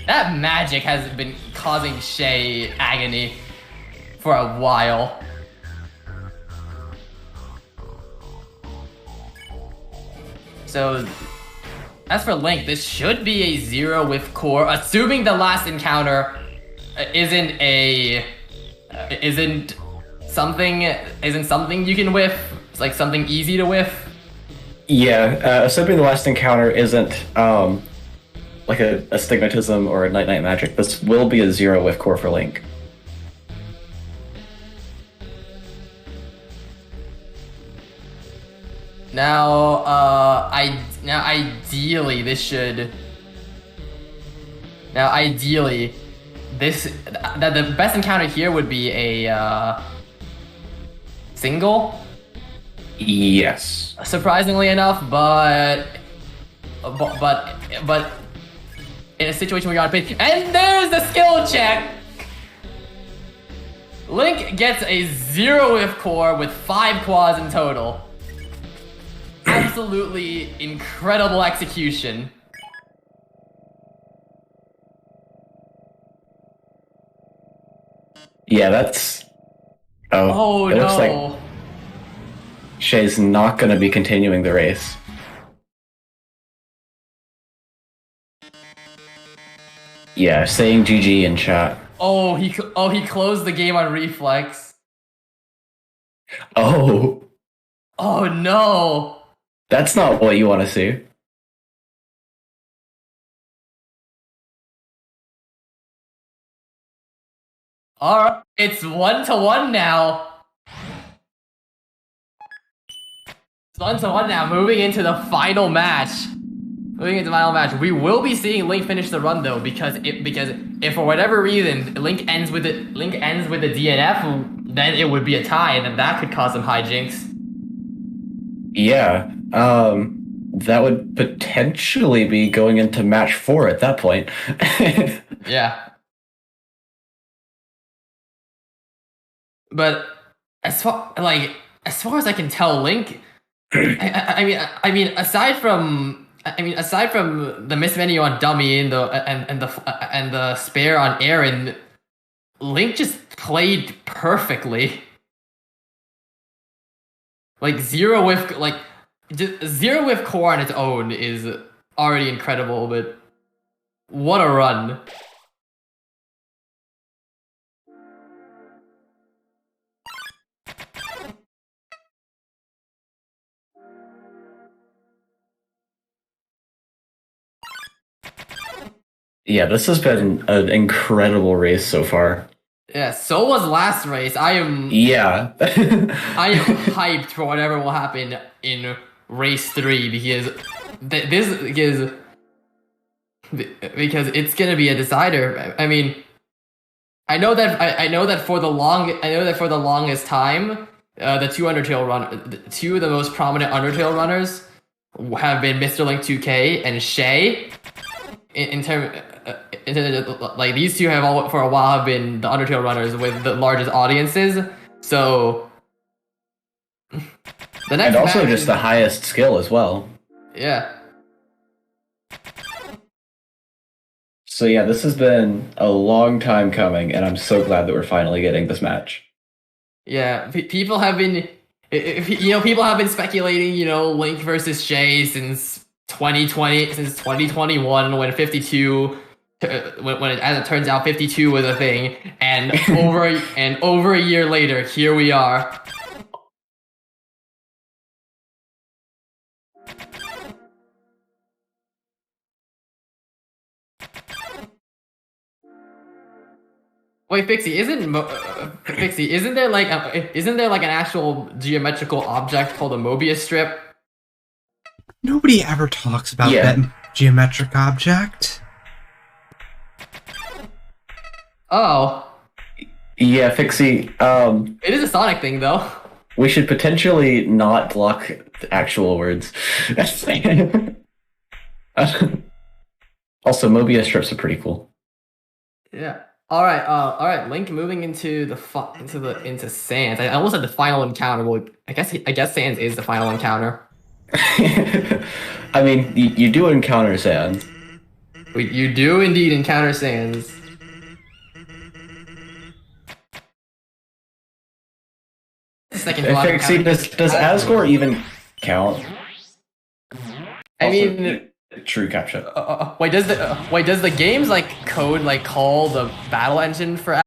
That magic has been causing Shayy agony for a while. So, as for Link, this should be a 0 with core, assuming the last encounter isn't something you can whiff. It's like something easy to whiff. Yeah, assuming the last encounter isn't like a stigmatism or a night magic, this will be a 0 with core for Link. Now, ideally, the best encounter here would be a single. Yes. Surprisingly enough, but in a situation where you're on pitch, and there's the skill check. Link gets a 0 with core with 5 quads in total. Absolutely incredible execution. Yeah, that's. Oh it no. Looks like Shay's not going to be continuing the race. Yeah, saying GG in chat. Oh, he closed the game on reflex. Oh. Oh no. That's not what you want to see. Alright, it's 1-1 now. It's 1-1 now, moving into the final match. We will be seeing Link finish the run though, because if for whatever reason Link ends with the DNF, then it would be a tie, and that could cause some hijinks. Yeah, that would potentially be going into match 4 at that point. Yeah. But as far as I can tell, Link. I mean, aside from the miss menu on Dummy and the spare on Aaron, Link just played perfectly. Like 0 with core on its own is already incredible, but what a run. Yeah, this has been an incredible race so far. Yeah, so was last race. I am hyped for whatever will happen in race 3 because it's gonna be a decider. I mean, I know that for the longest time, the two of the most prominent Undertale runners have been mrlink2k and Shayy. Like these two have for a while have been the Undertale runners with the largest audiences. So the next and also just the highest skill as well. Yeah. So yeah, this has been a long time coming, and I'm so glad that we're finally getting this match. Yeah, people have been speculating, Link versus Shayy since 2021 when 52. When as it turns out 52 was a thing, and over a year later, here we are. Wait, Fixie, isn't there like an actual geometrical object called a Mobius strip? Nobody ever talks about that geometric object. Oh. Yeah, Fixie. It is a Sonic thing, though. We should potentially not block actual words. Also, Mobius strips are pretty cool. Yeah. All right. Link moving into into Sands. I almost said the final encounter. Well, I guess Sands is the final encounter. I mean, you do encounter Sans. You do indeed encounter Sands. Second block See, encounter. does Asgore even count? I Also, mean, true capture. wait, does the game's like code like call the battle engine for?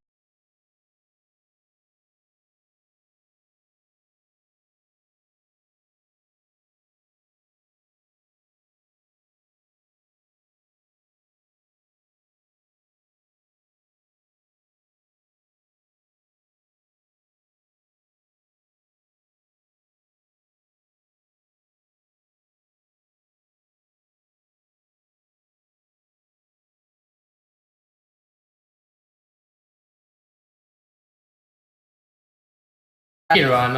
Run.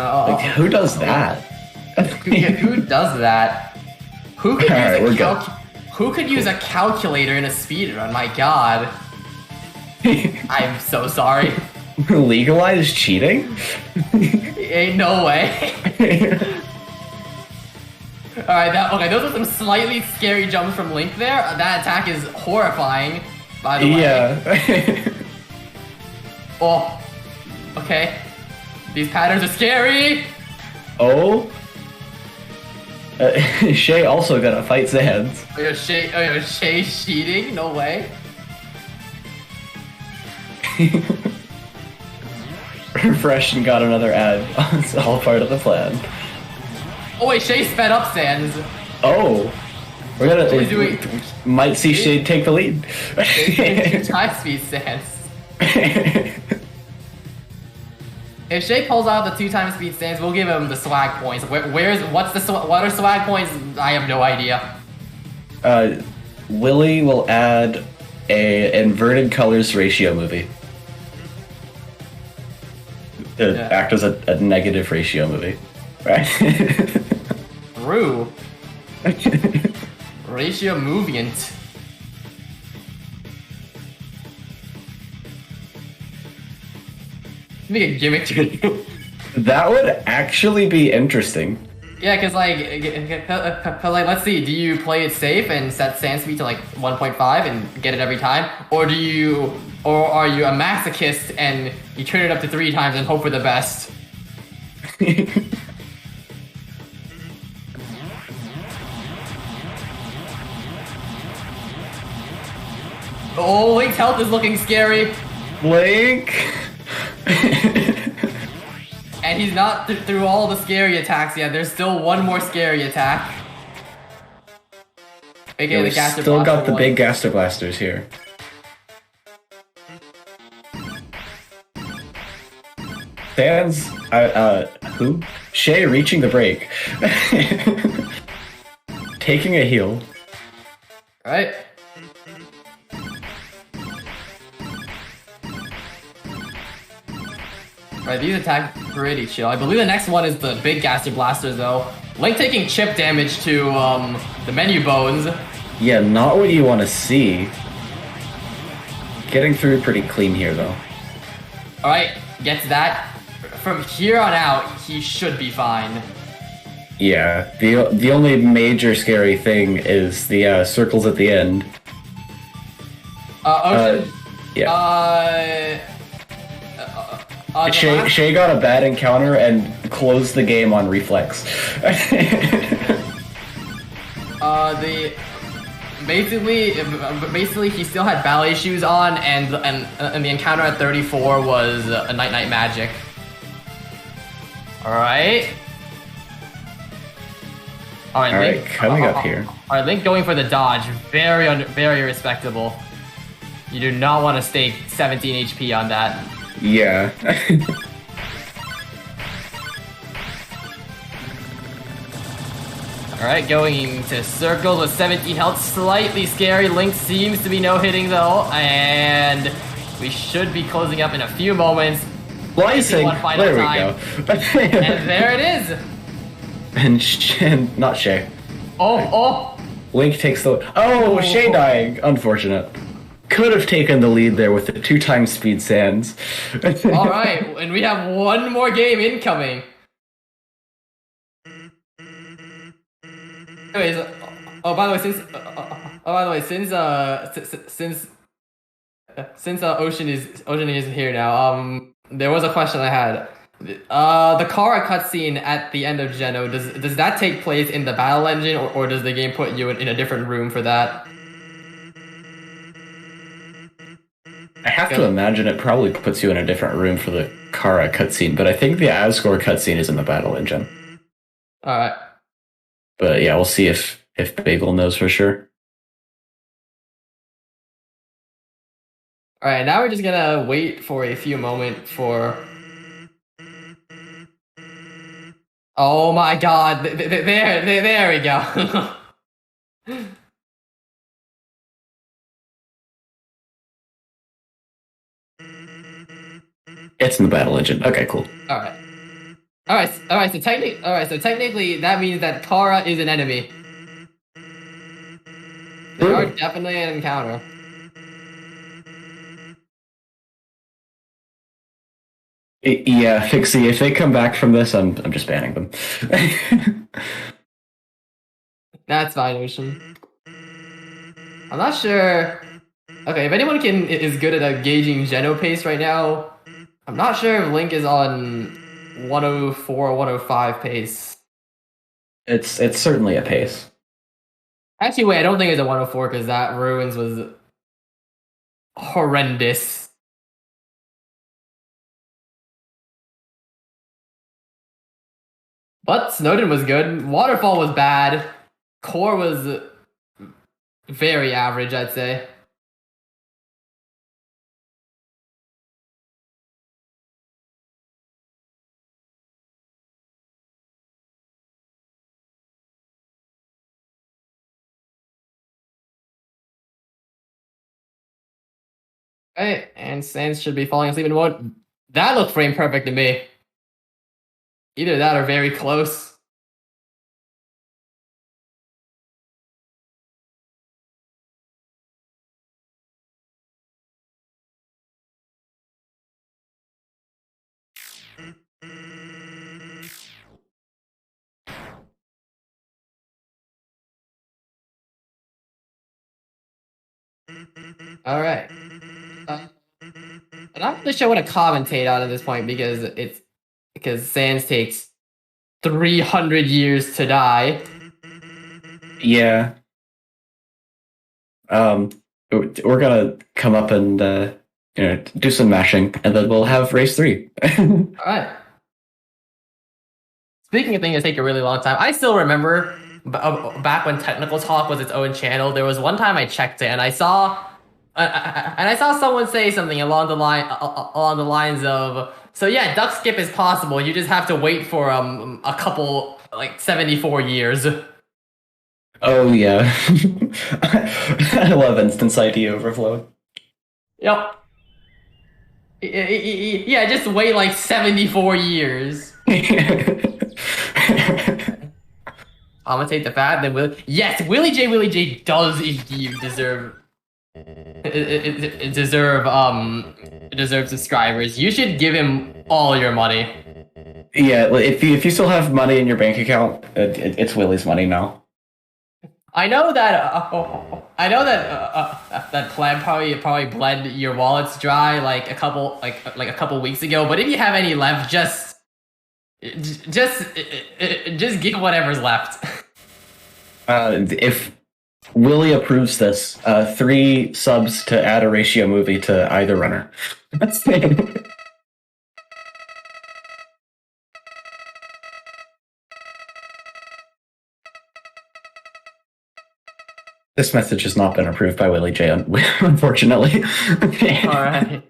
Who does that? Who does that? Who could Alright, use we're who could use a calculator in a speedrun? My God. I'm so sorry. Legalize cheating? Ain't no way. Alright, those are some slightly scary jumps from Link there. That attack is horrifying, by the way. Yeah. Oh. Okay. These patterns are scary! Oh? Shayy also gotta fight Sans. Oh, yo, Shayy cheating? No way. Refresh and got another ad. It's all part of the plan. Oh wait, Shayy sped up Sans. Oh. We're gonna... He's doing- might see Shayy take the lead. Time speed Sans. If Shayy pulls out the 2x speed Sans, we'll give him the swag points. What are swag points? I have no idea. Willie will add a inverted colors ratio movie. Act as a negative ratio movie, right? True. Ratio movement. Make a gimmick to it. That would actually be interesting. Yeah, cause like, let's see. Do you play it safe and set sand speed to like 1.5 and get it every time, or are you a masochist and you turn it up to 3 times and hope for the best? Oh, Link's health is looking scary. Link. And he's not through all the scary attacks yet. There's still one more scary attack. AKA Yeah, the we Gaster still Blaster got the one. big Gaster Blasters here. Sans, who? Shayy reaching the break. Taking a heal. Right? Right, these attacks are pretty chill. I believe the next one is the big Gaster Blasters though. Link taking chip damage to the menu bones. Yeah, not what you want to see. Getting through pretty clean here though. Alright, gets that. From here on out, he should be fine. Yeah, the only major scary thing is the circles at the end. Ocean. Yeah. The Shayy got a bad encounter and closed the game on reflex. Basically he still had ballet shoes on, and the encounter at 34 was a night magic. All right, Link, coming up here. All right, Link going for the dodge, very respectable. You do not want to stake 17 HP on that. Yeah. Alright, going into circles with 17 health, slightly scary. Link seems to be no-hitting though, and we should be closing up in a few moments. Slicing, One final there we time. go. And there it is! And not Shayy. Oh! Link takes the... Oh, Shayy dying. Unfortunate. could have taken the lead there with the 2x speed sands. All right, and we have one more game incoming. Anyways, by the way, since Ocean isn't here now, there was a question I had. The Kara cutscene at the end of Geno, does that take place in the battle engine, or does the game put you in a different room for that? I have to imagine it probably puts you in a different room for the Kara cutscene, but I think the Asgore cutscene is in the battle engine. All right. But yeah, we'll see if Bagel knows for sure. All right, now we're just gonna wait for a few moments for. Oh my God! There we go. It's in the battle engine. Okay, cool. All right. So technically, that means that Kara is an enemy. They are definitely an encounter. Yeah, Fixie, if they come back from this, I'm just banning them. That's fine, Ocean. I'm not sure. Okay, if anyone is good at gauging Geno pace right now, I'm not sure if Link is on 104 or 105 pace. It's certainly a pace. Actually, wait, I don't think it's a 104 because that Ruins was horrendous. But Snowdin was good. Waterfall was bad. Core was very average, I'd say. Okay, and Sans should be falling asleep in mode. That looked frame perfect to me. Either that or very close. All right. I'm not really sure what to commentate on at this point because Sans takes 300 years to die. Yeah. We're gonna come up and do some mashing, and then we'll have race 3. All right. Speaking of things that take a really long time, I still remember back when Technical Talk was its own channel. There was one time I checked it, and I saw someone say something along the lines of, "So yeah, duck skip is possible. You just have to wait for a couple 74 years." Oh yeah, I love instance ID overflow. Yep. Yeah, just wait 74 years. Commentate the fact that Willie J does indeed deserve subscribers. You should give him all your money. Yeah, if you still have money in your bank account, it's Willie's money now. I know that that plan probably bled your wallets dry a couple weeks ago. But if you have any left, just give whatever's left. If Willie approves this, 3 subs to add a ratio movie to either runner. That's it. This message has not been approved by Willie J, unfortunately. Alright.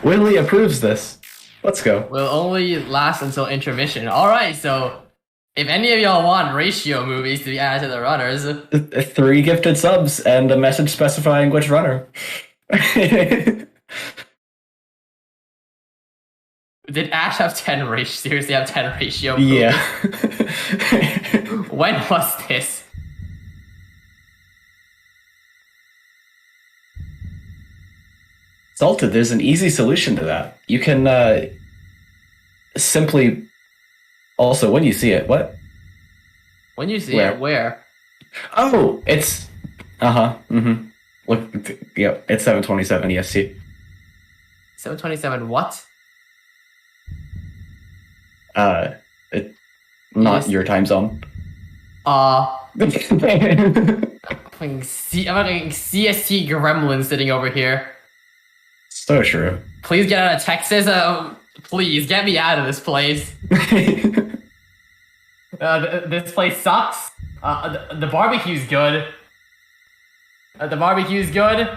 Willie approves this. Let's go. Will only last until intermission. Alright, so if any of y'all want ratio movies to be added to the runners... 3 gifted subs and a message specifying which runner. Did Ash have 10 ratio? Seriously, have 10 ratio movies? Yeah. When was this? Salted, there's an easy solution to that. You can simply. Also, when you see it, what? When you see Where? it, where? Oh, it's. Mm-hmm. Look, yep, it's 7:27 EST. 7:27. What? It, not Yes. your time zone. Fucking I'm fucking CST gremlin sitting over here. So true. Please get out of Texas. Please get me out of this place. This place sucks. The barbecue's good. The barbecue's good.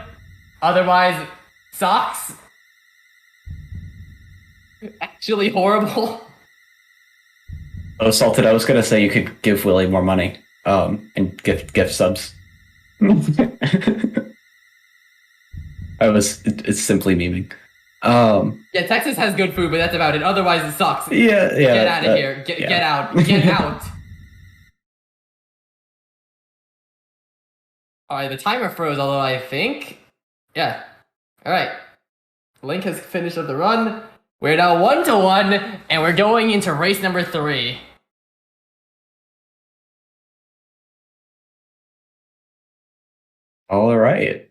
Otherwise, sucks. Actually horrible. Oh, Salted, I was gonna say you could give Willie more money, and gift subs. It's simply memeing. Yeah, Texas has good food, but that's about it. Otherwise, it sucks. Yeah. Get out of here. Get out. Get out. Alright, the timer froze, although I think... Yeah. Alright. Link has finished up the run. We're now 1-1, and we're going into race number 3. All right.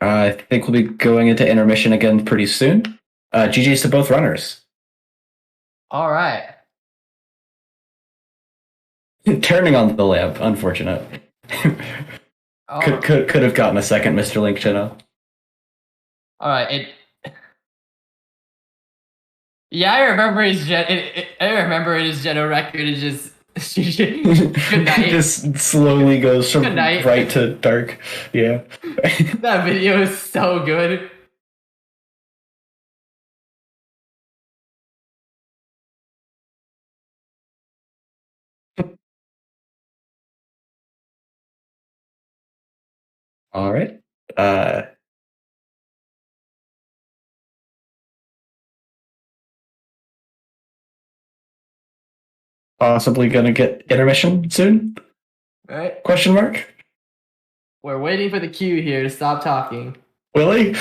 I think we'll be going into intermission again pretty soon. GG's to both runners. Alright. Turning on the lamp, unfortunate. Could have gotten a second Mr. Link channel. Alright, Yeah, I remember his Geno record is just... Good night. Just slowly goes from Good night. bright to dark. Yeah. That video is so good. All right. Possibly gonna get intermission soon? Right? Question mark? We're waiting for the cue here to stop talking. Willie?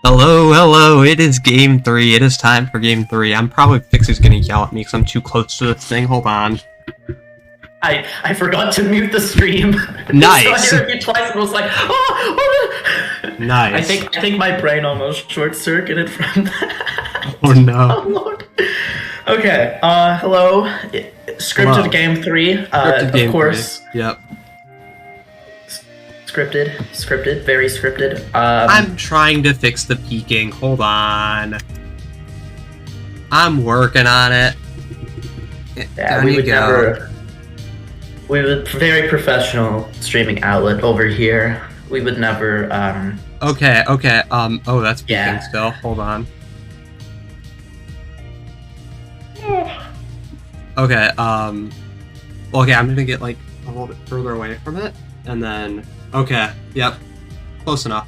Hello, it is game 3. It is time for game 3. I'm probably Pixie's gonna yell at me because I'm too close to this thing. Hold on. I forgot to mute the stream. Nice. So I heard you twice and was like, oh. Nice. I think my brain almost short-circuited from that. Oh no. Oh lord. Okay, hello. Scripted Hello. game 3. Scripted game of course. 3. Yep. Scripted, very scripted. I'm trying to fix the peaking. Hold on. I'm working on it. Yeah, Down we you would go. never. We would very professional streaming outlet over here. We would never. Okay. Oh, that's peaking Yeah. still. Hold on. Okay. Okay, I'm gonna get like a little bit further away from it, and then. Okay. Yep. Close enough.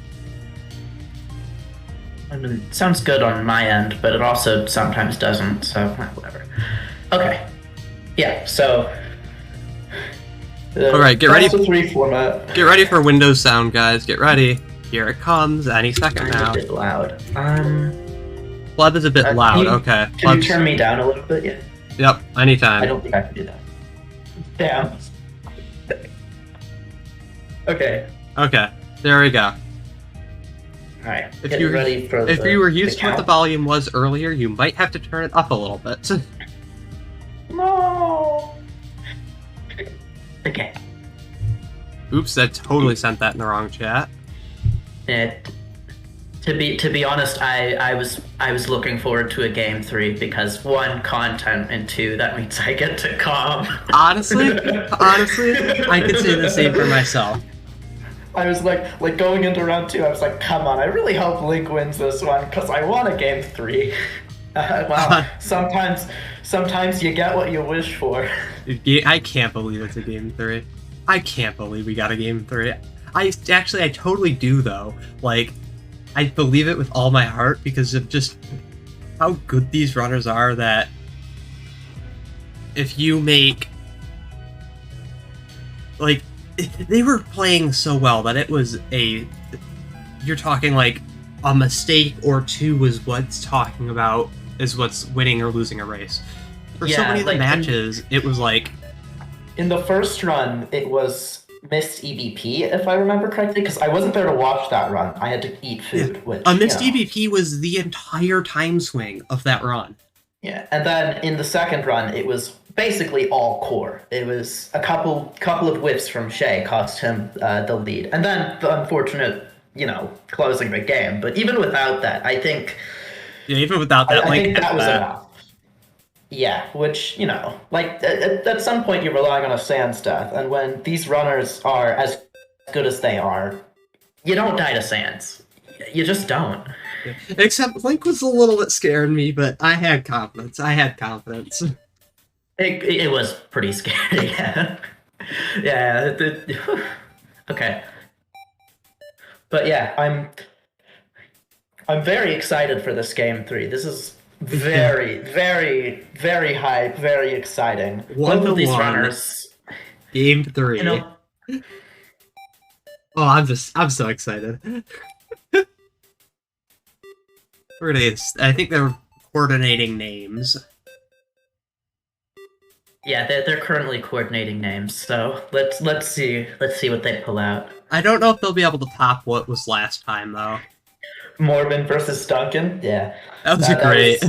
I mean, sounds good on my end, but it also sometimes doesn't. So whatever. Okay. Yeah. So. All right, get ready. Best of 3 format. Get ready for Windows sound, guys. Get ready. Here it comes. Any second I'm now. a bit loud. Pleb is a bit loud. Okay. Can you Pleb's- turn me down a little bit? Yeah. Yep. Anytime. I don't think I can do that. Damn. Okay. Okay. There we go. Alright. If Get you ready for if the, you were used to what the count. volume was earlier, you might have to turn it up a little bit. No. Okay. Oops, that totally sent that in the wrong chat. To be honest, I was looking forward to a game 3 because 1, content, and 2, that means I get to calm. Honestly, I could say the same for myself. I was like going into round 2, I was like, come on, I really hope Link wins this one because I want a game 3. Well, sometimes you get what you wish for. I can't believe it's a game 3. I can't believe we got a game 3. I totally do though. Like, I believe it with all my heart because of just how good these runners are. That if you make, like, they were playing so well that it was you're talking like a mistake or 2 was what's talking about is what's winning or losing a race. For so Yeah, many of the like, matches, it was like, in the first run, it was missed EBP, if I remember correctly, because I wasn't there to watch that run. I had to eat food, which, a missed you know. EBP was the entire time swing of that run. Yeah, and then in the second run, it was basically all core. It was a couple of whiffs from Shayy cost him the lead, and then the unfortunate, closing the game. But even without that, I think Even without that, I like, think that was enough. Yeah, which, like, at some point you're relying on a Sans death, and when these runners are as good as they are, you don't die to Sans. You just don't. Except Link was a little bit scaring me, but I had confidence. It was pretty scary, yeah. Yeah. Okay. But yeah, I'm very excited for this game 3. This is very, very, very hype, very exciting. Both of these 1-1. runners. Game 3. Oh, I'm so excited. I think they're coordinating names. Yeah, they're currently coordinating names, so let's see what they pull out. I don't know if they'll be able to top what was last time, though. Morbin versus Duncan? Yeah. That was That great.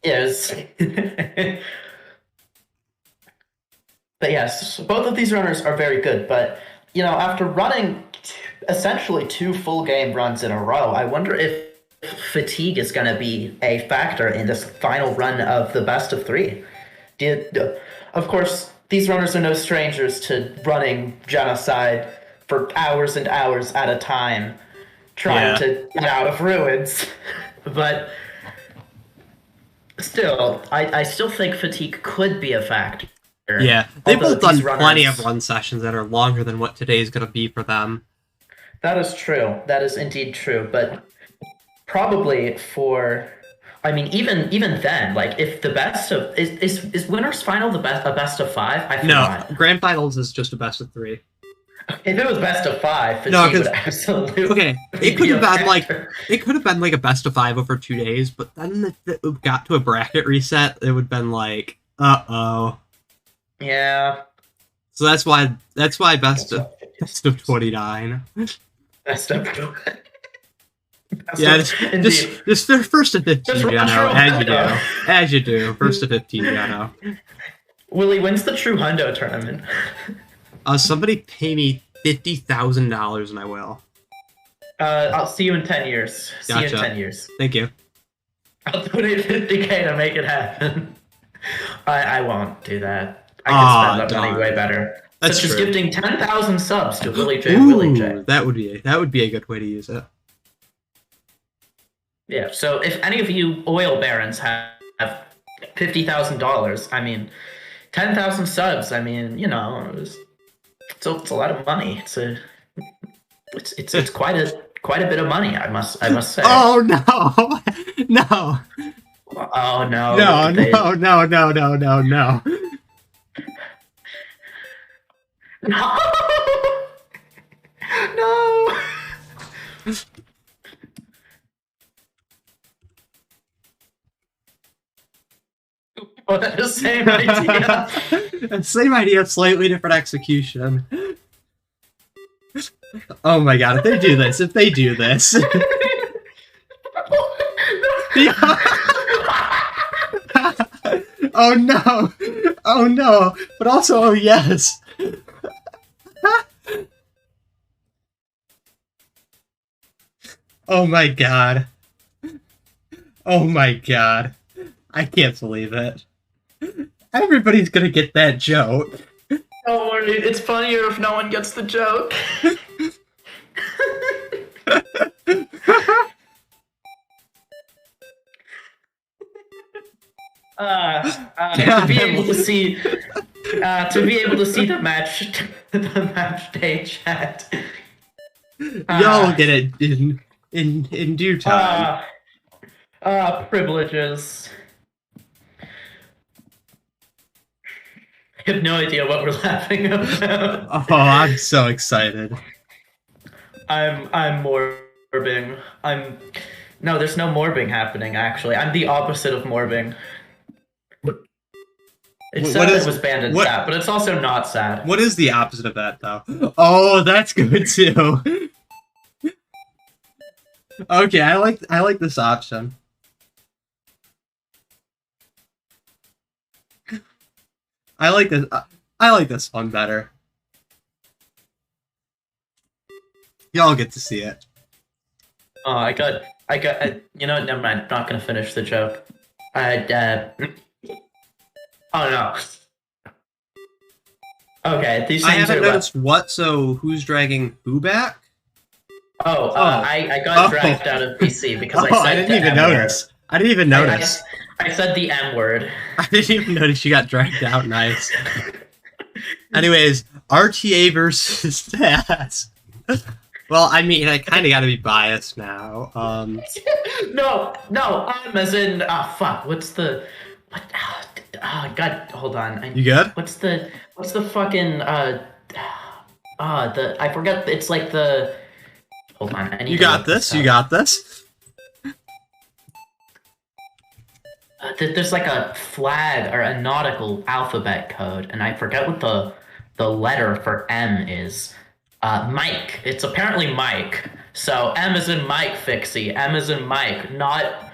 Yes. But yes, both of these runners are very good, but, after running essentially 2 full game runs in a row, I wonder if fatigue is going to be a factor in this final run of the best of 3. Of course, these runners are no strangers to running Genocide for hours and hours at a time, trying to get out of ruins. But still, I still think fatigue could be a factor. Yeah, they've Although both done these plenty runners- of run sessions that are longer than what today's going to be for them. That is true. That is indeed true. But probably for, I mean, even then, like, if the best of is winners final a best of 5? I No, forgot. Grand Finals is just a best of 3. If it was best of 5, No, Fatigue would 'cause- absolutely. Okay, it be could have a been like factor. a best of 5 over 2 days, but then it got to a bracket reset. It would have been like, Yeah. So that's why best of 29. Best of. Yeah, Indeed. just first to 15, Just you run know, through as you do, first to 15, you know. Willie, when's the True Hundo tournament? Somebody pay me $50,000 and I will. I'll see you in 10 years. See you in Gotcha. 10 years. Thank you. I'll donate 50K to make it happen. I won't do that. I can spend that money darn. way better. That's Such as true. gifting 10,000 subs to Willie J. Willie J. Ooh, that would be a good way to use it. Yeah, so if any of you oil barons have $50,000, I mean, 10,000 subs, I mean, you know, it's a lot of money. It's quite a bit of money, I must say. Oh no, no, Oh no. no, they- no, no, no, no, no, no. No. No. Oh, that's the same idea. Same idea, slightly different execution. Oh my god, if they do this. Oh no! Oh no! But also, oh yes! Oh my god. Oh my god. I can't believe it. Everybody's gonna get that joke. Don't worry, it's funnier if no one gets the joke. To be able to see the match day chat. Y'all get it in due time. Privileges. I have no idea what we're laughing about. Oh, I'm so excited. I'm morbing. No, there's no morbing happening, actually. I'm the opposite of morbing. It's sad it was banned in chat, but it's also not sad. What is the opposite of that, though? Oh, that's good too. Okay, I like this option. I like this one better. Y'all get to see it. Oh, I got, you know what, never mind, not gonna finish the joke. Oh no. Okay, these I things haven't are noticed what, so who's dragging who back? I got dragged out of PC because I didn't even notice. I didn't even notice. I said the M word. I didn't even notice you got dragged out. Nice. Anyways, RTA versus Taz. Well, I mean, I kind of got to be biased now. No, as in, fuck, what? God, hold on. You good? What's the fucking, I forget, it's like the, hold on, I need You to got look this. up. You got this. There's like a flag or a nautical alphabet code, and I forget what the letter for M is. Mike. It's apparently Mike. So M is in Mike, Fixie. M is in Mike, not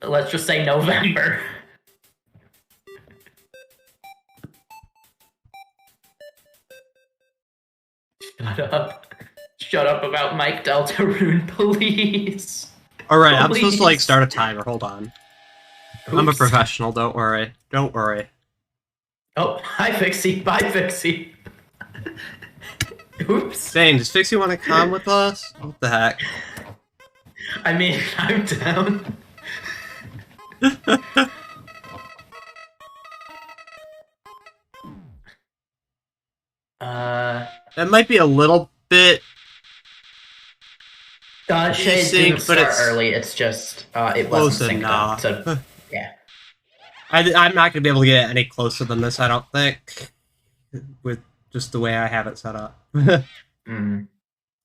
let's just say November. Shut up about Mike Deltarune, please. All right, I'm supposed to like Please. start a timer. Hold on. I'm a Oops. professional. Don't worry. Don't worry. Oh, hi Fixie. Bye Fixie. Oops. Dane, does Fixie want to come with us? What the heck? I mean, I'm down. That might be a little bit. Shade Sync, didn't but start it's early. It's just it close wasn't synced enough. up. So yeah. I'm not gonna be able to get any closer than this. I don't think. With just the way I have it set up. Mm.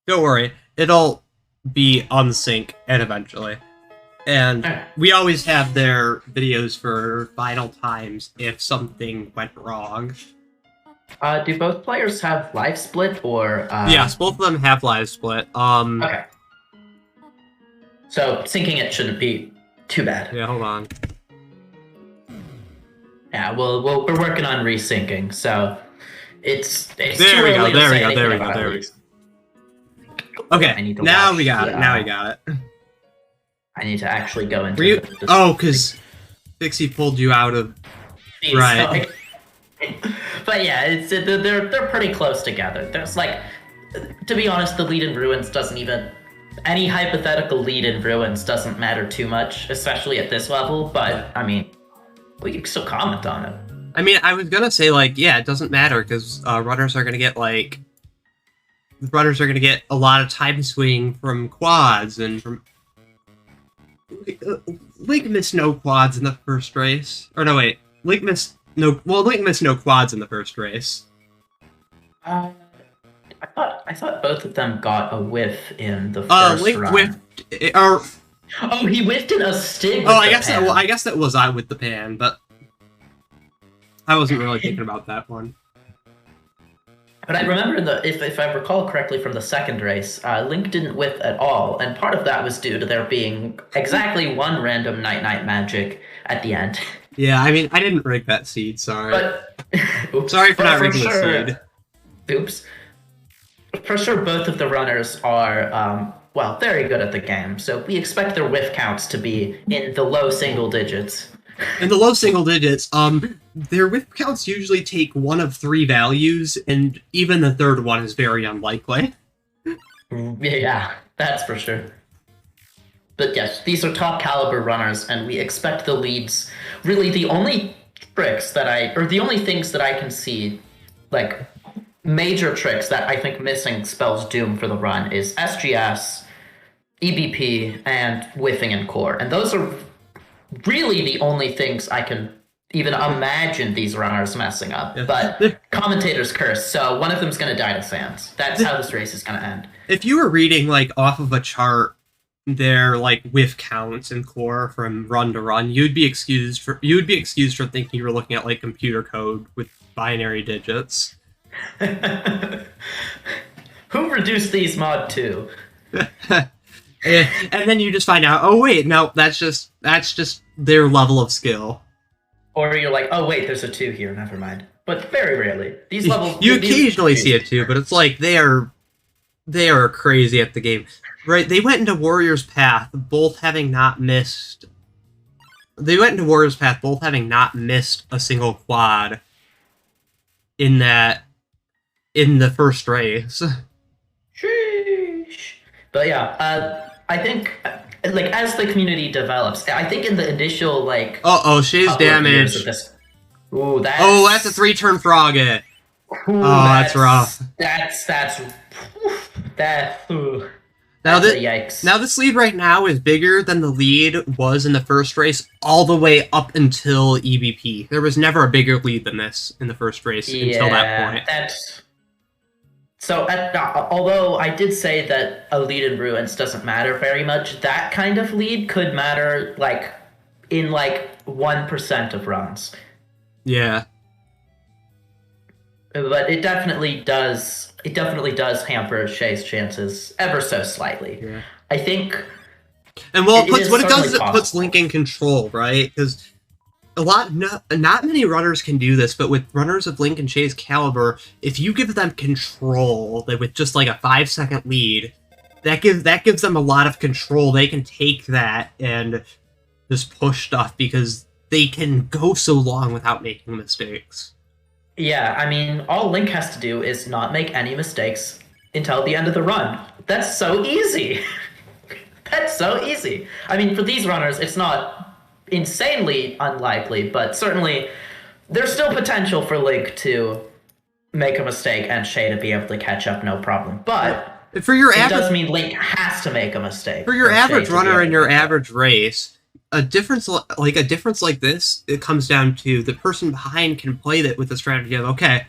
Don't worry, it'll be unsync and eventually. And we always have their videos for final times if something went wrong. Do both players have live split or? Yes, both of them have live split. Okay. So syncing it shouldn't be too bad. Yeah, hold on. Yeah, we're working on resyncing, so it's There too we go. early to There we say go. There we anything go. about There we it. go. I Okay, need to now watch we got it. the, Now we got it. I need to actually go into Were you? the Oh, because Pixie pulled you out of. these, Right. But yeah, they're pretty close together. There's like, to be honest, the lead in Ruins doesn't even. Any hypothetical lead in Ruins doesn't matter too much, especially at this level. But I mean, we can still comment on it. I mean, I was gonna say like, yeah, it doesn't matter because runners are gonna get like. Runners are gonna get a lot of time swing from quads and from. Link missed no quads in the first race. Or no, wait. Link missed no quads in the first race. I thought both of them got a whiff in the first Link run. whiffed. Or Oh, he whiffed in a stig. With I the guess pan. I guess that was I with the pan, but I wasn't really thinking about that one. But I remember if I recall correctly from the second race, Link didn't whiff at all, and part of that was due to there being exactly one random night magic at the end. Yeah, I mean, I didn't rig that seed. Sorry. But oops, Sorry for but not rigging sure, the seed. Oops. For sure, both of the runners are well, very good at the game, so we expect their whiff counts to be in the low single digits. In the low single digits, their whiff counts usually take one of 3 values, and even the third one is very unlikely. Yeah, that's for sure. But yes, these are top caliber runners, and we expect the leads. Really, the only tricks the only things that I can see, like major tricks that I think missing spells doom for the run is SGS, EBP, and whiffing and core, and those are really the only things I can even imagine these runners messing up. Yeah. But commentators curse, so one of them's going to die to sands. That's how this race is going to end. If you were reading like off of a chart their like whiff counts and core from run to run, you'd be excused for thinking you were looking at like computer code with binary digits. Who reduced these mod 2? And then you just find out, oh wait, no, that's just their level of skill. Or you're like, oh wait, there's a 2 here, never mind. But very rarely. These levels You these- occasionally see it too, but it's like they are crazy at the game. Right, they went into Warrior's Path, both having not missed a single quad in the first race. Sheesh. But yeah, I think like as the community develops, I think in the initial like Shay's couple of years of damage. this, ooh, That's a 3-turn frogget. That's rough. Now Yikes. Now this lead right now is bigger than the lead was in the first race, all the way up until EBP. There was never a bigger lead than this in the first race until that point. So, although I did say that a lead in Ruins doesn't matter very much, that kind of lead could matter like in like 1% of runs. Yeah. But it definitely does. It definitely does hamper Shay's chances ever so slightly. Yeah. I think. And well, It is what it does is it certainly puts possible. Link in control, right? Because not many runners can do this, but with runners of Link and Shay's caliber, if you give them control, with just like a 5-second lead, that gives them a lot of control. They can take that and just push stuff because they can go so long without making mistakes. Yeah, I mean, all Link has to do is not make any mistakes until the end of the run. That's so easy. That's so easy. I mean, for these runners, it's not insanely unlikely, but certainly there's still potential for Link to make a mistake and Shay to be able to catch up no problem. But for your it average, does mean Link has to make a mistake. for your Shay average to be runner able in to your catch up. average race, a difference like this, it comes down to the person behind can play that with the strategy of, okay,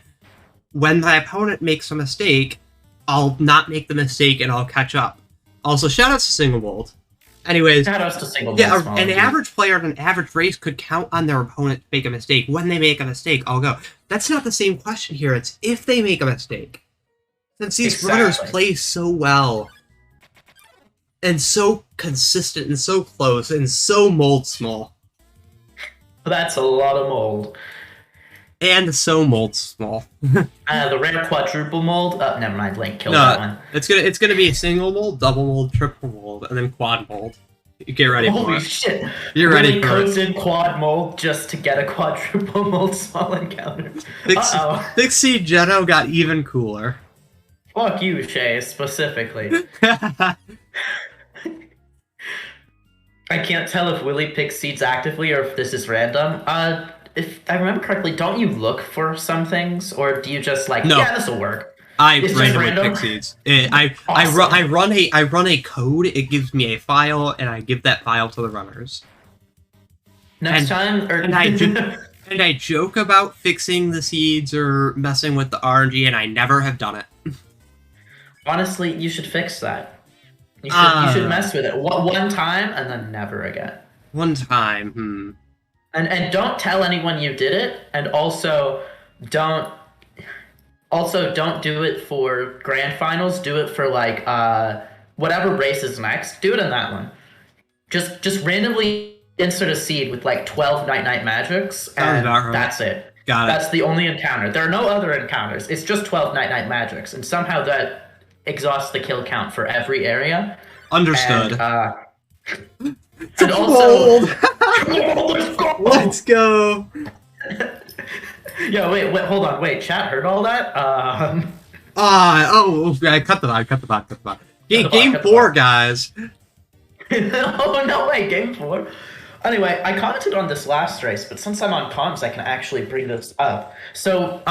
when my opponent makes a mistake, I'll not make the mistake and I'll catch up. Also, shoutouts to Single Mold. Anyways, Shoutouts to Single yeah, Mold. an average player in an average race could count on their opponent to make a mistake. When they make a mistake, I'll go. That's not the same question here. It's if they make a mistake. Since these runners play so well, and so consistent, and so close, and so mold small. That's a lot of mold. And so mold small. The rare quadruple mold. Never mind. Link killed that one. It's gonna be a single mold, double mold, triple mold, and then quad mold. Get ready for it. Holy shit! You're ready really for codes it. in quad mold just to get a quadruple mold small encounter. Uh-oh. Dixie Geno got even cooler. Fuck you, Shayy, specifically. I can't tell if Willy picks seeds actively or if this is random. If I remember correctly, don't you look for some things, or do you just like, No. yeah, this will work? I It's just randomly random? pick seeds. I Awesome. run a code. It gives me a file, and I give that file to the runners. Next time, or And I joke about fixing the seeds or messing with the RNG, and I never have done it. honestly, you should fix that. You should mess with it one time and then never again. One time, And don't tell anyone you did it, and also don't do it for grand finals. Do it for like whatever race is next. Do it in that one. Just randomly insert a seed with like 12 night magics, and about right. that's it. Got it. That's the only encounter. There are no other encounters. It's just 12 night magics, and somehow that exhausts the kill count for every area. Understood. And also, Let's go. yeah, wait, hold on, wait, chat heard all that? I cut the bot. Game cut the 4, bot. guys. Oh, no way, game 4. Anyway, I commented on this last race, but since I'm on comms, I can actually bring this up. So,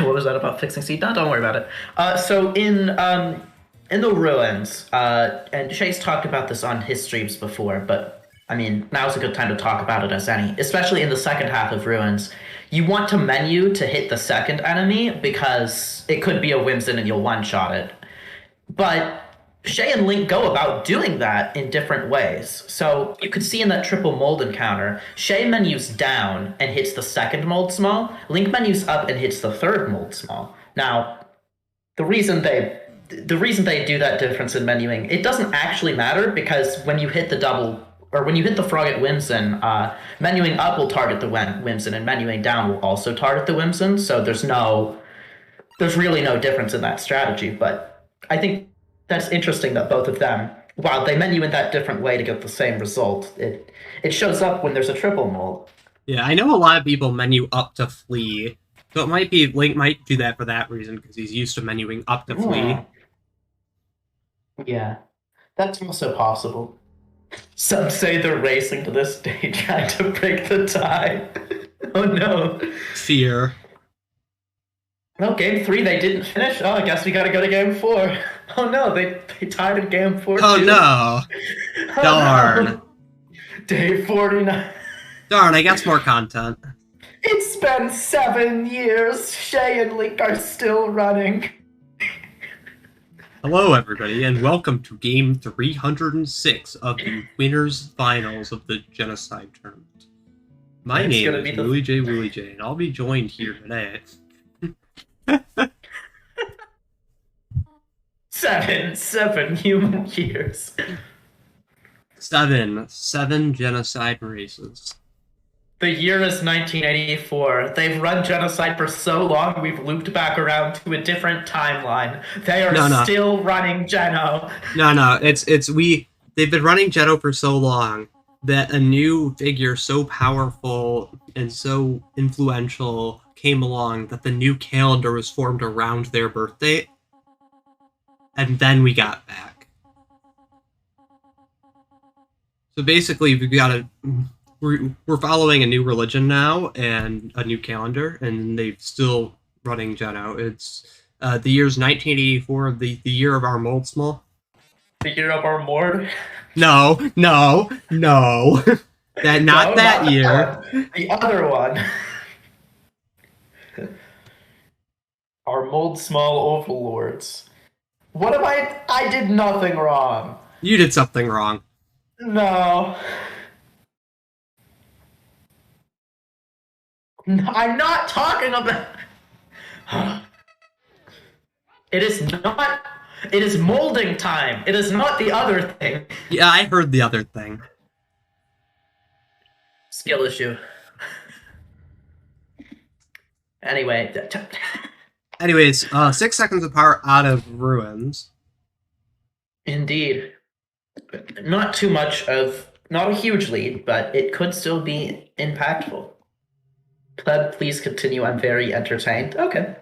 what was that about fixing seed? No, don't worry about it. So in the ruins, and Shay's talked about this on his streams before, but I mean, now's a good time to talk about it as any, especially in the second half of ruins. You want to menu to hit the second enemy because it could be a Whimsin and you'll one-shot it. But Shayy and Link go about doing that in different ways. So you could see in that triple mold encounter, Shayy menus down and hits the second mold small. Link menus up and hits the third mold small. Now, the reason they do that difference in menuing, it doesn't actually matter because when you hit the double, or when you hit the frog at Whimsin, menuing up will target the Whimsin and menuing down will also target the Whimsin. So there's really no difference in that strategy. But I think that's interesting that both of them, while they menu in that different way to get the same result, it shows up when there's a triple mold. Yeah, I know a lot of people menu up to flee, so it might be Link might do that for that reason because he's used to menuing up to flee. Yeah, that's also possible. Some say they're racing to this day trying to break the tie. Oh no. Fear. Well, game 3 they didn't finish. Oh, I guess we gotta go to game 4. Oh no, they tied in game 4 Oh too. no! Oh, Darn. no. Day 49. Darn, I got some more content. It's been 7 years. Shayy and Link are still running. Hello, everybody, and welcome to game 306 of the winners finals of the Genocide tournament. My It's name gonna is be Wooly J, and I'll be joined here today. 7 human years. Seven Genocide races. The year is 1984. They've run Genocide for so long, we've looped back around to a different timeline. They are still running Geno. No, they've been running Geno for so long that a new figure so powerful and so influential came along that the new calendar was formed around their birth date. And then we got back. So basically, we're following a new religion now and a new calendar, and they're still running Geno. It's the year's 1984, the year of our mold small. The year of our Mord. No. That not No, that not year. The other one. Our mold small overlords. What am I did nothing wrong. You did something wrong. No. I'm not talking about... It is molding time. It is not the other thing. Yeah, I heard the other thing. Skill issue. Anyway. Anyways, 6 seconds apart out of ruins. Indeed. Not too much of... Not a huge lead, but it could still be impactful. Pleb, please continue. I'm very entertained. Okay.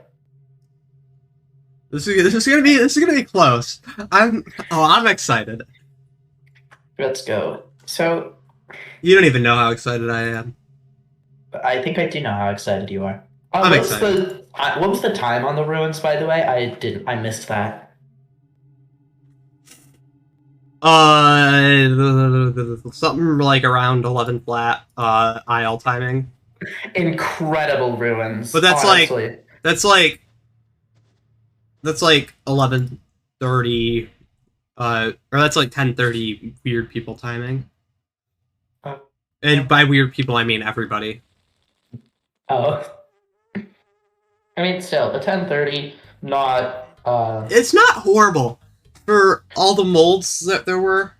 This is gonna be close. I'm excited. Let's go. So, You don't even know how excited I am. I think I do know how excited you are. I'm What was excited. what was the time on the ruins, by the way? I missed that. Something like around 11 flat IL timing. Incredible ruins. But that's honestly. that's like 11:30 or that's like 10:30 weird people timing. Oh. And by weird people I mean everybody. Oh. I mean, still, the 10:30, not It's not horrible for all the molds that there were.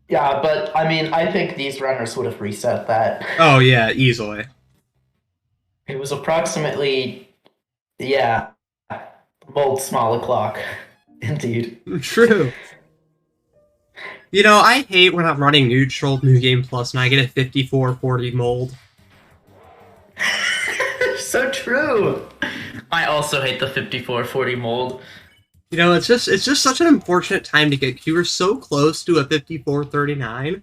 yeah, but I mean, I think these runners would have reset that. Oh yeah, easily. It was approximately, yeah, mold small o'clock. Indeed. True. You know, I hate when I'm running neutral New Game Plus and I get a 54-40 mold. So true. I also hate the 54-40 mold. You know, it's just such an unfortunate time to get. You were so close to a 54-39.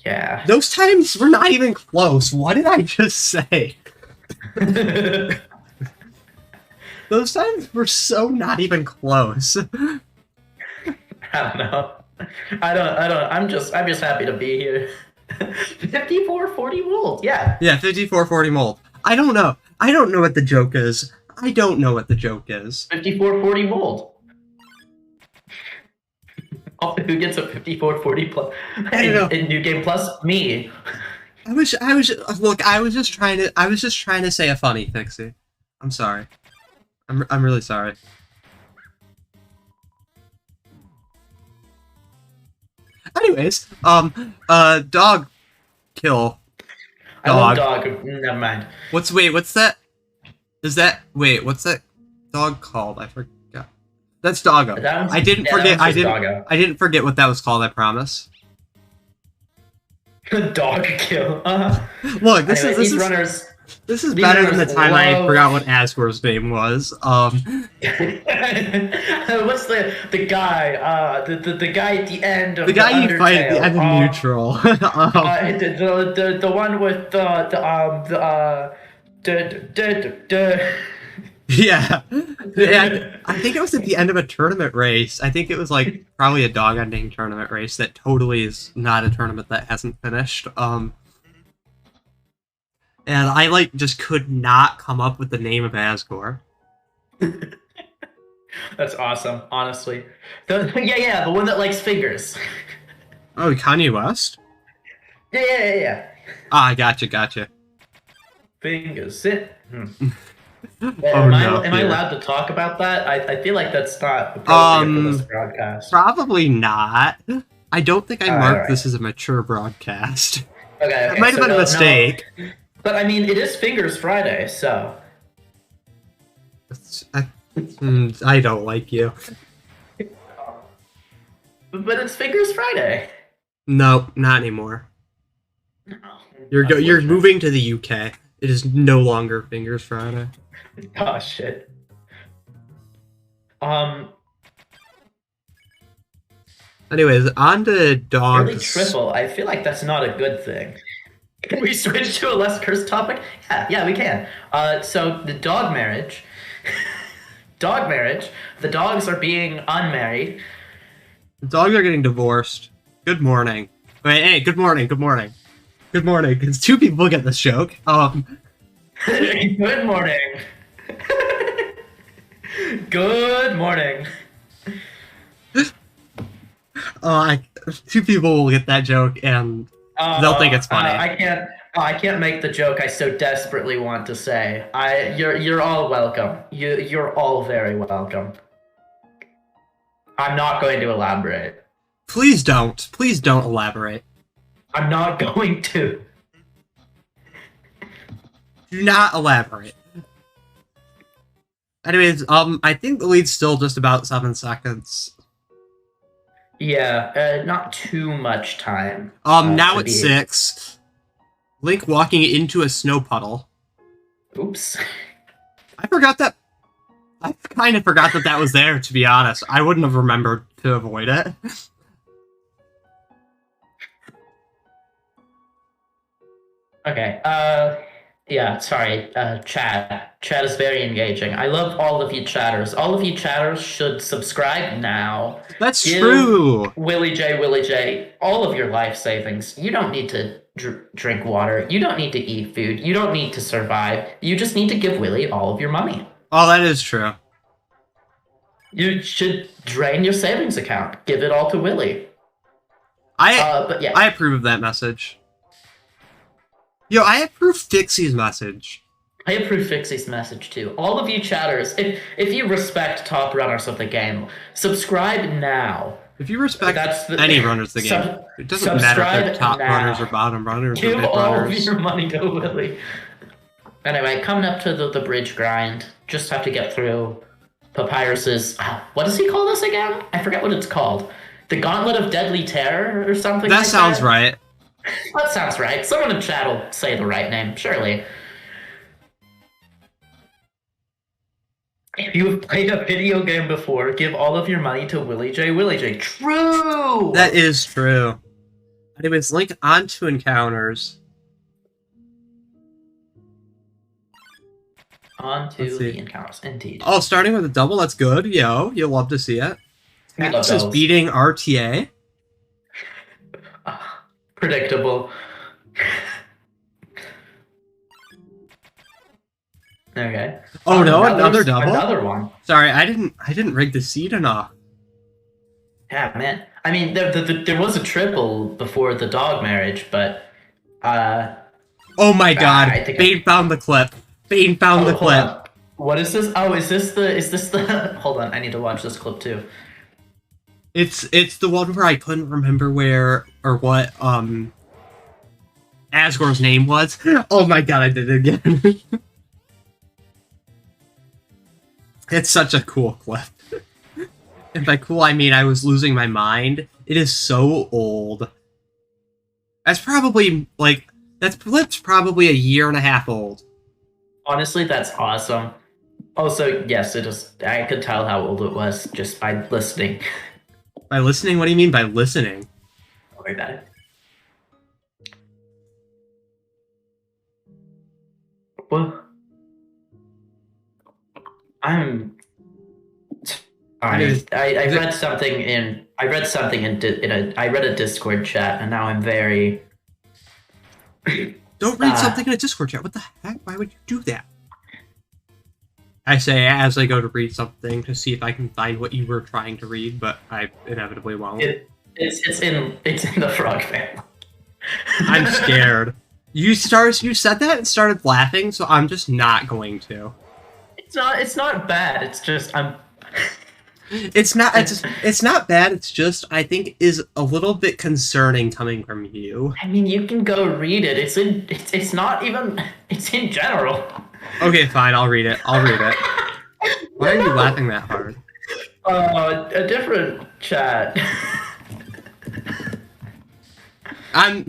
Yeah. Those times were not even close. What did I just say? Those times were so not even close. I don't know. I'm just happy to be here. 54-40 mold, yeah. Yeah, 54-40 mold. I don't know. I don't know what the joke is. I don't know what the joke is. 54-40 mold. Oh, who gets a 54-40 plus in New Game Plus? Me. I was just trying to say a funny, Pixie. I'm sorry. I'm really sorry. Anyways, dog kill. I love dog. Never mind. What's that? What's that dog called? I forgot. That's doggo. I didn't forget what that was called, I promise. Dog kill. Look, this Anyway, is runners. This is better than the time I forgot what Asgore's name was. What's the guy? The guy at the end of the guy you fight at the end of Undertale. neutral. The one with Yeah. I think it was at the end of a tournament race. I think it was like probably a dog ending tournament race that totally is not a tournament that hasn't finished. And I like just could not come up with the name of Asgore. That's awesome, honestly. The one that likes fingers. Oh, Kanye West? Yeah. Ah, gotcha. Fingers. Am No, I allowed to talk about that? I feel like that's not appropriate for this broadcast. Probably not. I don't think I marked right. this as a mature broadcast. Okay, It might have been a mistake. No. But I mean, it is Fingers Friday, so. I don't like you. But it's Fingers Friday. Nope, not anymore. You're moving to the UK. It is no longer Fingers Friday. Oh shit. Anyways, on to dogs. Early triple. I feel like that's not a good thing. Can we switch to a less cursed topic? Yeah, we can. So the dog marriage. Dog marriage. The dogs are being unmarried. The dogs are getting divorced. Good morning. Wait, hey, good morning. Because two people get this joke. Good morning. Good morning. Two people will get that joke, and they'll think it's funny. I can't make the joke I so desperately want to say. You're all welcome. You're all very welcome. I'm not going to elaborate. Please don't. Please don't elaborate. I'm not going to. Do not elaborate. Anyways, I think the lead's still just about 7 seconds. Yeah, not too much time. Now it's 6. Link walking into a snow puddle. Oops. I kind of forgot that was there, to be honest. I wouldn't have remembered to avoid it. Okay, yeah, sorry, chat. Chat is very engaging. I love all of you chatters. All of you chatters should subscribe now. That's true! Willie J, all of your life savings. You don't need to drink water. You don't need to eat food. You don't need to survive. You just need to give Willie all of your money. Oh, that is true. You should drain your savings account. Give it all to Willie. But yeah. I approve of that message. Yo, I approve Fixie's message. I approve Fixie's message too. All of you chatters, if you respect top runners of the game, subscribe now. If you respect any runners of the game, it doesn't matter if they're top runners or bottom runners or Give mid all runners. of your money to Willie. Anyway, coming up to the bridge grind, just have to get through Papyrus's... what does he call this again? I forget what it's called. The Gauntlet of Deadly Terror or something That like sounds right. That sounds right. Someone in chat will say the right name, surely. If you have played a video game before, give all of your money to Willie J. True! That is true. Anyways, link onto encounters. Onto the encounters, indeed. Oh, starting with a double, that's good. Yo, you'll love to see it. This is beating RTA. Predictable. Okay. Oh no, another double? Another one. Sorry, I didn't rig the seed enough. Yeah, man. I mean, there was a triple before the dog marriage, but oh my god, Bane found the clip. Bane found the clip. On. What is this? Oh, is this the hold on, I need to watch this clip too. It's the one where I couldn't remember where or what Asgore's name was. Oh my god, I did it again. It's such a cool clip. And by cool I mean I was losing my mind. It is so old. That's probably that clip's probably 1.5 years old. Honestly, that's awesome. Also, yes, it is. I could tell how old it was just by listening. By listening? What do you mean by listening? Don't worry about it. Well, I read something in I read a Discord chat, and now I'm very. Don't read something in a Discord chat. What the heck? Why would you do that? I say as I go to read something to see if I can find what you were trying to read, but I inevitably won't. It's in the frog family. I'm scared. You said that and started laughing, so I'm just not going to. It's not bad. It's just I'm. It's not bad. It's just I think is a little bit concerning coming from you. I mean, you can go read it. It's in general. Okay, fine. I'll read it. Why are you laughing that hard? A different chat. I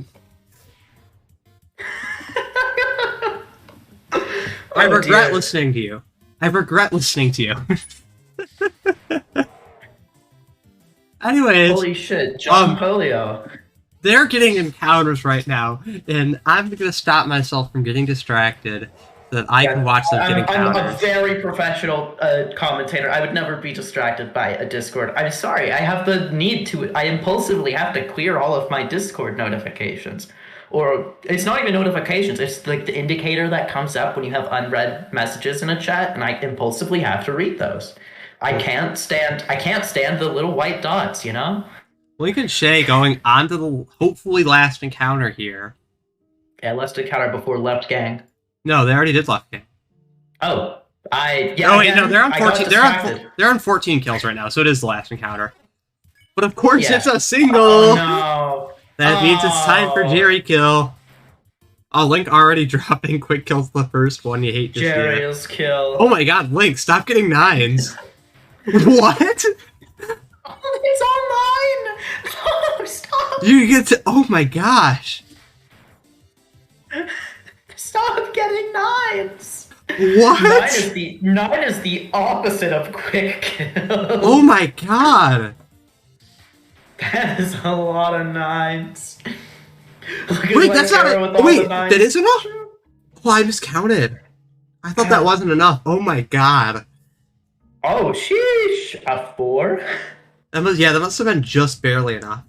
regret listening to you. Anyways. Holy shit, John Polio. They're getting encounters right now, and I'm gonna stop myself from getting distracted so that I can watch them get encounters. I'm a very professional commentator. I would never be distracted by a Discord. I'm sorry, I have the need to. I impulsively have to clear all of my Discord notifications. Or it's not even notifications, it's like the indicator that comes up when you have unread messages in a chat, and I impulsively have to read those. I can't stand the little white dots, you know? Link and Shayy going on to the hopefully last encounter here. Yeah, last encounter before left gang. No, they already did left gang. Oh, They're on I 14. got distracted. They're on 14 kills right now, so it is the last encounter. But of course, Yeah. it's a single. Oh no! That means it's time for Jerry kill. Oh, Link already dropping quick kills the first one. You hate to see it. Jerry's kill. Oh my God, Link, stop getting 9s. What? It's all mine! No, stop! You get to. Oh my gosh. Stop getting 9s! What? 9 is the opposite of quick kill. Oh my God. That is a lot of 9s. Wait, that's not. Wait, that is enough? Oh, I miscounted. I thought that wasn't enough. Oh my God. Oh, sheesh. A 4? That must have been just barely enough.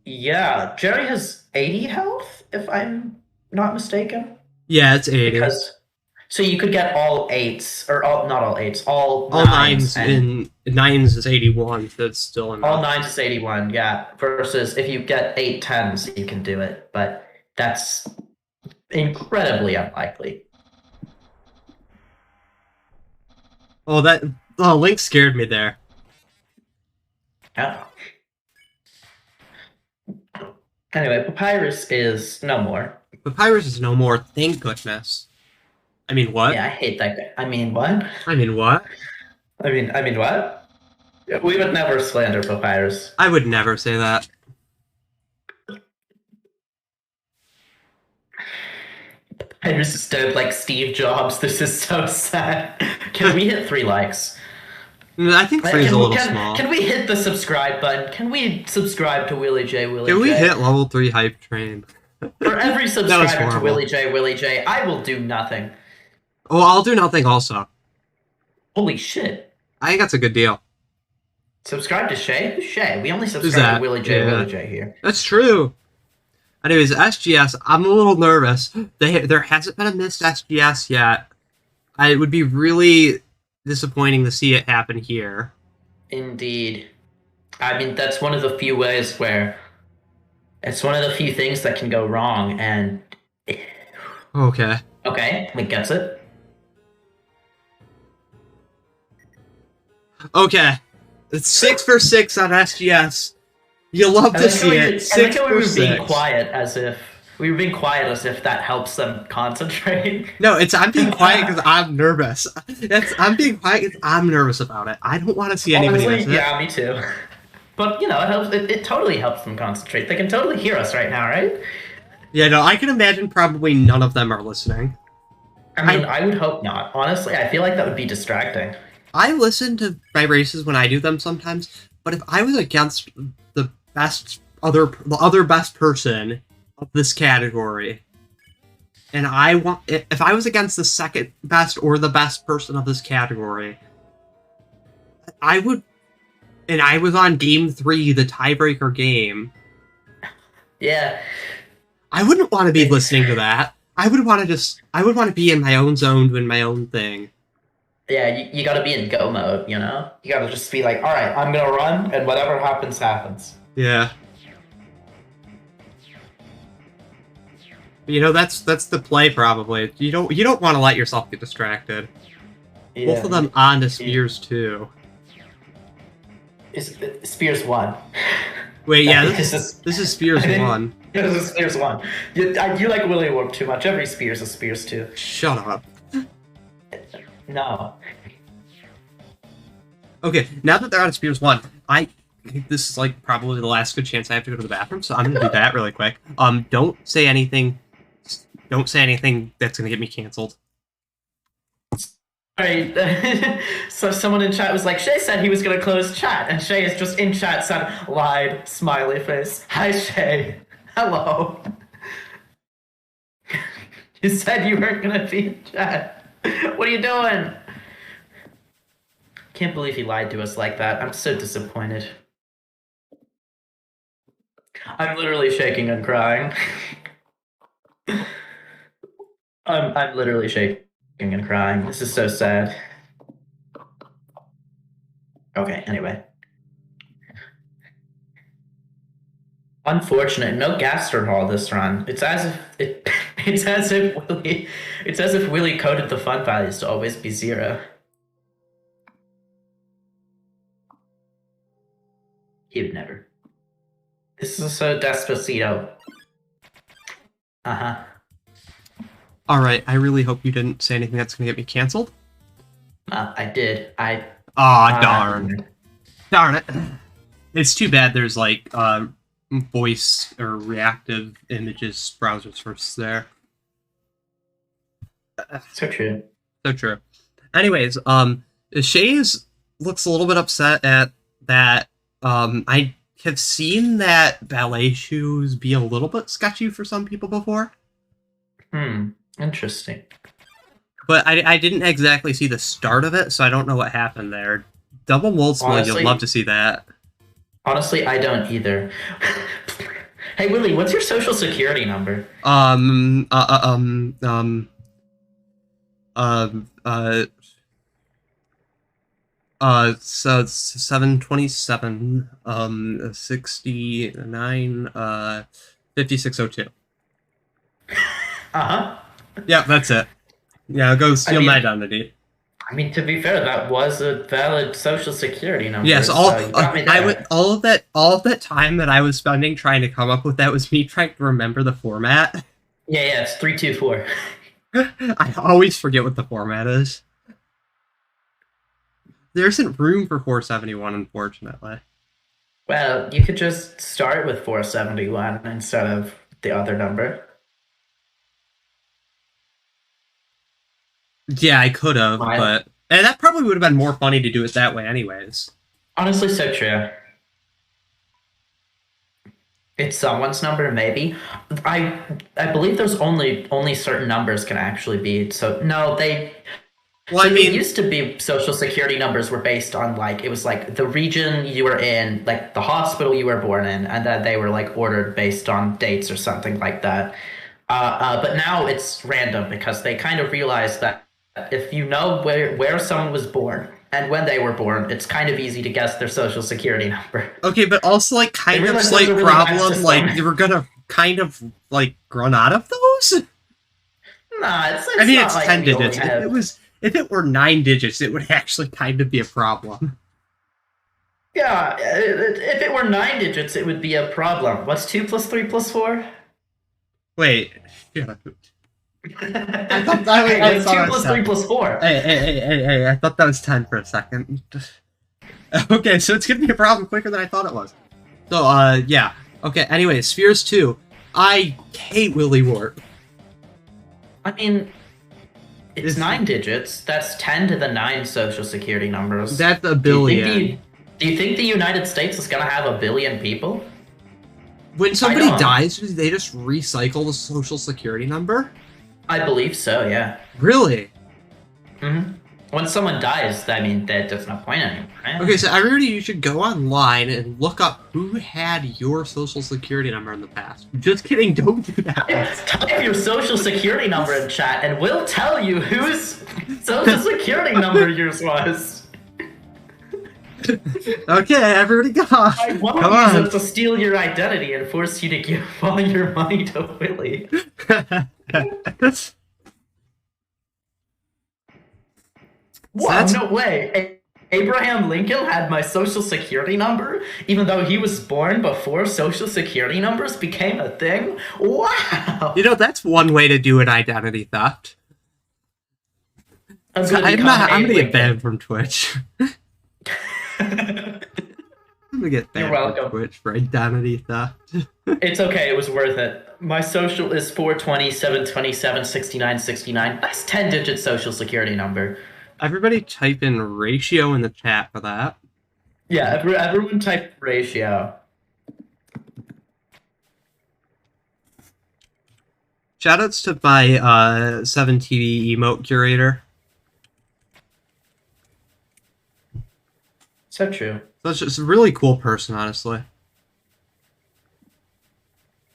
Yeah, Jerry has 80 health, if I'm not mistaken. Yeah, it's 80. So you could get all 8s, or not all 8s, all 9s and 9s is 81, so it's still enough. all 9s is 81, yeah. Versus if you get 8 10s, you can do it, but that's incredibly unlikely. Link scared me there. Yeah. Anyway, Papyrus is no more. Papyrus is no more, thank goodness. I mean, what? Yeah, I hate that guy. I mean, what? I mean, what? I mean, what? We would never slander Papyrus. I would never say that. Papyrus is dead like Steve Jobs. This is so sad. Can we hit 3 likes? I think 3 is a little small. Can we hit the subscribe button? Can we subscribe to Willie J? Can we hit level 3 hype train? For every subscriber to Willie J, I will do nothing. Oh, I'll do nothing also. Holy shit. I think that's a good deal. Subscribe to Shayy? Who's Shayy? We only Who's subscribe that? to Willie J Yeah. here. That's true. Anyways, SGS, I'm a little nervous. There hasn't been a missed SGS yet. It would be really disappointing to see it happen here. Indeed. I mean, that's one of the few ways where it's one of the few things that can go wrong, and Okay. okay, Link gets it. Okay. It's 6 for 6 on SGS. You love to see it. 6 we for were 6. being quiet as if that helps them concentrate. No, I'm being quiet because I'm nervous. I'm being quiet because I'm nervous about it. I don't want to see anybody Honestly, miss it. yeah, me too. But it helps. It totally helps them concentrate. They can totally hear us right now, right? Yeah, no, I can imagine probably none of them are listening. I mean, I would hope not. Honestly, I feel like that would be distracting. I listen to my races when I do them sometimes, but if I was against the other best person of this category, and if I was against the second best or the best person of this category, I would, and I was on game 3, the tiebreaker game. Yeah. I wouldn't want to be listening to that. I would want to be in my own zone doing my own thing. Yeah, you gotta be in go mode, You gotta just be like, alright, I'm gonna run, and whatever happens, happens. Yeah. That's the play probably. You don't want to let yourself get distracted. Yeah. Both of them on to Spears too. Spears 1. Wait, yeah, This this is Spears 1. This is Spears 1. You like Willy Warp too much. Every Spears is Spears 2. Shut up. No. Okay, now that they're on Spears 1, I think this is like probably the last good chance I have to go to the bathroom, so I'm gonna do that really quick. Don't say anything that's gonna get me canceled. Alright, so someone in chat was like, Shayy said he was gonna close chat, and Shayy is just in chat said, lied, smiley face. Hi Shayy. Hello. You said you weren't gonna be in chat. What are you doing? Can't believe he lied to us like that. I'm so disappointed. I'm literally shaking and crying. I'm literally shaking and crying. This is so sad. Okay, anyway. Unfortunate, no Gaster Hall this run. It's as if Willie coded the fun values to always be 0. He would never. This is so Despacito. Uh-huh. Alright, I really hope you didn't say anything that's gonna get me canceled. I did. Aw, darn. Darn it. It's too bad there's, like, voice or reactive images browsers first there. So true. So true. Anyways, Shayy looks a little bit upset at that. I have seen that ballet shoes be a little bit sketchy for some people before. Interesting. But I didn't exactly see the start of it, so I don't know what happened there. Double mold split, you'd love to see that. Honestly, I don't either. Hey, Willie, what's your social security number? So it's 727, 69, 5602. Uh-huh. Yeah, that's it. Yeah, go steal my identity. I mean, to be fair, that was a valid social security number. Yes, so you got me there. all of that time that I was spending trying to come up with that was me trying to remember the format. Yeah, it's 324. I always forget what the format is. There isn't room for 471, unfortunately. Well, you could just start with 471 instead of the other number. Yeah, I could have, but... And that probably would have been more funny to do it that way anyways. Honestly, so true. It's someone's number, maybe. I believe there's only certain numbers can actually be... So, no, they... Well, so I mean... it used to be social security numbers were based on, like, it was like the region you were in, like the hospital you were born in, and then they were, like, ordered based on dates or something like that. But now it's random because they kind of realized that if you know where someone was born and when they were born, it's kind of easy to guess their social security number. Okay, but also, like, kind of slight really problem, like, you were gonna kind of, like, run out of those? Nah, it's I mean, not it's like 10 digits. If it were 9 digits, it would actually kind of be a problem. Yeah, if it were 9 digits, it would be a problem. What's 2 plus 3 plus 4? Wait, yeah. I thought that was 2 plus 3 plus 4. Hey, I thought that was 10 for a second. Okay, so it's gonna be a problem quicker than I thought it was. So, yeah. Okay, anyway, Spheres 2. I hate Willy Wart. I mean, it's 9 digits. That's 10 to the 9 social security numbers. That's a billion. Do you think the United States is gonna have 1 billion people? When somebody dies, do they just recycle the social security number? I believe so, yeah. Really? Mm-hmm. When someone dies, I mean, there's no point anymore, right? Okay, so everybody, you should go online and look up who had your social security number in the past. Just kidding, don't do that. Type your social security number in chat, and we'll tell you whose social security number yours was. Okay, everybody go on. I won't use it to steal your identity and force you to give all your money to Willie. Wow, no way. Abraham Lincoln had my social security number, even though he was born before social security numbers became a thing? Wow! You know, that's one way to do an identity theft. I'm gonna get banned from Twitch. I'm gonna get banned from Twitch for identity theft. It's okay, it was worth it. My social is 420, 727, 69, 69. That's 10-digit social security number. Everybody type in ratio in the chat for that. Yeah, everyone type ratio. Shoutouts to my 7TV emote curator. So true. That's just a really cool person, honestly.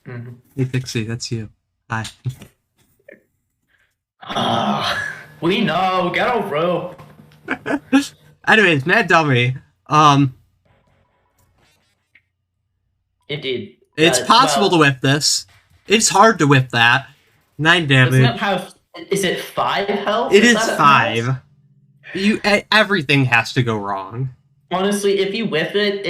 Mm-hmm. Hey Pixie, that's you. Hi. We know. Get a rope. Anyways, Mad Dummy. Indeed. It's possible to whip this. It's hard to whip that. 9 Doesn't it damage. have? Is it 5 health? It is that 5. Everything has to go wrong. Honestly, if you whip it,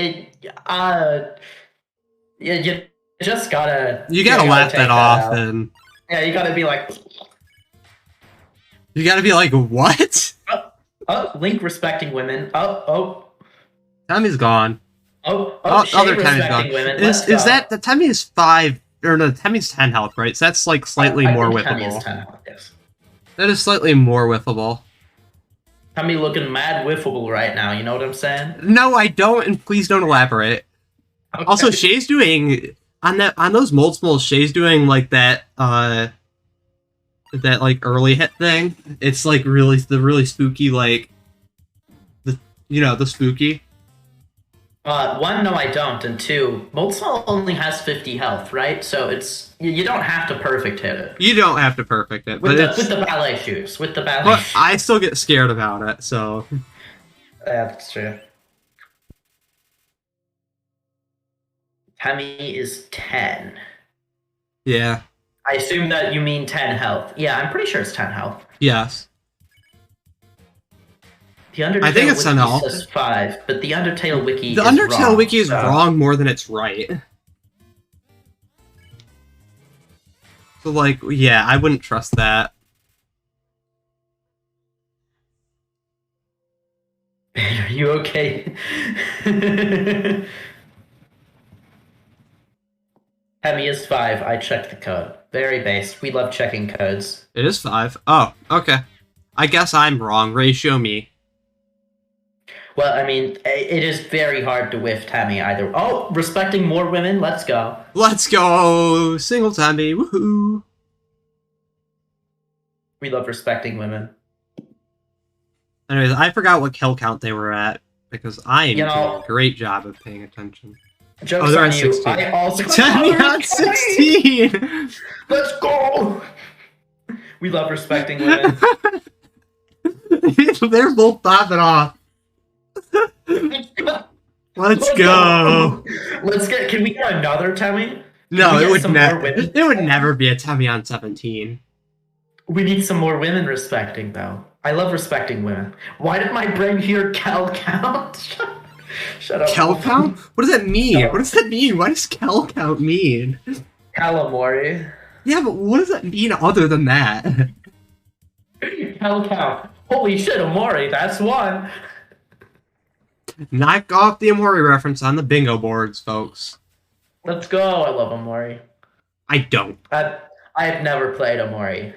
you just gotta. You gotta laugh take that off, out. and Yeah, you gotta be like. you gotta be like, what? Link respecting women. Oh. Tammy's gone. Shade Other Tammy's gone. respecting women. Is that the Tammy is 5 or no? Tammy's 10 health, right? So that's like slightly I more think Tammy is whiffable. 10 health, yes. That is slightly more whiffable. Tammy looking mad whiffable right now. You know what I'm saying? No, I don't, and please don't elaborate. Okay. Also, Shay's doing on those multiples. Shay's doing like that like early hit thing. It's like really spooky, like the spooky. 1, no, I don't, and 2, Moldsmal only has 50 health, right? So it's you don't have to perfect hit it. You don't have to perfect it, With but the ballet shoes. With the ballet but shoes. I still get scared about it. So Yeah, that's true. Tammy is 10. yeah, I assume that you mean 10 health. Yeah, I'm pretty sure it's 10 health. yes. The Undertale I think it's 10 wiki health. says 5, but the Undertale wiki The is Undertale wrong, wiki is so- wrong more than it's right. So like, yeah, I wouldn't trust that. Are you okay? Heavy is 5. I checked the code. Very base. We love checking codes. It is 5. Oh, okay. I guess I'm wrong. Ray, show me. Well, I mean, it is very hard to whiff Tammy either. Oh, respecting more women. Let's go. Let's go! Single Tammy, woohoo! We love respecting women. Anyways, I forgot what kill count they were at, because I am You doing know- a great job of paying attention. Joke's they're on at you. 16. I also Tammy on 16! Let's go. We love respecting women. They're both popping off. Let's go! Let's get. Can we get another Tammy? No, Can we it get would some never. more women? It would never be a Tammy on 17. We need some more women respecting, though. I love respecting women. Why did my brain hear Cal count? Shut up. Kel count? What does that mean? No. What does that mean? What does Kel count mean? Calamari. Yeah, but what does that mean other than that? Cal count. Holy shit, Amori, that's one. Knock off the Amori reference on the bingo boards, folks. Let's go. I love Amori. I don't. I've never played Amori.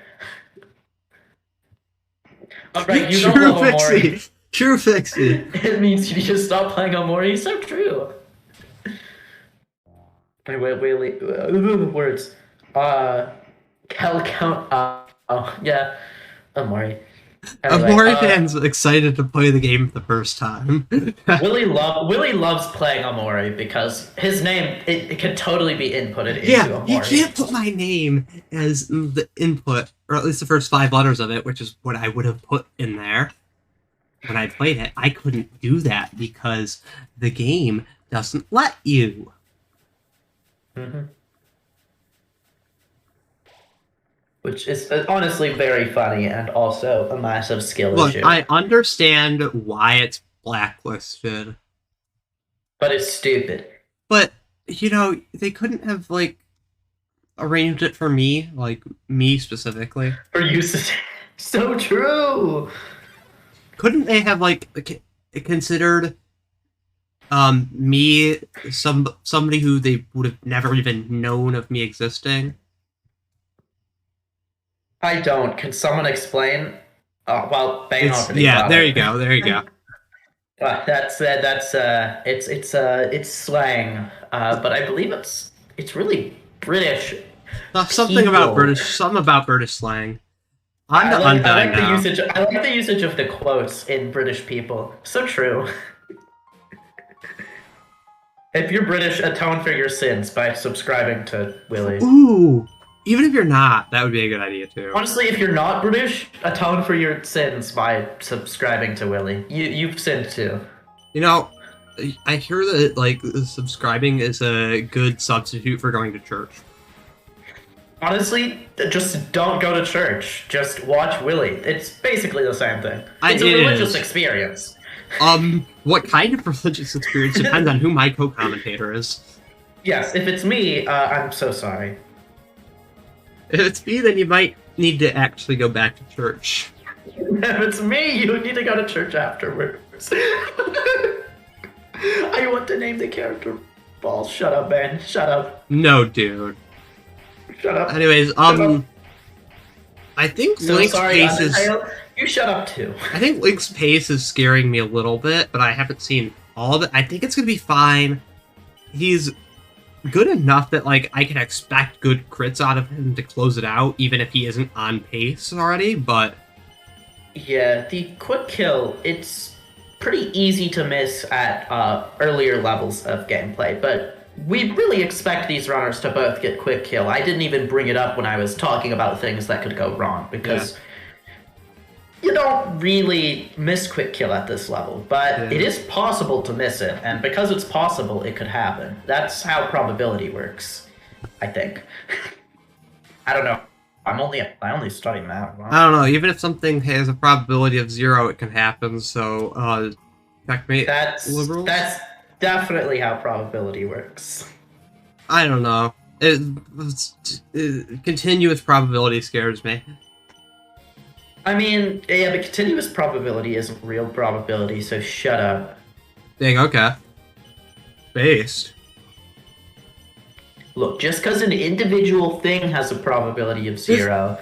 Alright, you True don't love Amori. Fixie. True Fixie. It means you just stop playing Amori. So true. Wait. Words. Cal count. Oh, yeah. Amori. Anyway, Amori fans excited to play the game for the first time. Willie loves playing Amori because his name it can totally be inputted into Yeah, Amori. you can't put my name as the input, or at least the first 5 letters of it, which is what I would have put in there when I played it. I couldn't do that because the game doesn't let you. Mm-hmm. Which is honestly very funny and also a massive skill Look, issue. I understand why it's blacklisted, But it's stupid. but, you know, they couldn't have, like, arranged it for me, like, me specifically. For use, so true. Couldn't they have, like, considered me somebody who they would have never even known of me existing? I don't. Can someone explain? Well, Bane already Yeah, got there it. you go, there you go. It's slang, but I believe it's really British. Something about British slang. I'm the Undying now. I like the usage of the quotes in British people. So true. If you're British, atone for your sins by subscribing to Willie. Ooh, even if you're not, that would be a good idea too. Honestly, if you're not British, atone for your sins by subscribing to Willie. You've sinned too. You know, I hear that like subscribing is a good substitute for going to church. Honestly, just don't go to church. Just watch Willy. It's basically the same thing. It's a It religious is. experience. What kind of religious experience depends on who my co-commentator is. Yes, if it's me, I'm so sorry. If it's me, then you might need to actually go back to church. If it's me, you need to go to church afterwards. I want to name the character Balls. Shut up, man. Shut up. No, dude. Shut up. Anyways, Shut up. I think So Link's sorry, pace is. Undertale. You shut up too. I think Link's pace is scaring me a little bit, but I haven't seen all of it. I think it's gonna be fine. He's good enough that like I can expect good crits out of him to close it out, even if he isn't on pace already. But Yeah, the quick kill, it's pretty easy to miss at earlier levels of gameplay, but we really expect these runners to both get quick kill. I didn't even bring it up when I was talking about things that could go wrong, because you don't really miss quick kill at this level, but it is possible to miss it, and because it's possible, it could happen. That's how probability works, I think. I don't know. I only study math. I don't know. Even if something has a probability of 0, it can happen. So, checkmate. Liberals. That's definitely how probability works. I don't know. Continuous probability scares me. I mean, yeah, but continuous probability isn't real probability, so shut up. Dang. Okay. Based. Look, just because an individual thing has a probability of 0,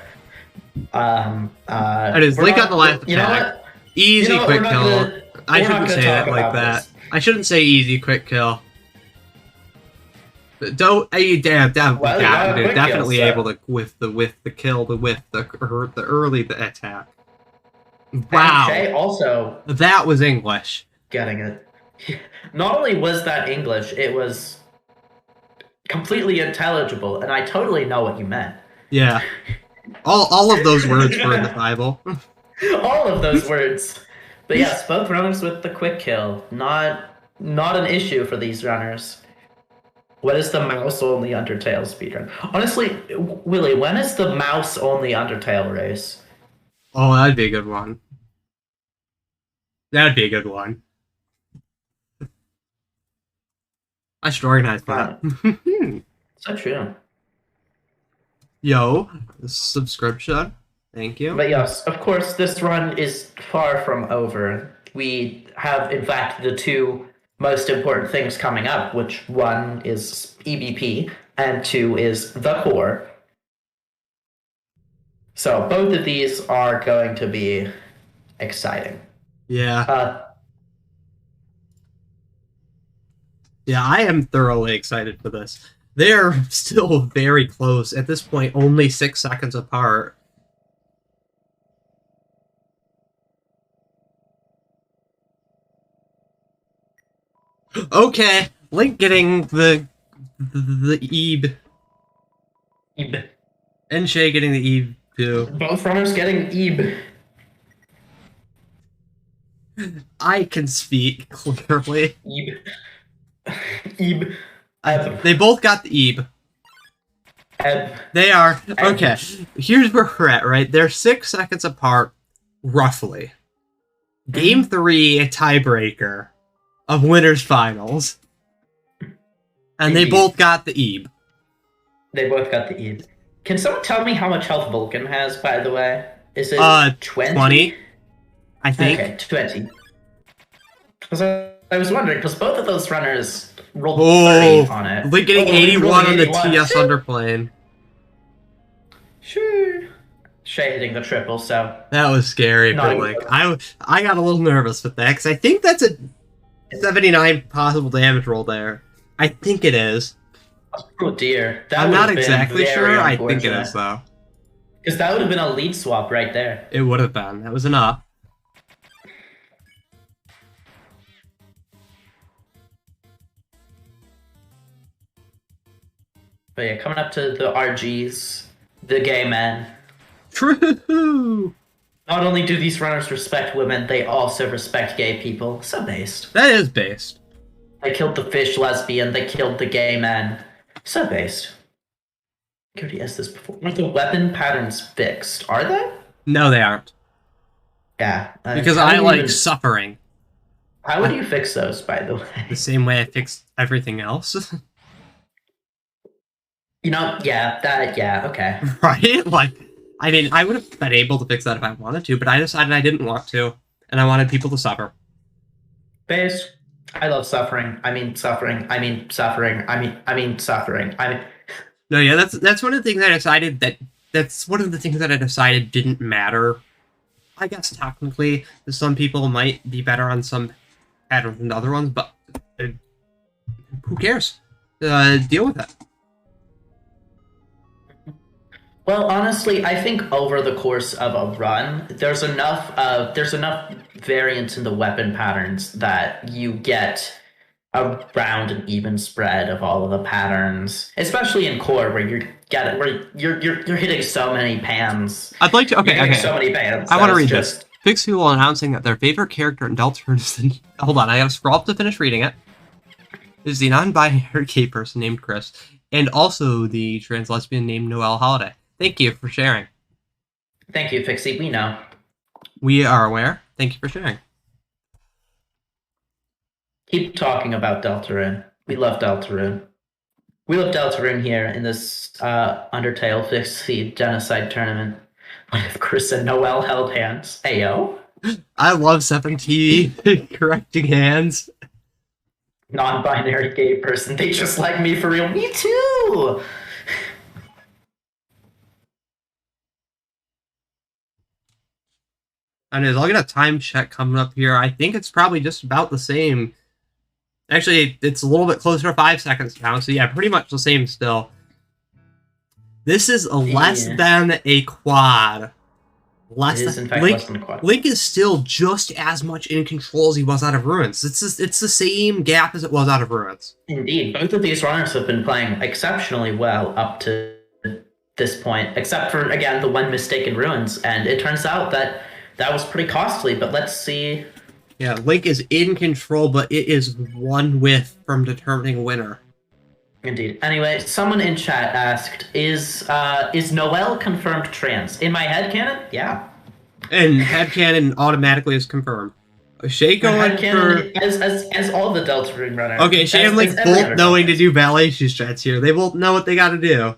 That is Link on the last You know attack. what? Easy You know what, quick we're not kill. gonna- I we're not shouldn't gonna say talk it like about that. this. I shouldn't say easy quick kill. Don't. Definitely kill, able to with the kill, the early attack. Wow, And Shayy also that was English. getting it. Not only was that English, it was completely intelligible, and I totally know what you meant. Yeah, all of those words were in the Bible. All of those words. But yes, both runners with the quick kill. Not an issue for these runners. What is the mouse-only Undertale speedrun? Honestly, Willie, when is the mouse-only Undertale race? Oh, that'd be a good one. That'd be a good one. I should organize that. So true. Yo, subscription. Thank you. But yes, of course, this run is far from over. We have, in fact, the two most important things coming up, which one is EBP and 2 is the core. So both of these are going to be exciting. Yeah. Yeah, I am thoroughly excited for this. They're still very close. At this point, only 6 seconds apart. Okay, Link getting the Ebe. Ebe. And Shayy getting the Ebe too. Both runners getting Ebe. I can speak clearly. Ebe. Ebe. They both got the Ebe. Eb. They are okay. Here's where we're at, right? They're 6 seconds apart, roughly. Game 3, a tiebreaker of winners finals, and they both got the Ebe. They both got the Ebe. Can someone tell me how much health Vulcan has? By the way, is it 20? I think. Okay, 20. Because I was wondering, because both of those runners rolled 30 on it. Link getting 81 on the TS underplane. Sure. Shayy hitting the triple, so That was scary Not for Link. I got a little nervous with that, because I think that's a 79 possible damage roll there. I think it is. oh dear. That I'm would not have been exactly very sure. I think it unfortunate. is, though. Because that would have been a lead swap right there. It would have been. That was enough. But yeah, coming up to the RGs, the gay men. True! Not only do these runners respect women, they also respect gay people. So based. That is based. They killed the fish lesbian. They killed the gay man. So based. I already asked this before. Are the weapon patterns fixed? Are they? No, they aren't. Yeah. Because I like suffering. How would you fix those, by the way? The same way I fixed everything else. Yeah, okay. Right? Like, I mean, I would have been able to fix that if I wanted to, but I decided I didn't want to, and I wanted people to suffer. Base. I love suffering. I mean suffering. I mean suffering. I mean suffering. No, yeah, that's one of the things I decided that's one of the things that I decided didn't matter. I guess technically, some people might be better on some patterns than other ones, but who cares? Deal with it. Well, honestly, I think over the course of a run, there's enough variance in the weapon patterns that you get around an even spread of all of the patterns, especially in core where you're hitting so many pans. I'd like to. Okay. So many pans. I want to read this. Fixfuel announcing that their favorite character in Deltarune is the. Hold on, I gotta scroll up to finish reading it. Is the non-binary gay person named Chris, and also the trans lesbian named Noelle Holiday. Thank you for sharing. Thank you, Pixie. We know. We are aware. Thank you for sharing. Keep talking about Deltarune. We love Deltarune. We love Deltarune here in this Undertale Fixie Genocide tournament. What if Chris and Noelle held hands? Ayo. I love 17 correcting hands. Non-binary gay person. They just like me for real. Me too. And I'll get a time check coming up here. I think it's probably just about the same. Actually, it's a little bit closer to 5 seconds now. So yeah, pretty much the same still. This is less than a quad. Less than a quad. Link is still just as much in control as he was out of Ruins. It's the same gap as it was out of Ruins. Indeed. Both of these runners have been playing exceptionally well up to this point, except for, again, the one mistake in Ruins. And it turns out that was pretty costly, but let's see. Yeah, Link is in control, but it is one whiff from determining a winner. Indeed. Anyway, someone in chat asked, is Noelle confirmed trans? In my headcanon? Yeah. And headcanon automatically is confirmed. Shayy going for... As all the Deltarune runners. Okay, Shayy and Link both knowing to do ballet strats here. They both know what they gotta do.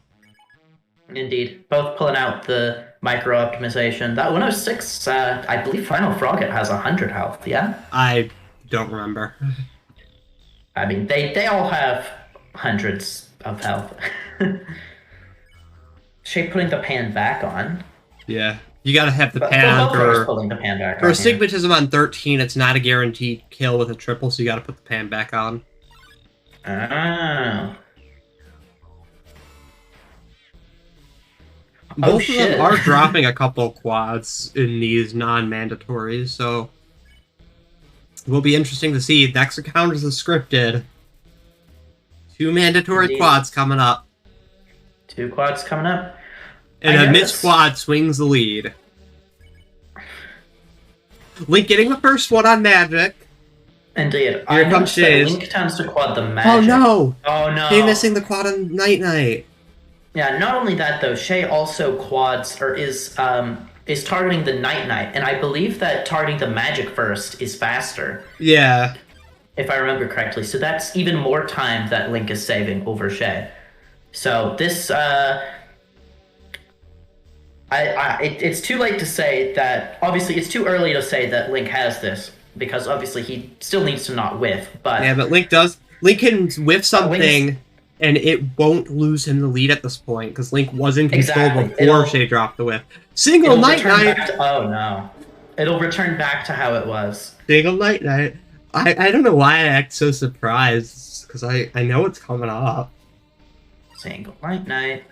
Indeed. Both pulling out the micro optimization. That 106, I believe Final Frogget has 100 health, yeah? I don't remember. I mean, they all have hundreds of health. Shayy putting the pan back on. Yeah. You gotta have the pan for... pulling the pan back for on, Astigmatism on 13, it's not a guaranteed kill with a triple, so you gotta put the pan back on. Oh. Both of them are dropping a couple quads in these non-mandatories, so it will be interesting to see. Next encounter is scripted. 2 mandatory quads coming up. 2 quads coming up. And a mid squad swings the lead. Link getting the first one on Magic. Indeed. Here comes Shayy. Link tends to quad the Magic. Oh no! Oh no! Shayy missing the quad on Night Knight. Yeah, not only that though, Shayy also quads or is targeting the Night Knight, and I believe that targeting the Magic first is faster. Yeah. If I remember correctly. So that's even more time that Link is saving over Shayy. So this it's too late to say that, obviously it's too early to say that Link has this, because obviously he still needs to not whiff, but... Yeah, but Link can whiff something, and it won't lose him the lead at this point, because Link was in control before Shayy dropped the whiff. Single Night Knight! Oh no. It'll return back to how it was. Single Night Knight. I don't know why I act so surprised, because I know it's coming up. Single Night Knight.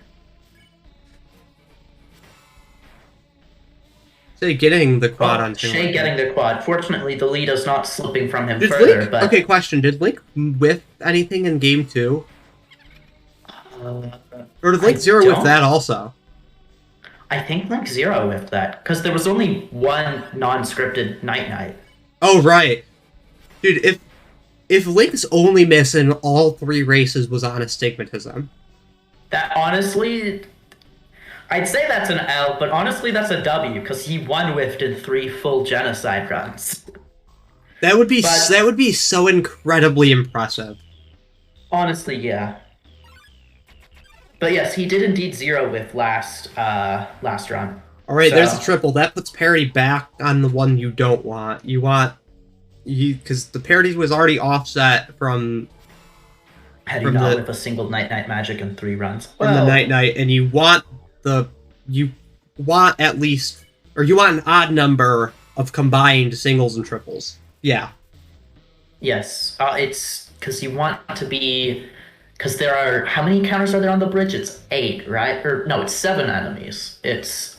Shayy getting the quad on Shayy getting the quad. Fortunately, the lead is not slipping from him further. But okay, question: did Link whiff anything in game 2? Or did Link Zero whiff that also? I think Link Zero whiffed that because there was only one non-scripted Night Knight. Oh right, dude. if Link's only miss in all 3 races was on astigmatism. That honestly, I'd say that's an L, but honestly that's a W because he one-whiffed in 3 full Genocide runs. That would be so incredibly impressive. Honestly, yeah. But yes, he did indeed 0-whiff last run. All right, So- there's a triple. That puts parity back on the one you don't want. Because the parity was already offset from Had he From not the- with a single Night Magic in 3 runs. the night, and you want at least, or you want an odd number of combined singles and triples. Yeah. Yes, it's because you want to be... Because there are... How many counters are there on the bridge? It's 8, right? Or no, it's 7 enemies. It's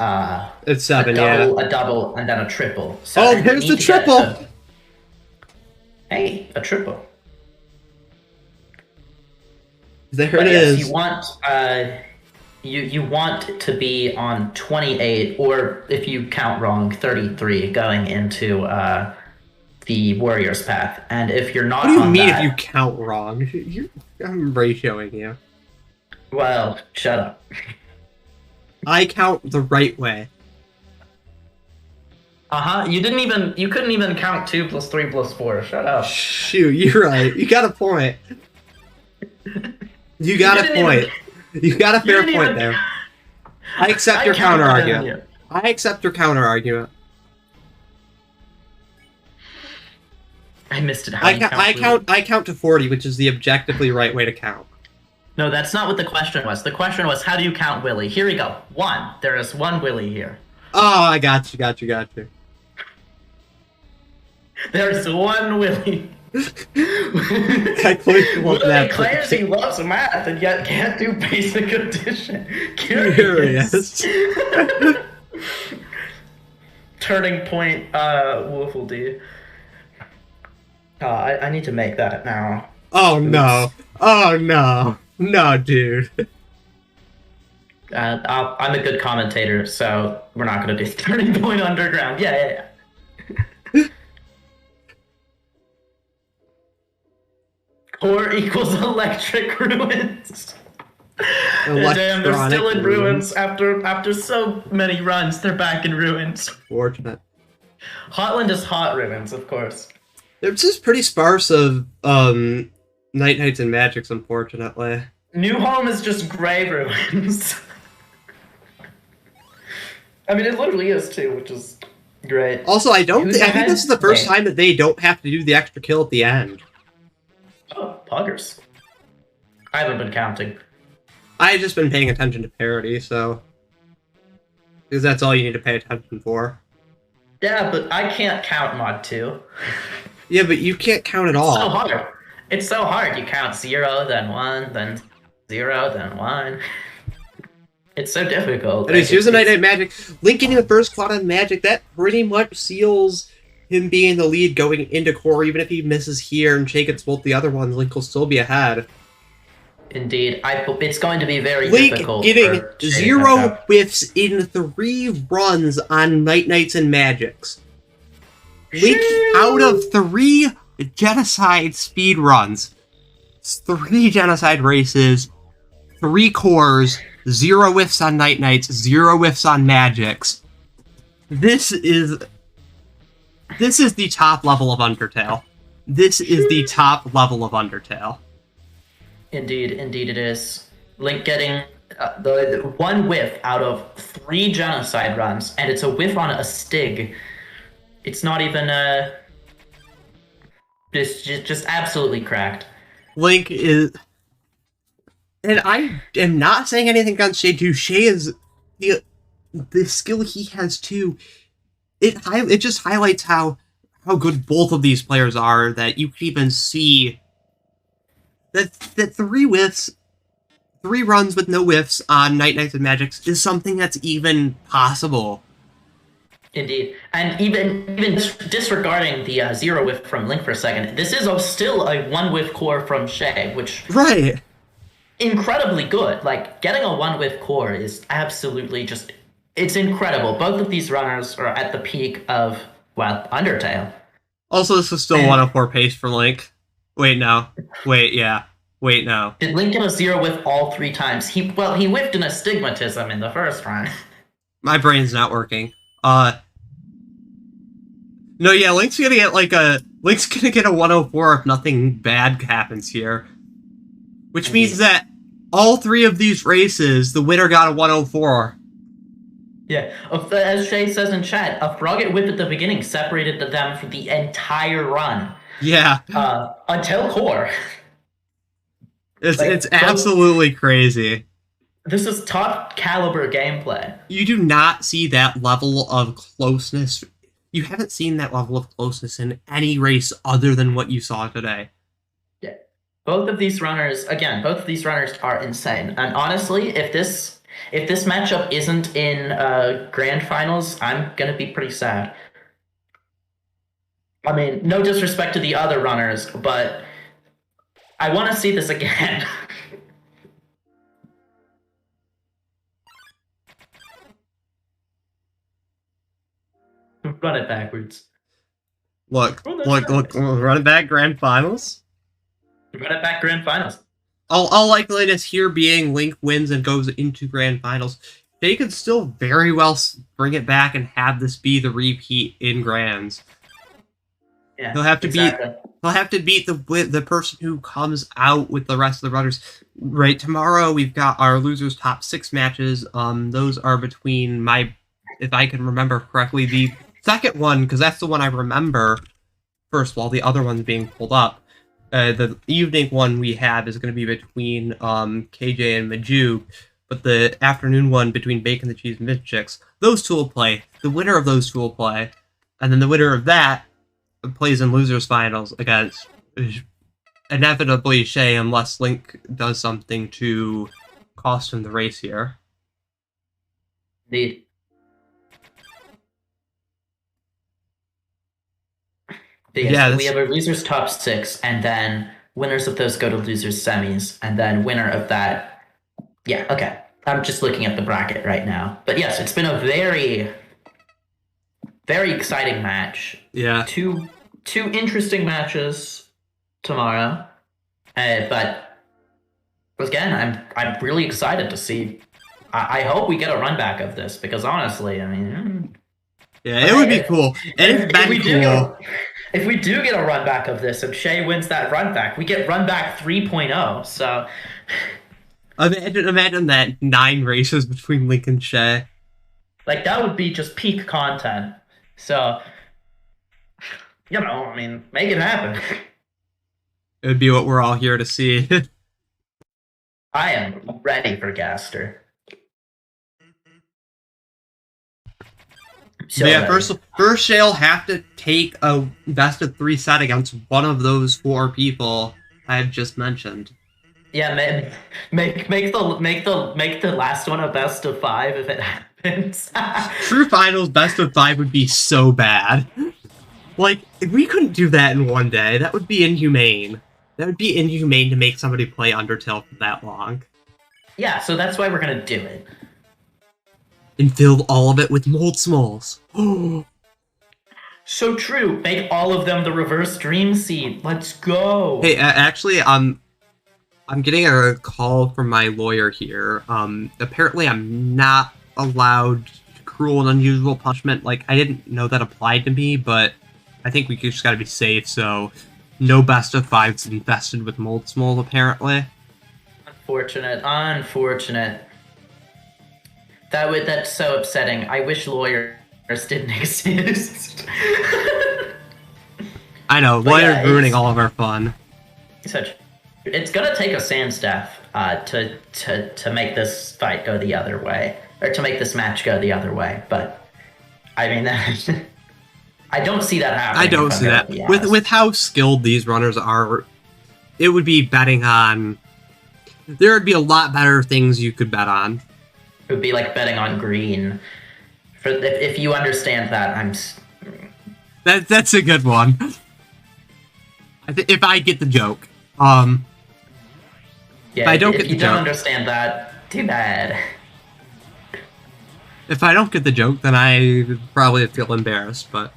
It's 7, a double, and then a triple. So Oh, you here's need the to get triple! Hey, a triple. There But it yes, is. you want you want to be on 28, or if you count wrong, 33 going into the Warrior's Path. And if you're not What do you on mean that, if you count wrong? I'm ratioing you. well, shut up. I count the right way. You couldn't even count 2 plus 3 plus 4. Shut up. Shoot, you're right. You got a point. You got a didn't point. You got a fair didn't point even- there. I accept I your counter counted on argument. you. I accept your counter argument. I missed it. How do you I count to 40, which is the objectively right way to count. No, that's not what the question was. The question was, how do you count Willy? Here we go. 1. There is 1 Willy here. Oh, I got you. There's 1 Willy. I clicked one Willy that. claims he loves math and yet can't do basic addition. Curious. Turning point, Woofle D. I need to make that now. Oh no. Oh no. No, dude. I'm a good commentator, so we're not going to do Turning Point Underground. Yeah. Core equals electric ruins. Damn, they're still in Electronic ruins after so many runs. They're back in ruins. Fortunate. Hotland is hot ruins, of course. It's just pretty sparse of Night Knights and Magics, unfortunately. New Home is just gray ruins. I mean, it literally is too, which is great. Also, I think Who's ahead? this is the first Okay. time that they don't have to do the extra kill at the end. Oh, poggers. I haven't been counting. I've just been paying attention to parity, so... Because that's all you need to pay attention for. Yeah, but I can't count mod 2. Yeah, but you can't count at all. So hard. It's so hard. You count 0, then 1, then 0, then 1. It's so difficult. Anyways, here's the Night Knight Magic. Link getting the first Cloud on Magic, that pretty much seals him being the lead going into Core. Even if he misses here and Shayy gets both the other ones, Link will still be ahead. Indeed. It's going to be very Link difficult. getting for Shayy to 0 catch up. whiffs in 3 runs on Night Knights and Magics. Link out of 3 Genocide speed runs. 3 Genocide races, 3 cores, 0 whiffs on Night Knights, 0 whiffs on Magics. This is the top level of Undertale. This is the top level of Undertale. Indeed it is. Link getting the 1 whiff out of 3 Genocide runs, and it's a whiff on a Stig. It's not even just absolutely cracked. Link is... And I am not saying anything against Shayy too. Shayy is... The skill he has too... It just highlights how good both of these players are, that you can even see... That 3 whiffs... 3 runs with no whiffs on Night Knights and Magics is something that's even possible. Indeed. And even disregarding the 0 whiff from Link for a second, this is still a 1 whiff core from Shayy, which Right. incredibly good. Like, getting a 1 whiff core is absolutely just... It's incredible. Both of these runners are at the peak of, well, Undertale. Also, this is still 104 pace for Link. Wait, no. Wait, yeah. Wait, no. Did Link get a 0 whiff all 3 times? He whiffed an astigmatism in the first run. My brain's not working. No, yeah, Link's gonna get a 104 if nothing bad happens here. Which means that all 3 of these races, the winner got a 104. Yeah, as Shayy says in chat, a frogget whip at the beginning separated them for the entire run. Yeah. Until core. It's absolutely crazy. This is top caliber gameplay. You do not see that level of closeness. You haven't seen that level of closeness in any race other than what you saw today. Yeah. Both of these runners are insane. And honestly, if this matchup isn't in grand finals, I'm gonna be pretty sad. I mean, no disrespect to the other runners, but I want to see this again. Run it backwards. Look, run it back grand finals. Run it back grand finals. All likeliness here being Link wins and goes into grand finals. They could still very well bring it back and have this be the repeat in grands. Yeah, He'll have to beat the person who comes out with the rest of the runners. Right, tomorrow we've got our losers top 6 matches. Those are between if I can remember correctly, the second one, because that's the one I remember first, while the other one's being pulled up. The evening one we have is going to be between KJ and Maju, but the afternoon one between Bacon the Cheese and Midchicks, those two will play. The winner of those two will play, and then the winner of that plays in losers finals against inevitably Shayy, unless Link does something to cost him the race here. Indeed. Because we have a losers top 6, and then winners of those go to losers semis, and then winner of that. Yeah, okay. I'm just looking at the bracket right now. But yes, it's been a very, very exciting match. Yeah. Two interesting matches tomorrow. But again, I'm really excited to see. I hope we get a run back of this, because honestly, I mean, yeah, it would be cool. And if we do get a run back of this and Shayy wins that run back, we get run back 3.0. So imagine that 9 races between Link and Shayy. Like, that would be just peak content. So, you know, I mean, make it happen. It would be what we're all here to see. I am ready for Gaster. So yeah, first Shay'll have to take a best of 3 set against one of those 4 people I have just mentioned. Yeah, make the last one a best of 5 if it happens. True finals best of 5 would be so bad. Like, if we couldn't do that in one day, that would be inhumane. That would be inhumane to make somebody play Undertale for that long. Yeah, so that's why we're gonna do it. And fill all of it with mold smalls. So true. Make all of them the reverse dream seed. Let's go. Hey, actually, I'm getting a call from my lawyer here. Apparently I'm not allowed cruel and unusual punishment. Like, I didn't know that applied to me, but I think we just gotta be safe, so no best of 5s infested with mold small, apparently. Unfortunate. That's so upsetting. I wish lawyers didn't exist. I know, lawyers ruining all of our fun. It's gonna take a Sans death to make this fight go the other way, or to make this match go the other way. But I mean, I don't see that happening. I don't see that. With how skilled these runners are, it would be betting on. There would be a lot better things you could bet on. It would be like betting on green. If you understand that, That's a good one. If I get the joke. Yeah, if I don't get the if you joke, don't understand that, too bad. If I don't get the joke, then I probably feel embarrassed, but...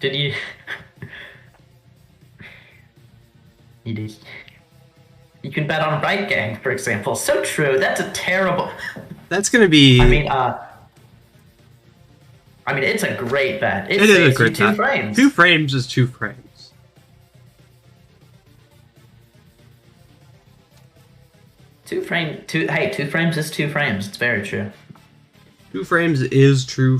Did you... You can bet on Right Gang, for example. So true. That's a terrible. That's gonna be. I mean, it's a great bet. It is a saves great you bet. 2 frames. 2 frames is 2 frames. Two frames is 2 frames. It's very true. 2 frames is true.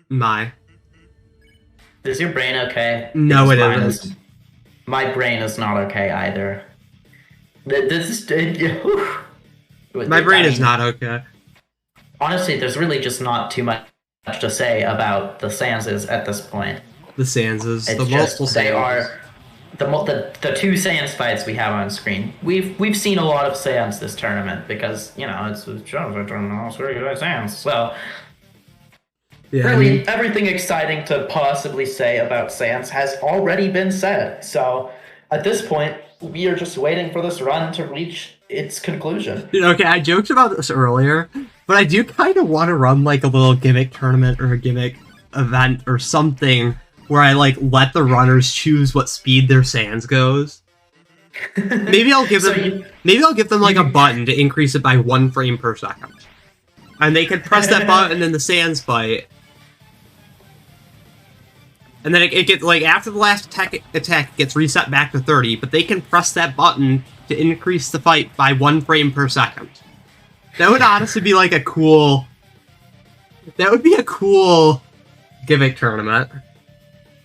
My. Is your brain okay? No, it Because mine isn't. is- My brain is not okay either. My brain is not okay. Honestly, there's really just not too much to say about the Sanses at this point. The Sanses, It's the just multiple they Sanses. are the 2 Sans fights we have on screen. We've seen a lot of Sans this tournament because it's a tournament, so you guys Sans. So Yeah, really, everything exciting to possibly say about Sans has already been said. So at this point, we are just waiting for this run to reach its conclusion. Okay, I joked about this earlier, but I do kind of want to run like a little gimmick tournament or a gimmick event or something where I like let the runners choose what speed their Sans goes. Maybe I'll give them like a button to increase it by 1 frame per second, and they can press that button in the Sans fight. And then it gets, like, after the last attack, it gets reset back to 30, but they can press that button to increase the fight by 1 frame per second. That would honestly be, like, a cool... That would be a cool gimmick tournament.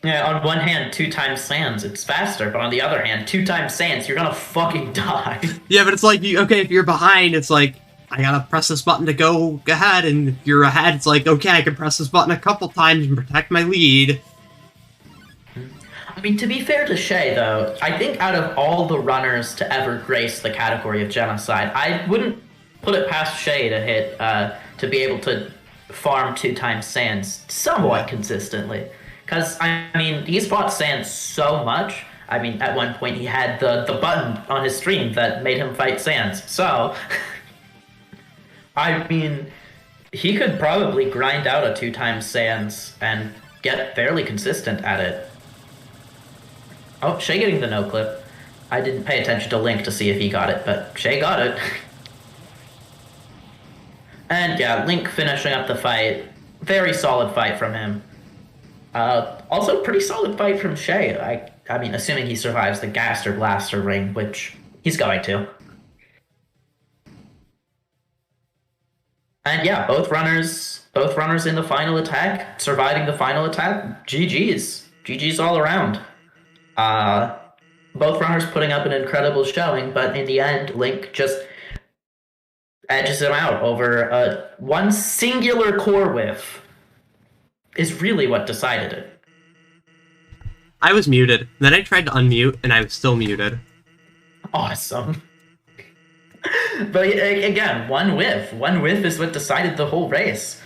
Yeah, on one hand, 2 times Sans, it's faster, but on the other hand, 2 times Sans, you're gonna fucking die. Yeah, but it's like, okay, if you're behind, it's like, I gotta press this button to go ahead, and if you're ahead, it's like, okay, I can press this button a couple times and protect my lead. I mean, to be fair to Shayy, though, I think out of all the runners to ever grace the category of Genocide, I wouldn't put it past Shayy to hit, to be able to farm 2 times Sans somewhat consistently. Because, I mean, he's fought Sans so much. I mean, at one point he had the button on his stream that made him fight Sans. So, I mean, he could probably grind out a 2 times Sans and get fairly consistent at it. Oh, Shayy getting the no clip. I didn't pay attention to Link to see if he got it, but Shayy got it. And yeah, Link finishing up the fight. Very solid fight from him. Also, pretty solid fight from Shayy. I mean, assuming he survives the Gaster Blaster ring, which he's going to. And yeah, both runners in the final attack, surviving the final attack. GG's. GG's all around. Both runners putting up an incredible showing, but in the end, Link just edges him out over one singular core whiff. Is really what decided it. I was muted. Then I tried to unmute, and I was still muted. Awesome. But again, one whiff. One whiff is what decided the whole race.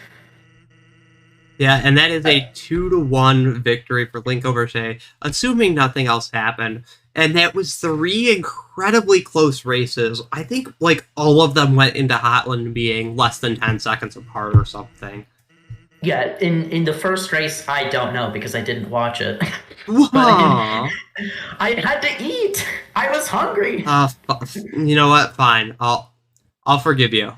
Yeah, and that is a 2-1 victory for Link over Shayy, assuming nothing else happened. And that was 3 incredibly close races. I think, like, all of them went into Hotland being less than 10 seconds apart or something. Yeah, in the first race, I don't know because I didn't watch it. Whoa. I had to eat. I was hungry. You know what? Fine. I'll forgive you.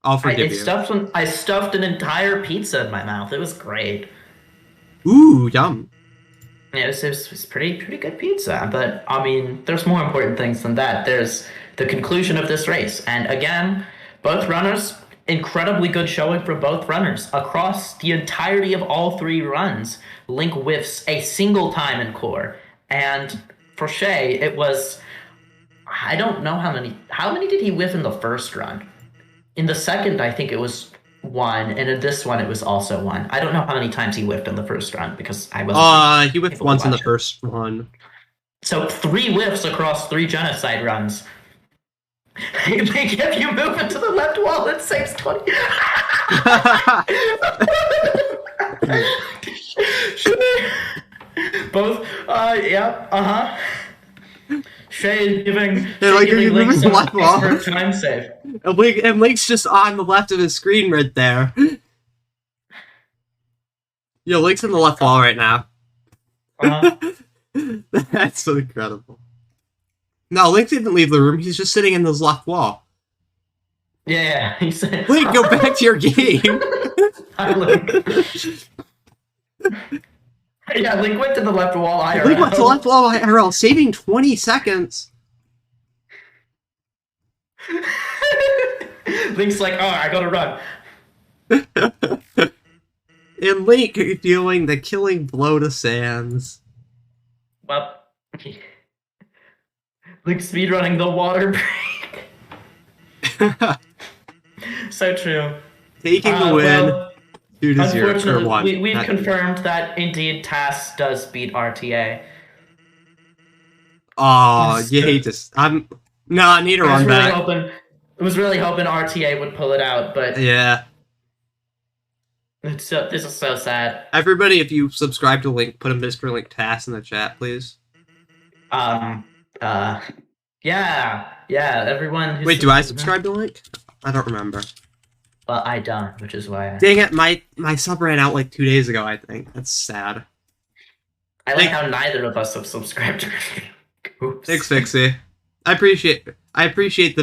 I'll forgive you. I stuffed an entire pizza in my mouth. It was great. Ooh, yum. Yeah, it was pretty good pizza. But I mean, there's more important things than that. There's the conclusion of this race, and again, both runners. Incredibly good showing from both runners. Across the entirety of all 3 runs, Link whiffs a single time in core. And for Shayy, it was... I don't know how many... How many did he whiff in the first run? In the second, I think it was 1, and in this one, it was also 1. I don't know how many times he whiffed in the first run, because I wasn't... He whiffed once in the first one. So 3 whiffs across 3 Genocide runs. If you move it to the left wall, it saves 20. Both, yeah, Shayy giving Link some left wall. expert time save. And Link's just on the left of his screen right there. Yo, Link's in the left wall right now. That's so incredible. No, Link didn't leave the room. He's just sitting in this left wall. Yeah, he said. Link, go back to your game. Hi, Link. Yeah, Link went to the left wall IRL. Link went to left wall IRL, saving 20 seconds. Link's like, oh, I gotta run. And Link dealing the killing blow to Sans. Well, Link speedrunning the water break. So true. Taking the win. Well, 2-0 or unfortunately, 1. we've confirmed that indeed TAS does beat RTA. Oh, you hate this. I need to run back. I was really hoping RTA would pull it out, but Yeah. this is so sad. Everybody, if you subscribe to Link, put a Mr. Link TAS in the chat, please. Yeah, everyone who's... Wait, do I subscribe to Link? I don't remember. Well, I don't, which is why Dang it, my sub ran out like 2 days ago, I think. That's sad. I like how neither of us have subscribed to Oops. Thanks, Pixie. I appreciate the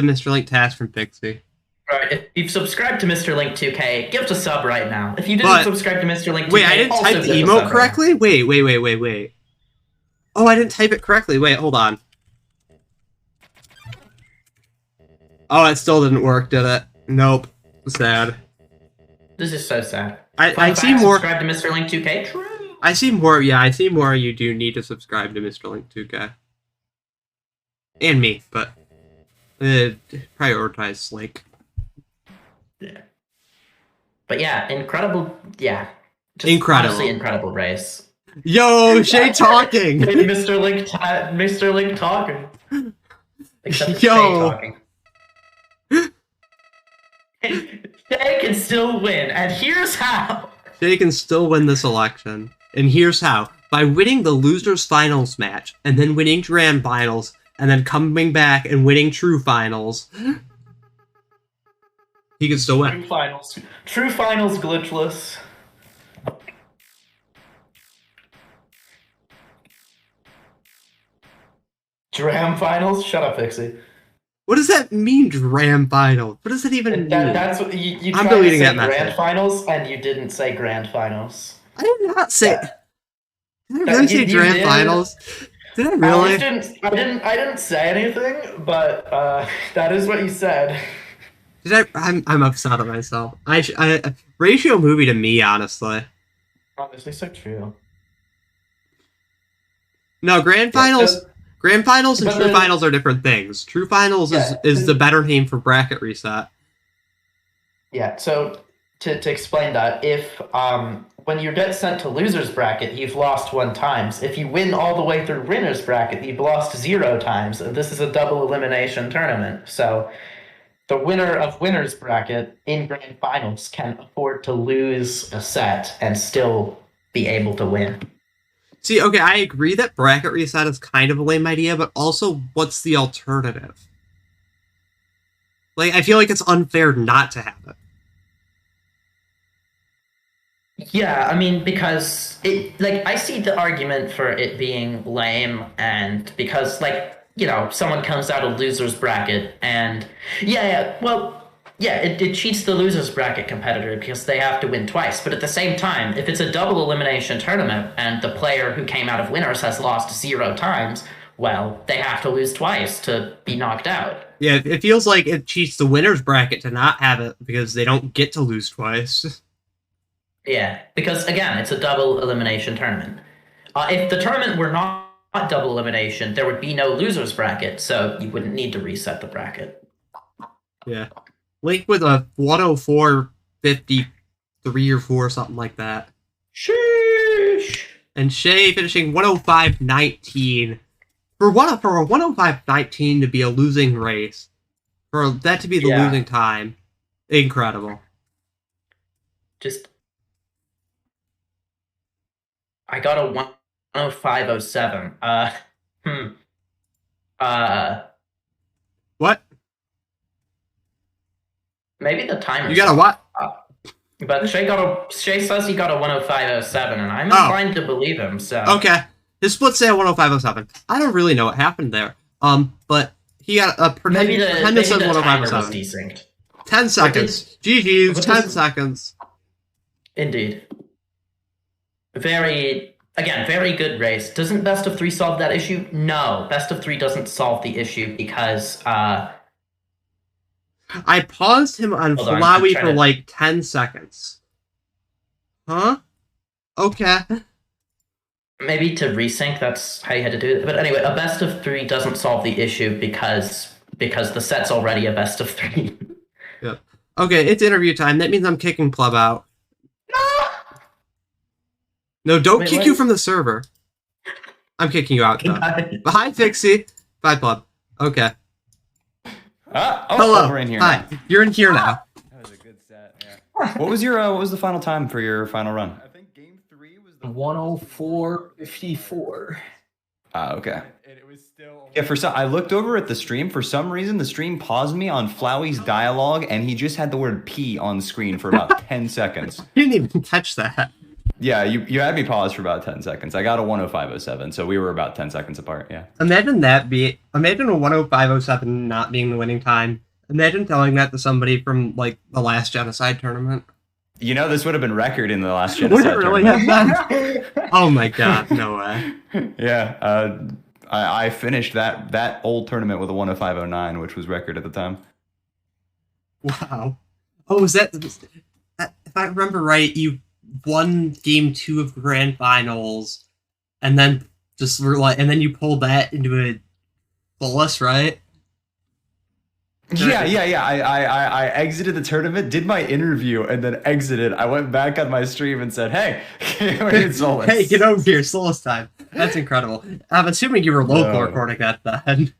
Mr. Link task from Pixie. Alright, if you've subscribed to mrlink2k, give us a sub right now. If you didn't subscribe to mrlink2k, wait, I didn't type the emote correctly? Right Wait. Oh, I didn't type it correctly. Wait, hold on. Oh, it still didn't work, did it? Nope. Sad. This is so sad. I see more. Subscribe to mrlink2k? True. I see more. Yeah, I see more. You do need to subscribe to Mr. Link 2K. And me, but prioritize Link. Yeah. But yeah, incredible. Yeah. Just Incredible. Honestly, incredible race. Yo, Shayy talking. Mr. Link talking. Except Yo. Shayy talking. Shayy can still win, and here's how. Shayy can still win this election, and here's how: by winning the losers finals match, and then winning grand finals, and then coming back and winning true finals. He can still win. True finals glitchless. Dram finals? Shut up, Pixie. What does that mean, Dram final? What does it even mean? That's what you I'm tried to deleting say that message. grand finals, and you didn't say grand finals. I did not say. Yeah. Did I really say You Dram did. finals? Did I really? I didn't say anything, but that is what you said. Did I? I'm upset at myself. I ratio movie to me, honestly. Honestly, so true. No, grand finals. Grand finals and But true then- finals are different things. True finals is the better name for bracket reset. Yeah, so to explain that, if when you get sent to loser's bracket, you've lost 1 time. If you win all the way through winner's bracket, you've lost 0 times. And this is a double elimination tournament. So the winner of winner's bracket in grand finals can afford to lose a set and still be able to win. See, okay, I agree that bracket reset is kind of a lame idea, but also, what's the alternative? Like, I feel like it's unfair not to have it. Yeah, I mean, because I see the argument for it being lame, and because, someone comes out of loser's bracket, and it cheats the loser's bracket competitor because they have to win twice. But at the same time, if it's a double elimination tournament and the player who came out of winners has lost 0 times, well, they have to lose twice to be knocked out. Yeah, it feels like it cheats the winner's bracket to not have it because they don't get to lose twice. Yeah, because again, it's a double elimination tournament. If the tournament were not double elimination, there would be no loser's bracket, so you wouldn't need to reset the bracket. Yeah. Link with a 104.53 or 4, something like that. Sheesh! And Shayy finishing 105.19. For a 105.19 to be a losing race, for that to be the losing time, incredible. I got a 105.07. What? Maybe the timer. You got a what? But Shayy says he got a 105.07, and I'm Oh. inclined to believe him. So Okay. His split say 105.07. I don't really know what happened there. But he got a maybe the timer was 105.07. desynced. 10 seconds. GG's, what 10 does- seconds. Indeed. Very good race. Doesn't best of 3 solve that issue? No, best of 3 doesn't solve the issue because I paused him on Hold on, Flowey I'm trying for to- like 10 seconds. Huh? Okay. maybe to resync, that's how you had to do it. But anyway, a best of 3 doesn't solve the issue because the set's already a best of 3. Yep. Okay, it's interview time. That means I'm kicking Plub out. No, don't Wait, kick what? you from the server. I'm kicking you out. Though. Hi, Pixie. Bye, Plub. Okay. Hello. We're in here Hi. now. You're in here now. That was a good set. Yeah. What was the final time for your final run? I think game 3 was 104.54. Okay. and it was still Yeah, I looked over at the stream. For some reason, the stream paused me on Flowey's dialogue, and he just had the word P on screen for about 10 seconds. You didn't even catch that. Yeah, you had me paused for about 10 seconds. I got a 105.07, so we were about 10 seconds apart, yeah. Imagine a 105.07 not being the winning time. Imagine telling that to somebody from, like, the last Genocide tournament. You know, this would have been record in the last Would Genocide it really tournament. have been? Oh my god, no way. Yeah, I finished that old tournament with a 105.09, which was record at the time. Wow. Oh, was that... If I remember right, you won game 2 of Grand Finals, and then and then you pulled that into a fullest, right? Yeah. I exited the tournament, did my interview, and then exited. I went back on my stream and said, "Hey, we're in Solus." Hey, get over here, Solus time. That's incredible. I'm assuming you were local No. recording that then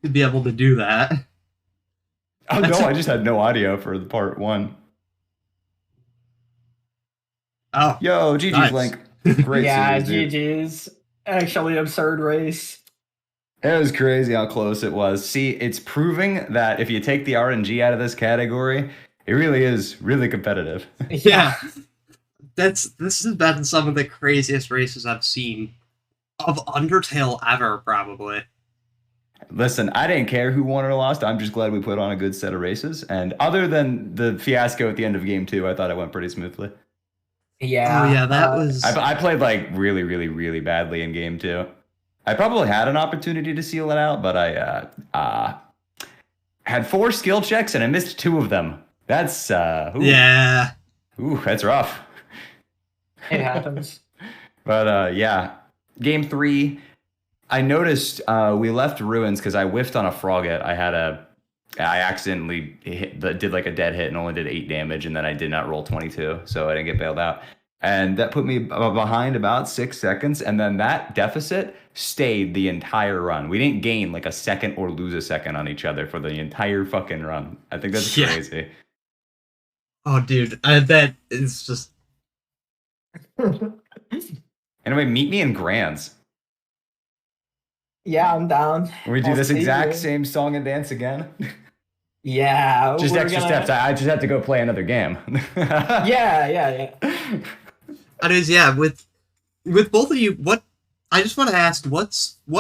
to be able to do that. Oh no, I just had no audio for the part 1. Oh, Yo, GG's Nice. Link. Great Yeah, series, dude. GG's. Actually, absurd race. It was crazy how close it was. See, it's proving that if you take the RNG out of this category, it really is really competitive. yeah. This has been some of the craziest races I've seen of Undertale ever, probably. Listen, I didn't care who won or lost. I'm just glad we put on a good set of races. And other than the fiasco at the end of game 2, I thought it went pretty smoothly. Yeah. Oh yeah, that was. I played like really, really, really badly in game 2. I probably had an opportunity to seal it out, but I had 4 skill checks and I missed 2 of them. That's Yeah. ooh, that's rough. It happens. But yeah, game 3, I noticed we left ruins because I whiffed on a frogget. I accidentally did like a dead hit and only did 8 damage, and then I did not roll 22, so I didn't get bailed out. And that put me behind about 6 seconds, and then that deficit stayed the entire run. We didn't gain like a second or lose a second on each other for the entire fucking run. I think that's Yeah. crazy. Oh, dude, that is just. Anyway, meet me in Grands. Yeah, I'm down. We do I'll this see exact you. same song and dance again. Yeah. Just we're extra gonna- steps. I just have to go play another game. Yeah. It is, yeah. With both of you, I just want to ask, what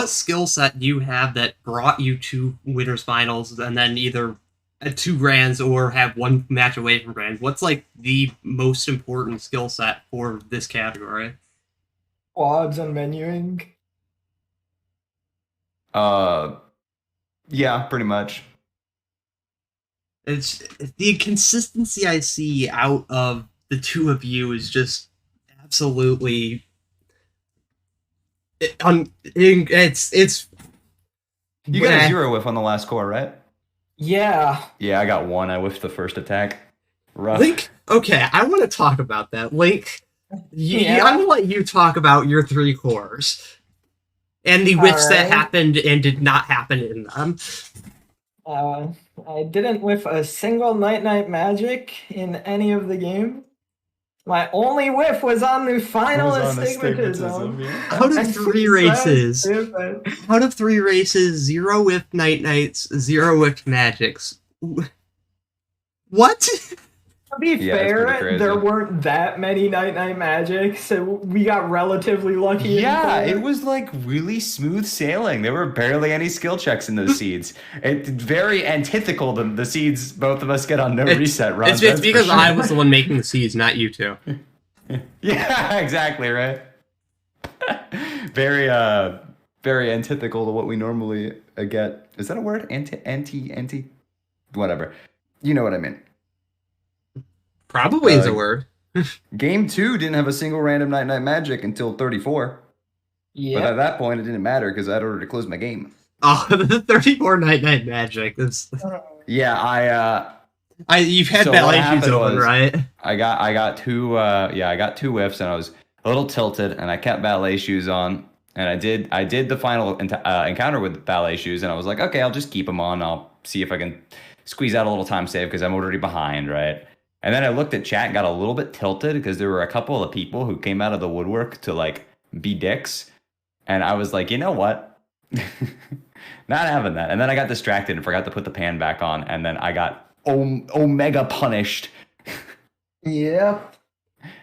skill set do you have that brought you to winners finals, and then either at 2 grands or have 1 match away from grands? What's like the most important skill set for this category? Quads and menuing. Yeah, pretty much. It's the consistency I see out of the 2 of you is just absolutely. It's. You got a 0 whiff on the last core, right? Yeah. Yeah, I got 1. I whiffed the first attack. Rough. Link. Okay, I want to talk about that. Link. Yeah. I'm gonna let you talk about your 3 cores and the whiffs that Alright. happened and did not happen in them. I didn't whiff a single night magic in any of the game. My only whiff was on the final Was on the astigmatism. yeah. Out of 3 races, out of 3 races, 0 with Night Knights, 0 with Magics. What? To be Yeah, it's pretty fair, crazy. there weren't that many Night Magics, so we got relatively lucky. Yeah, it was like really smooth sailing. There were barely any skill checks in those seeds. It's very antithetical to the seeds both of us get on no reset runs. It's that's for because sure. I was the one making the seeds, not you two. Yeah, exactly, right? Very very antithetical to what we normally get. Is that a word? Anti whatever. You know what I mean. Probably is a word. Game 2 didn't have a single random night magic until 34. Yeah. But at that point, it didn't matter because I'd ordered to close my game. Oh, the 34 Night Magic. That's... Yeah, You've had So that what issues happened open, was- right? I got two I got 2 whiffs and I was a little tilted and I kept ballet shoes on and I did the final encounter with ballet shoes and I was like, okay, I'll just keep them on. I'll see if I can squeeze out a little time save because I'm already behind, right? And then I looked at chat and got a little bit tilted because there were a couple of people who came out of the woodwork to like be dicks. And I was like, you know what? Not having that. And then I got distracted and forgot to put the pan back on. And then I got omega punished. Yep.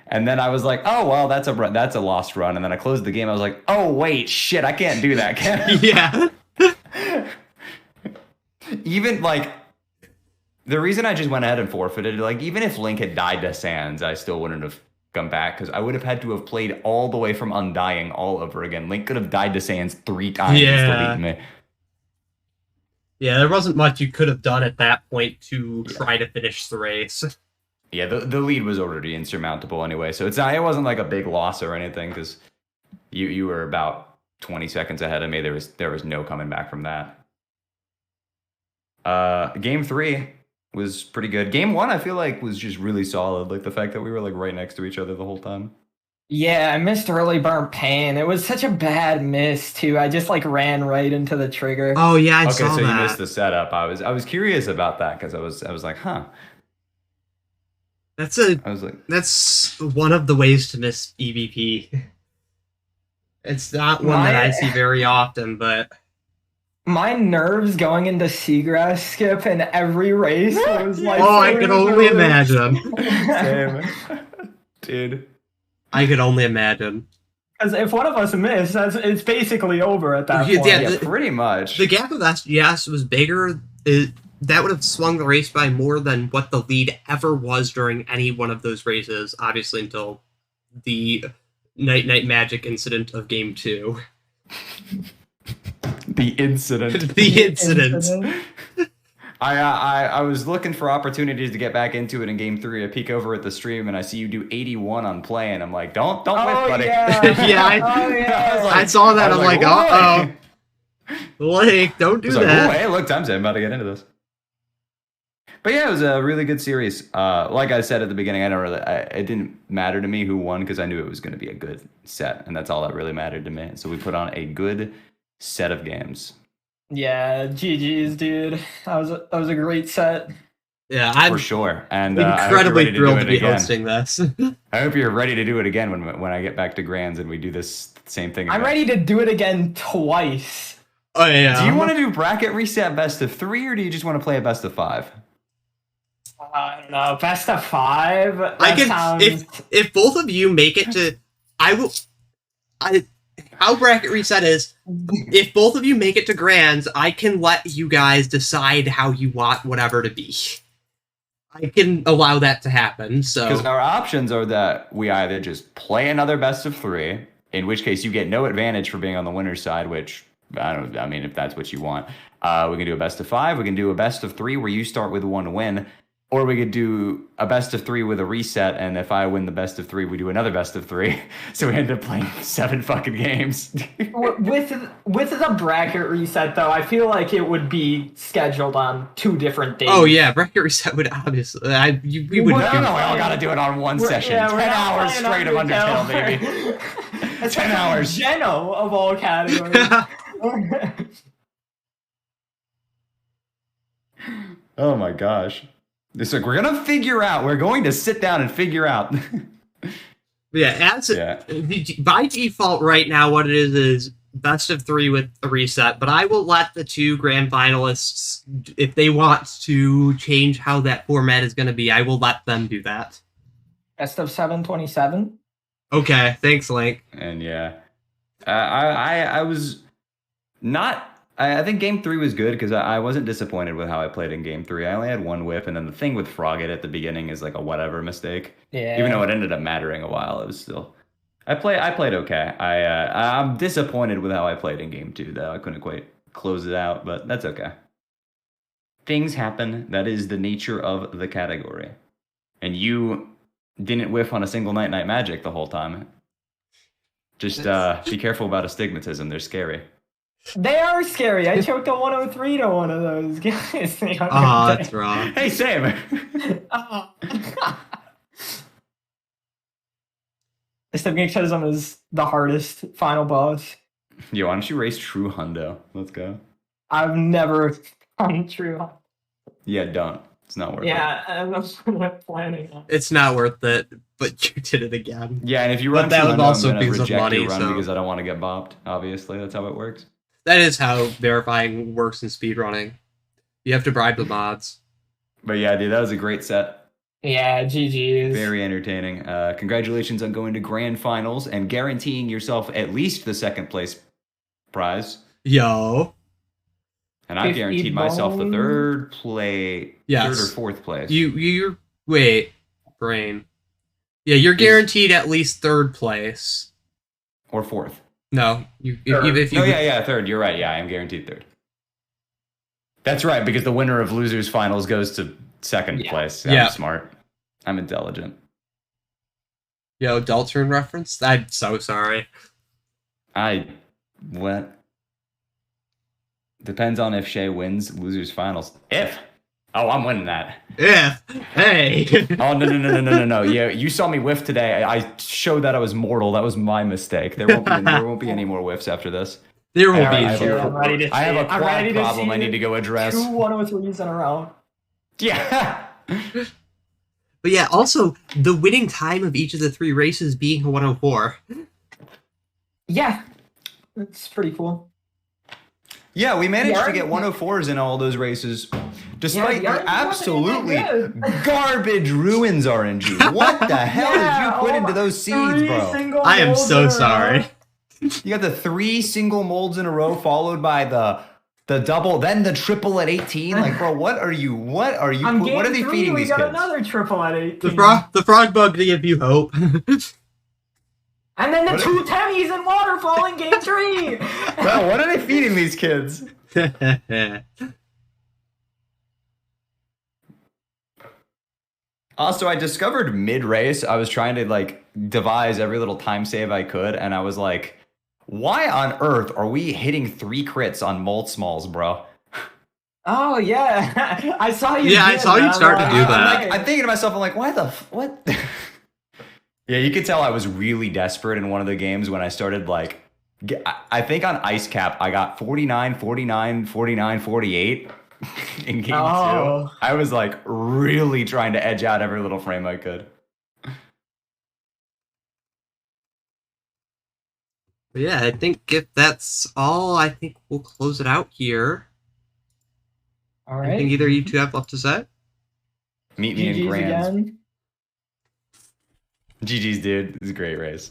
And then I was like, oh, well, that's a lost run. And then I closed the game. I was like, oh, wait, shit, I can't do that, can I? Yeah. Even like the reason I just went ahead and forfeited, like even if Link had died to Sans, I still wouldn't have come back because I would have had to have played all the way from Undying all over again. Link could have died to Sans 3 times and still beaten me. Yeah, there wasn't much you could have done at that point to try to finish the race. Yeah, the lead was already insurmountable anyway, so it wasn't like a big loss or anything because you were about 20 seconds ahead of me. There was no coming back from that. Game 3 was pretty good. Game 1 I feel like was just really solid, like the fact that we were like right next to each other the whole time. Yeah, I missed early burnt pain. It was such a bad miss too. I just like ran right into the trigger. Oh yeah, I Okay, saw so that. you missed the setup. I was curious about that because I was like, huh. I was like, That's one of the ways to miss EVP. It's not one that I see very often, but My nerves going into Seagrass skip in every race was like. oh, I can only imagine. same. Dude. I could only imagine. Because if one of us missed, it's basically over at that Yeah, point. Yeah, pretty much. The gap of SGS was bigger. That would have swung the race by more than what the lead ever was during any one of those races, obviously until the Night Magic incident of Game 2. The incident. The incident. I was looking for opportunities to get back into it in Game 3. I peek over at the stream and I see you do 81 on play, and I'm like, don't whip, buddy. Yeah. Yeah, I saw that. I'm like, uh-oh. Like, don't do that. Oh, hey, look, I'm about to get into this. But yeah, it was a really good series. Like I said at the beginning, it didn't matter to me who won because I knew it was going to be a good set, and that's all that really mattered to me. So we put on a good set of games. Yeah, GG's, dude. That was a great set. Yeah, I'm For sure. And incredibly thrilled to be again. hosting this. I hope you're ready to do it again when I get back to Grands and we do this same thing again. I'm ready to do it again twice. Oh yeah. Do you want to do bracket reset best of 3 or do you just want to play a best of 5? I don't know, best of 5. I can if both of you make it to how bracket reset is, if both of you make it to Grands, I can let you guys decide how you want whatever to be. I can allow that to happen, so... Because our options are that we either just play another best of 3, in which case you get no advantage for being on the winner's side, which, I mean, if that's what you want. We can do a best of 5, we can do a best of 3 where you start with 1 win, or we could do a best of 3 with a reset, and if I win the best of 3, we do another best of 3. So we end up playing 7 fucking games. With the bracket reset, though, I feel like it would be scheduled on 2 different days. Oh yeah, bracket reset would obviously... we would... No, we all gotta do it on one session. Yeah, 10 hours straight of Undertale, baby. It's 10 hours. Geno of all categories. Oh my gosh. It's like, we're going to sit down and figure out. Yeah, by default right now, what it is best of 3 with a reset. But I will let the 2 grand finalists, if they want to change how that format is going to be, I will let them do that. Best of 727. Okay, thanks, Link. And yeah, I was not. I think game 3 was good because I wasn't disappointed with how I played in game 3. I only had 1 whip, and then the thing with Frogget at the beginning is like a whatever mistake. Yeah. Even though it ended up mattering a while, it was still. I played okay. I'm disappointed with how I played in game 2 though. I couldn't quite close it out, but that's okay. Things happen. That is the nature of the category. And you didn't whiff on a single night magic the whole time. Just be careful about astigmatism. They're scary. They are scary. I choked a 103 to one of those guys. Oh, that's wrong. Hey, Sam. Oh. Astigmatism is the hardest final boss. Yo, why don't you race True Hundo? Let's go. I've never gone true. Yeah, don't. It's not worth it. Yeah, I'm not planning on. It's not worth it, but you did it again. Yeah, and if you But run that True was Hundo, also I'm gonna because of reject money, your run so- because I don't want to get bopped. Obviously, that's how it works. That is how verifying works in speedrunning. You have to bribe the mods. But yeah, dude, that was a great set. Yeah, GG's. Very entertaining. Congratulations on going to grand finals and guaranteeing yourself at least the second place prize. Yo. And I 50 guaranteed myself the bones. third place, Yes. third or fourth place. You're wait, brain. Yeah, you're guaranteed at least 3rd place. or fourth. No, you Third. if you No, yeah, third. You're right. Yeah, I am guaranteed third. That's right, because the winner of losers finals goes to second place. I'm Yeah. smart. I'm intelligent. Yo, Deltarune reference? I'm so sorry. What? Depends on if Shayy wins losers finals. If. Oh, I'm winning that. Yeah. Hey. Oh, no. Yeah, you saw me whiff today. I showed that I was mortal. That was my mistake. There won't be any more whiffs after this. There will Alright, be. I have a- I'm ready to I have see a it. I'm quad ready to problem see I need to go address. 2 103s in a row. Yeah. But yeah, also the winning time of each of the 3 races being 104. Yeah, that's pretty cool. Yeah, we managed Yeah. to get 104s in all those races, despite Yeah, your yeah, absolutely wasn't even garbage ruins RNG. What the hell did you put into those seeds, bro? I am so sorry. You got the 3 single molds in a row, followed by the double, then the triple at 18. Like, bro, what are they feeding we these got kids? another triple at 18. The frog bug to give you hope. And then the What- 2 Temmies in Waterfall in game 3. Bro, what are they feeding these kids? Also, I discovered mid-race, I was trying to like devise every little time save I could, and I was like, why on earth are we hitting 3 crits on mold smalls, bro? Oh yeah, I saw you. Yeah, I did saw you that. start to do I'm that. like, I'm thinking to myself, I'm like, why the what? Yeah, you could tell I was really desperate in one of the games when I started like, I think on Ice Cap I got 49, 49, 49, 48 in game 2. Oh. I was like really trying to edge out every little frame I could. But yeah, I think if that's all, I think we'll close it out here. all I think right. either you two have left to say. Meet me in GG's Grands. again. GG's, dude. This is a great race.